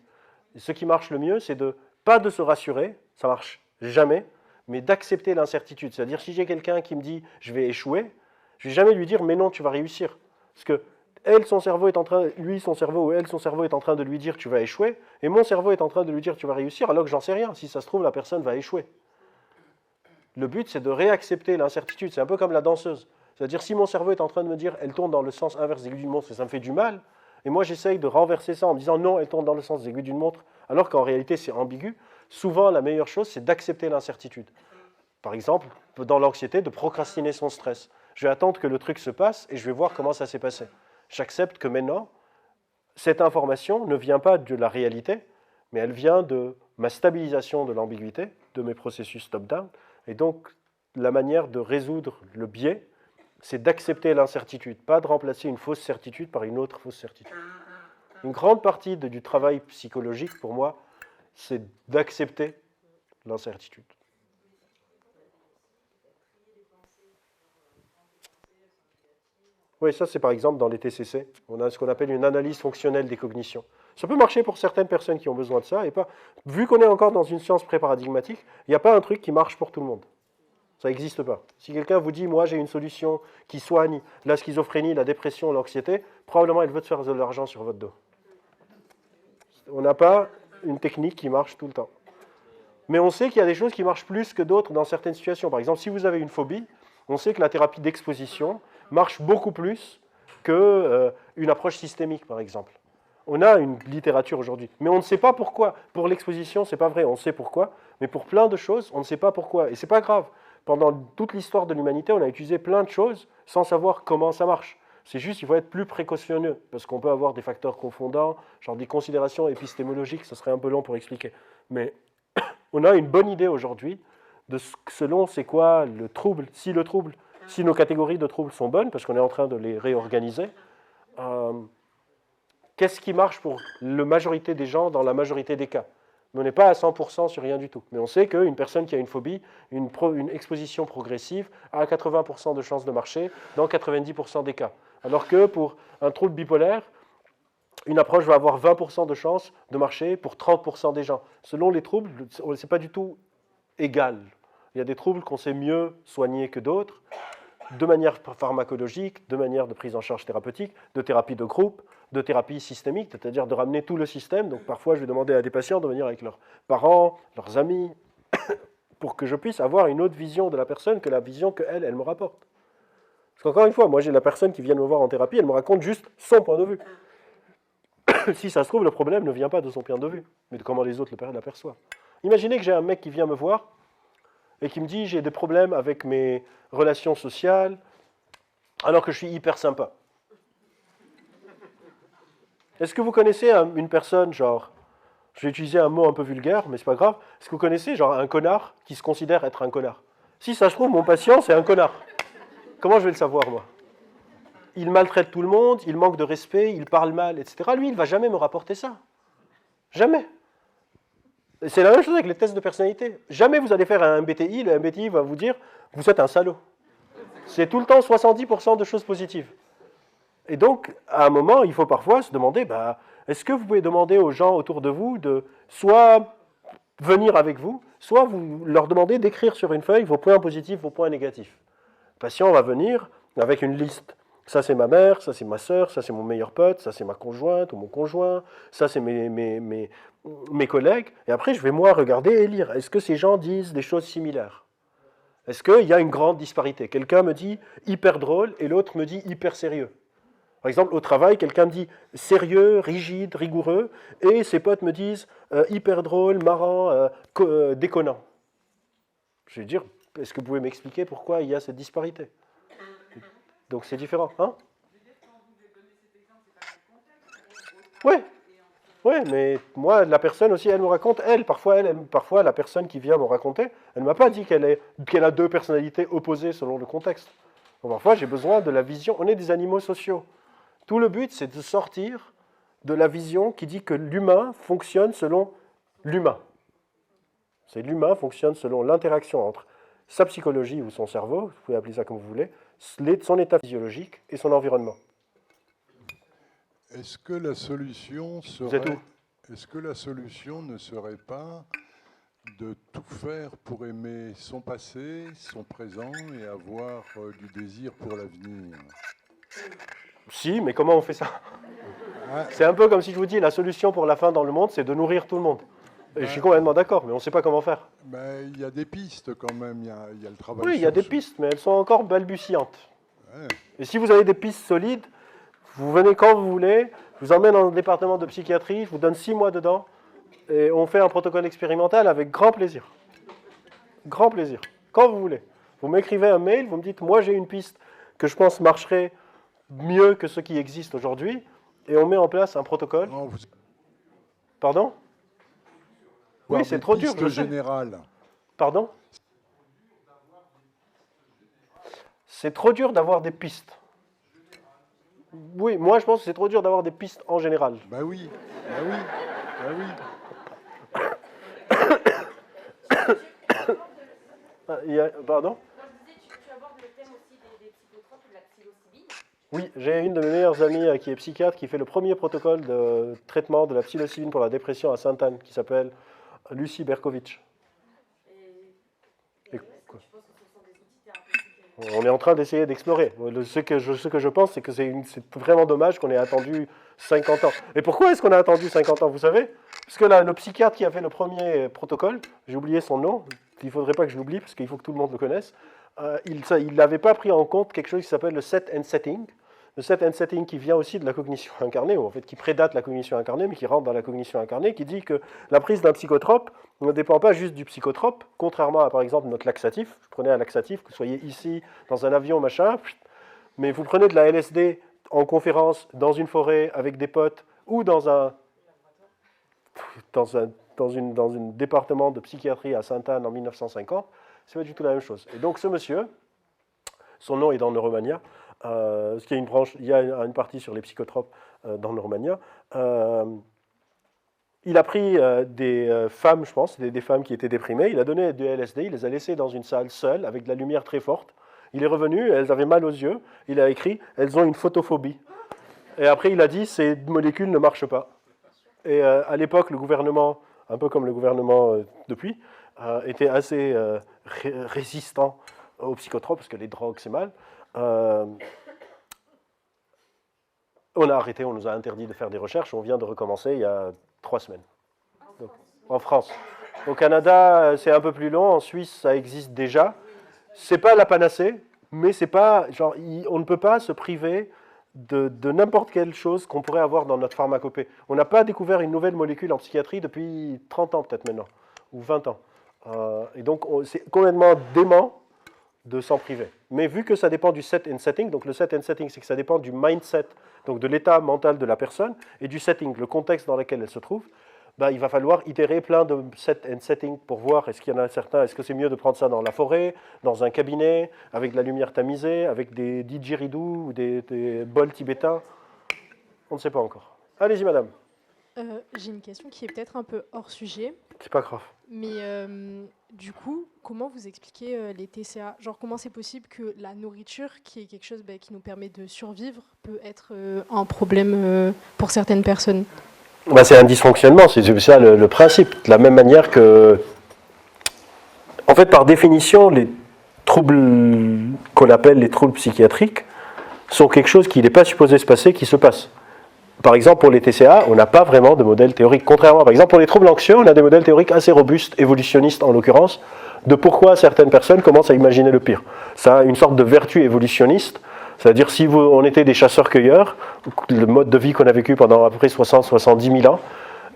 Et ce qui marche le mieux, c'est pas de se rassurer, ça marche jamais, mais d'accepter l'incertitude. C'est-à-dire, si j'ai quelqu'un qui me dit « je vais échouer », je ne vais jamais lui dire « mais non, tu vas réussir ». Parce que son cerveau est en train de lui dire « tu vas échouer », et mon cerveau est en train de lui dire « tu vas réussir », alors que j'en sais rien. Si ça se trouve, la personne va échouer. Le but, c'est de réaccepter l'incertitude. C'est un peu comme la danseuse. C'est-à-dire, si mon cerveau est en train de me dire « elle tourne dans le sens inverse des aiguilles d'une montre » et ça me fait du mal, et moi j'essaye de renverser ça en me disant « non, elle tourne dans le sens des aiguilles d'une montre », alors qu'en réalité c'est ambigu, souvent la meilleure chose c'est d'accepter l'incertitude. Par exemple, dans l'anxiété, de procrastiner son stress. Je vais attendre que le truc se passe et je vais voir comment ça s'est passé. J'accepte que maintenant, cette information ne vient pas de la réalité, mais elle vient de ma stabilisation de l'ambiguïté, de mes processus top-down. Et donc, la manière de résoudre le biais, c'est d'accepter l'incertitude, pas de remplacer une fausse certitude par une autre fausse certitude. Une grande partie du travail psychologique, pour moi, c'est d'accepter l'incertitude. Oui, ça c'est par exemple dans les TCC. On a ce qu'on appelle une analyse fonctionnelle des cognitions. Ça peut marcher pour certaines personnes qui ont besoin de ça, et pas. Vu qu'on est encore dans une science pré-paradigmatique, il n'y a pas un truc qui marche pour tout le monde. Ça n'existe pas. Si quelqu'un vous dit, moi j'ai une solution qui soigne la schizophrénie, la dépression, l'anxiété, probablement il veut te faire de l'argent sur votre dos. On n'a pas une technique qui marche tout le temps. Mais on sait qu'il y a des choses qui marchent plus que d'autres dans certaines situations. Par exemple, si vous avez une phobie, on sait que la thérapie d'exposition marche beaucoup plus qu'une approche systémique, par exemple. On a une littérature aujourd'hui, mais on ne sait pas pourquoi. Pour l'exposition, ce n'est pas vrai, on sait pourquoi, mais pour plein de choses, on ne sait pas pourquoi. Et ce n'est pas grave. Pendant toute l'histoire de l'humanité, on a utilisé plein de choses sans savoir comment ça marche. C'est juste qu'il faut être plus précautionneux, parce qu'on peut avoir des facteurs confondants, genre des considérations épistémologiques, ce serait un peu long pour expliquer. Mais on a une bonne idée aujourd'hui de selon c'est quoi le trouble, si nos catégories de troubles sont bonnes, parce qu'on est en train de les réorganiser, qu'est-ce qui marche pour la majorité des gens dans la majorité des cas? Mais on n'est pas à 100% sur rien du tout. Mais on sait qu'une personne qui a une phobie, une exposition progressive, a 80% de chances de marcher dans 90% des cas. Alors que pour un trouble bipolaire, une approche va avoir 20% de chances de marcher pour 30% des gens. Selon les troubles, ce n'est pas du tout égal. Il y a des troubles qu'on sait mieux soigner que d'autres, de manière pharmacologique, de manière de prise en charge thérapeutique, de thérapie de groupe, de thérapie systémique, c'est-à-dire de ramener tout le système. Donc parfois, je vais demander à des patients de venir avec leurs parents, leurs amis, pour que je puisse avoir une autre vision de la personne que la vision qu'elle me rapporte. Parce qu'encore une fois, moi j'ai la personne qui vient me voir en thérapie, elle me raconte juste son point de vue. Si ça se trouve, le problème ne vient pas de son point de vue, mais de comment les autres l'aperçoivent. Imaginez que j'ai un mec qui vient me voir et qui me dit j'ai des problèmes avec mes relations sociales alors que je suis hyper sympa. Est-ce que vous connaissez une personne, genre, je vais utiliser un mot un peu vulgaire, mais c'est pas grave, est-ce que vous connaissez genre un connard qui se considère être un connard? Si ça se trouve, mon patient, c'est un connard. Comment je vais le savoir, moi? Il maltraite tout le monde, il manque de respect, il parle mal, etc. Lui, il ne va jamais me rapporter ça. Jamais. C'est la même chose avec les tests de personnalité. Jamais vous allez faire un MBTI, le MBTI va vous dire « vous êtes un salaud ». C'est tout le temps 70% de choses positives. Et donc, à un moment, il faut parfois se demander est-ce que vous pouvez demander aux gens autour de vous de soit venir avec vous, soit vous leur demandez d'écrire sur une feuille vos points positifs, vos points négatifs. Le patient va venir avec une liste. Ça, c'est ma mère, ça, c'est ma sœur, ça, c'est mon meilleur pote, ça, c'est ma conjointe ou mon conjoint, ça, c'est mes collègues. Et après, je vais, moi, regarder et lire. Est-ce que ces gens disent des choses similaires? Est-ce qu'il y a une grande disparité? Quelqu'un me dit hyper drôle et l'autre me dit hyper sérieux. Par exemple, au travail, quelqu'un me dit sérieux, rigide, rigoureux, et ses potes me disent hyper drôle, marrant, déconnant. Je vais dire, est-ce que vous pouvez m'expliquer pourquoi il y a cette disparité? Donc c'est différent, hein? Oui, mais moi, la personne aussi, elle me raconte, parfois la personne qui vient me raconter, elle ne m'a pas dit qu'elle a deux personnalités opposées selon le contexte. Donc, parfois, j'ai besoin de la vision, on est des animaux sociaux. Tout le but, c'est de sortir de la vision qui dit que l'humain fonctionne selon l'humain. C'est l'humain fonctionne selon l'interaction entre sa psychologie ou son cerveau, vous pouvez appeler ça comme vous voulez, son état physiologique et son environnement. Est-ce que la solution ne serait pas de tout faire pour aimer son passé, son présent et avoir du désir pour l'avenir? Si, mais comment on fait ça? C'est un peu comme si je vous dis la solution pour la faim dans le monde, c'est de nourrir tout le monde. Et je suis complètement d'accord, mais on ne sait pas comment faire. Il y a des pistes quand même, il y a le travail. Oui, il y a des pistes, mais elles sont encore balbutiantes. Ouais. Et si vous avez des pistes solides, vous venez quand vous voulez, je vous emmène dans le département de psychiatrie, je vous donne 6 mois dedans, et on fait un protocole expérimental avec grand plaisir. Grand plaisir, quand vous voulez. Vous m'écrivez un mail, vous me dites, moi j'ai une piste que je pense marcherait mieux que ce qui existe aujourd'hui, et on met en place un protocole. Non, Pardon? Oui, c'est trop dur. Général. Pardon? C'est trop dur d'avoir des pistes. Oui, moi je pense que c'est trop dur d'avoir des pistes en général. Oui. Pardon? Tu abordes le thème aussi des psychotropes et de la psilocybine. Oui, j'ai une de mes meilleures amies qui est psychiatre, qui fait le premier protocole de traitement de la psilocybine pour la dépression à Sainte-Anne, qui s'appelle Lucie Berkovitch. Est-ce que tu penses que ce sont des On est en train d'essayer d'explorer. Ce que je pense, c'est que c'est vraiment dommage qu'on ait attendu 50 ans. Et pourquoi est-ce qu'on a attendu 50 ans, vous savez? Parce que là, le psychiatre qui a fait le premier protocole, j'ai oublié son nom, il ne faudrait pas que je l'oublie, parce qu'il faut que tout le monde le connaisse, il n'avait pas pris en compte quelque chose qui s'appelle le set and setting. Le set and setting qui vient aussi de la cognition incarnée, ou en fait qui prédate la cognition incarnée, mais qui rentre dans la cognition incarnée, qui dit que la prise d'un psychotrope ne dépend pas juste du psychotrope, contrairement à par exemple notre laxatif. Vous prenez un laxatif, que vous soyez ici, dans un avion, machin, mais vous prenez de la LSD en conférence, dans une forêt, avec des potes, ou dans un département de psychiatrie à Sainte-Anne en 1950, c'est pas du tout la même chose. Et donc ce monsieur, son nom est dans Neuromania, parce qu'il y a une branche, il y a une partie sur les psychotropes dans Neuromania. Il a pris des femmes, je pense, des femmes qui étaient déprimées, il a donné du LSD, il les a laissées dans une salle seule, avec de la lumière très forte. Il est revenu, elles avaient mal aux yeux, il a écrit « elles ont une photophobie ». Et après il a dit « ces molécules ne marchent pas ». Et à l'époque, le gouvernement, un peu comme le gouvernement depuis, était assez résistant aux psychotropes, parce que les drogues, c'est mal. On a arrêté, on nous a interdit de faire des recherches. On vient de recommencer il y a 3 semaines. Donc, en France. Au Canada, c'est un peu plus long. En Suisse, ça existe déjà. C'est pas la panacée, mais c'est pas genre on ne peut pas se priver de n'importe quelle chose qu'on pourrait avoir dans notre pharmacopée. On n'a pas découvert une nouvelle molécule en psychiatrie depuis 30 ans peut-être maintenant, ou 20 ans. Et donc c'est complètement dément de s'en priver. Mais vu que ça dépend du set and setting, donc le set and setting, c'est que ça dépend du mindset, donc de l'état mental de la personne, et du setting, le contexte dans lequel elle se trouve, il va falloir itérer plein de set and setting pour voir est-ce qu'il y en a certains, est-ce que c'est mieux de prendre ça dans la forêt, dans un cabinet, avec de la lumière tamisée, avec des didgeridoo ou des bols tibétains. On ne sait pas encore. Allez-y, madame. J'ai une question qui est peut-être un peu hors sujet. C'est pas grave. Mais du coup, comment vous expliquez les TCA? Genre, comment c'est possible que la nourriture, qui est quelque chose qui nous permet de survivre, peut être un problème pour certaines personnes? C'est un dysfonctionnement, c'est ça le principe. De la même manière que, en fait, par définition, les troubles qu'on appelle les troubles psychiatriques sont quelque chose qui n'est pas supposé se passer, qui se passe. Par exemple, pour les TCA, on n'a pas vraiment de modèle théorique. Contrairement, par exemple, pour les troubles anxieux, on a des modèles théoriques assez robustes, évolutionnistes en l'occurrence, de pourquoi certaines personnes commencent à imaginer le pire. Ça a une sorte de vertu évolutionniste. C'est-à-dire, si on était des chasseurs-cueilleurs, le mode de vie qu'on a vécu pendant à peu près 60-70 000 ans,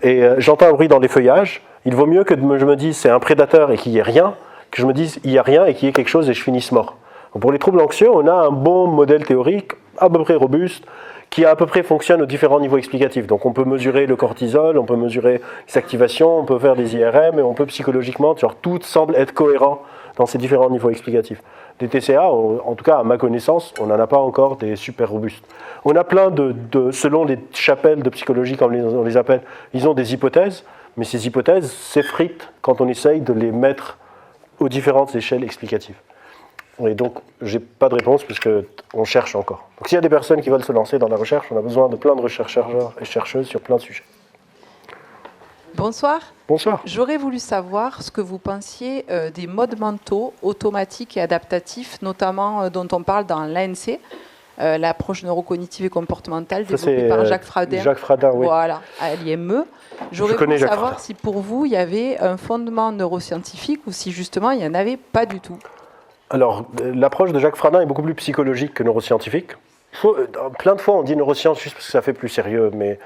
et j'entends un bruit dans les feuillages, il vaut mieux que je me dise c'est un prédateur et qu'il n'y ait rien, que je me dise il n'y a rien et qu'il y ait quelque chose et je finisse mort. Donc pour les troubles anxieux, on a un bon modèle théorique, à peu près robuste, qui à peu près fonctionne aux différents niveaux explicatifs. Donc on peut mesurer le cortisol, on peut mesurer les activations, on peut faire des IRM, et on peut psychologiquement, tout semble être cohérent dans ces différents niveaux explicatifs. Des TCA, en tout cas à ma connaissance, on n'en a pas encore des super robustes. On a plein selon les chapelles de psychologie, comme on les appelle, ils ont des hypothèses, mais ces hypothèses s'effritent quand on essaye de les mettre aux différentes échelles explicatives. Et donc, je n'ai pas de réponse puisqu'on cherche encore. Donc s'il y a des personnes qui veulent se lancer dans la recherche, on a besoin de plein de chercheurs et chercheuses sur plein de sujets. Bonsoir. Bonsoir. J'aurais voulu savoir ce que vous pensiez des modes mentaux automatiques et adaptatifs, notamment dont on parle dans l'ANC, l'approche neurocognitive et comportementale développée par Jacques Fradin. Jacques Fradin, oui. Voilà, à l'IME. J'aurais voulu savoir si pour vous, il y avait un fondement neuroscientifique ou si justement, il n'y en avait pas du tout. Alors, l'approche de Jacques Fradin est beaucoup plus psychologique que neuroscientifique. Plein de fois, on dit neurosciences juste parce que ça fait plus sérieux, mais...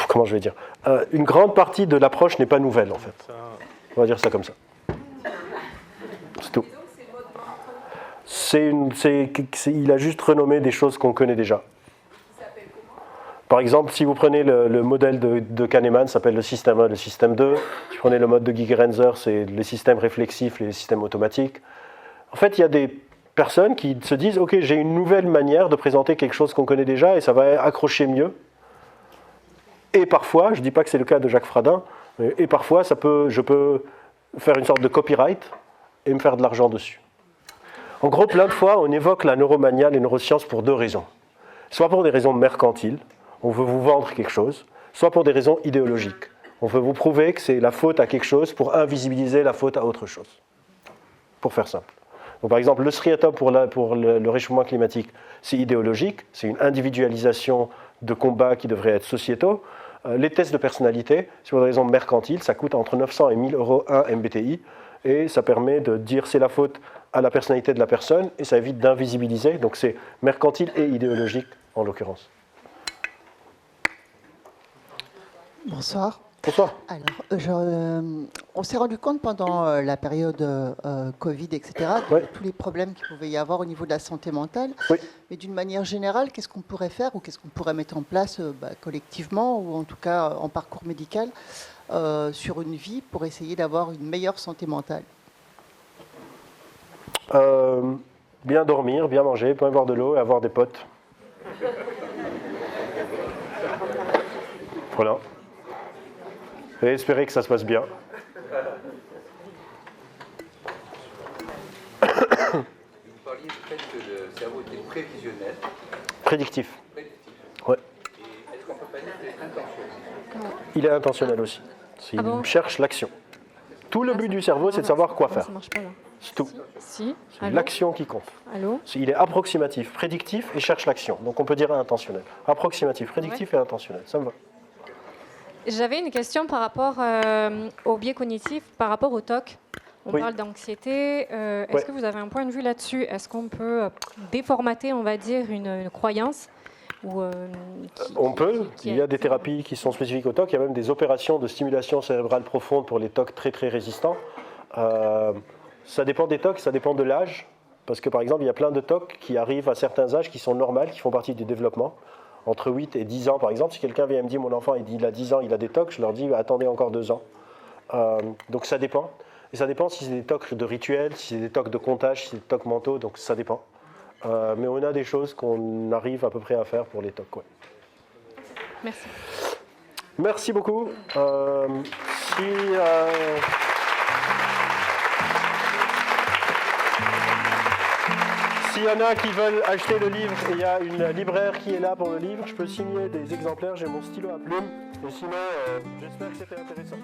comment je vais dire, une grande partie de l'approche n'est pas nouvelle, en fait. On va dire ça comme ça. C'est tout. Il a juste renommé des choses qu'on connaît déjà. Par exemple, si vous prenez le modèle de Kahneman, ça s'appelle le système 1, le système 2. Si vous prenez le mode de Gigerenzer, c'est les systèmes réflexifs, les systèmes automatiques. En fait, il y a des personnes qui se disent « Ok, j'ai une nouvelle manière de présenter quelque chose qu'on connaît déjà et ça va accrocher mieux. » Et parfois, je ne dis pas que c'est le cas de Jacques Fradin, et parfois, je peux faire une sorte de copyright et me faire de l'argent dessus. En gros, plein de fois, on évoque la neuromania, les neurosciences pour 2 raisons. Soit pour des raisons mercantiles, on veut vous vendre quelque chose, soit pour des raisons idéologiques. On veut vous prouver que c'est la faute à quelque chose pour invisibiliser la faute à autre chose. Pour faire simple. Donc, par exemple, le Sri Lanka pour le réchauffement climatique, c'est idéologique, c'est une individualisation de combats qui devraient être sociétaux. Les tests de personnalité, sur des raisons mercantiles, ça coûte entre 900 et 1000 euros un MBTI, et ça permet de dire c'est la faute à la personnalité de la personne, et ça évite d'invisibiliser. Donc c'est mercantile et idéologique en l'occurrence. Bonsoir. Bonsoir. Alors, on s'est rendu compte pendant la période Covid, etc., de tous les problèmes qu'il pouvait y avoir au niveau de la santé mentale. Oui. Mais d'une manière générale, qu'est-ce qu'on pourrait faire ou qu'est-ce qu'on pourrait mettre en place collectivement ou en tout cas en parcours médical sur une vie pour essayer d'avoir une meilleure santé mentale? Bien dormir, bien manger, bien boire de l'eau et avoir des potes. Voilà. Et espérer que ça se passe bien. Vous parliez du fait que le cerveau était prévisionnel. Prédictif. Prédictif. Ouais. Et est-ce qu'on peut pas dire qu'il est intentionnel? Il est intentionnel aussi. Il cherche l'action. Tout le but du cerveau, c'est de savoir quoi faire. Ça marche pas là. C'est tout. Si. C'est l'action qui compte. Allô? Il est approximatif, prédictif et cherche l'action. Donc on peut dire intentionnel. Approximatif, prédictif et intentionnel. Ça me va. J'avais une question par rapport au biais cognitif, par rapport au TOC. On parle d'anxiété. Est-ce que vous avez un point de vue là-dessus? Est-ce qu'on peut déformater, on va dire, une croyance On peut. Il y a des thérapies qui sont spécifiques au TOC. Il y a même des opérations de stimulation cérébrale profonde pour les TOC très très résistants. Ça dépend des TOC, ça dépend de l'âge. Parce que par exemple, il y a plein de TOC qui arrivent à certains âges qui sont normales, qui font partie du développement. Entre 8 et 10 ans, par exemple, si quelqu'un vient et me dit « mon enfant il a 10 ans, il a des TOC », je leur dis « attendez encore 2 ans ». Donc ça dépend. Et ça dépend si c'est des TOC de rituels, si c'est des TOC de comptage, si c'est des TOC mentaux, donc ça dépend. Mais on a des choses qu'on arrive à peu près à faire pour les TOC. Ouais. Merci. Merci beaucoup. S'il y en a qui veulent acheter le livre, il y a une libraire qui est là pour le livre. Je peux signer des exemplaires, j'ai mon stylo à plume. Et sinon, j'espère que c'était intéressant.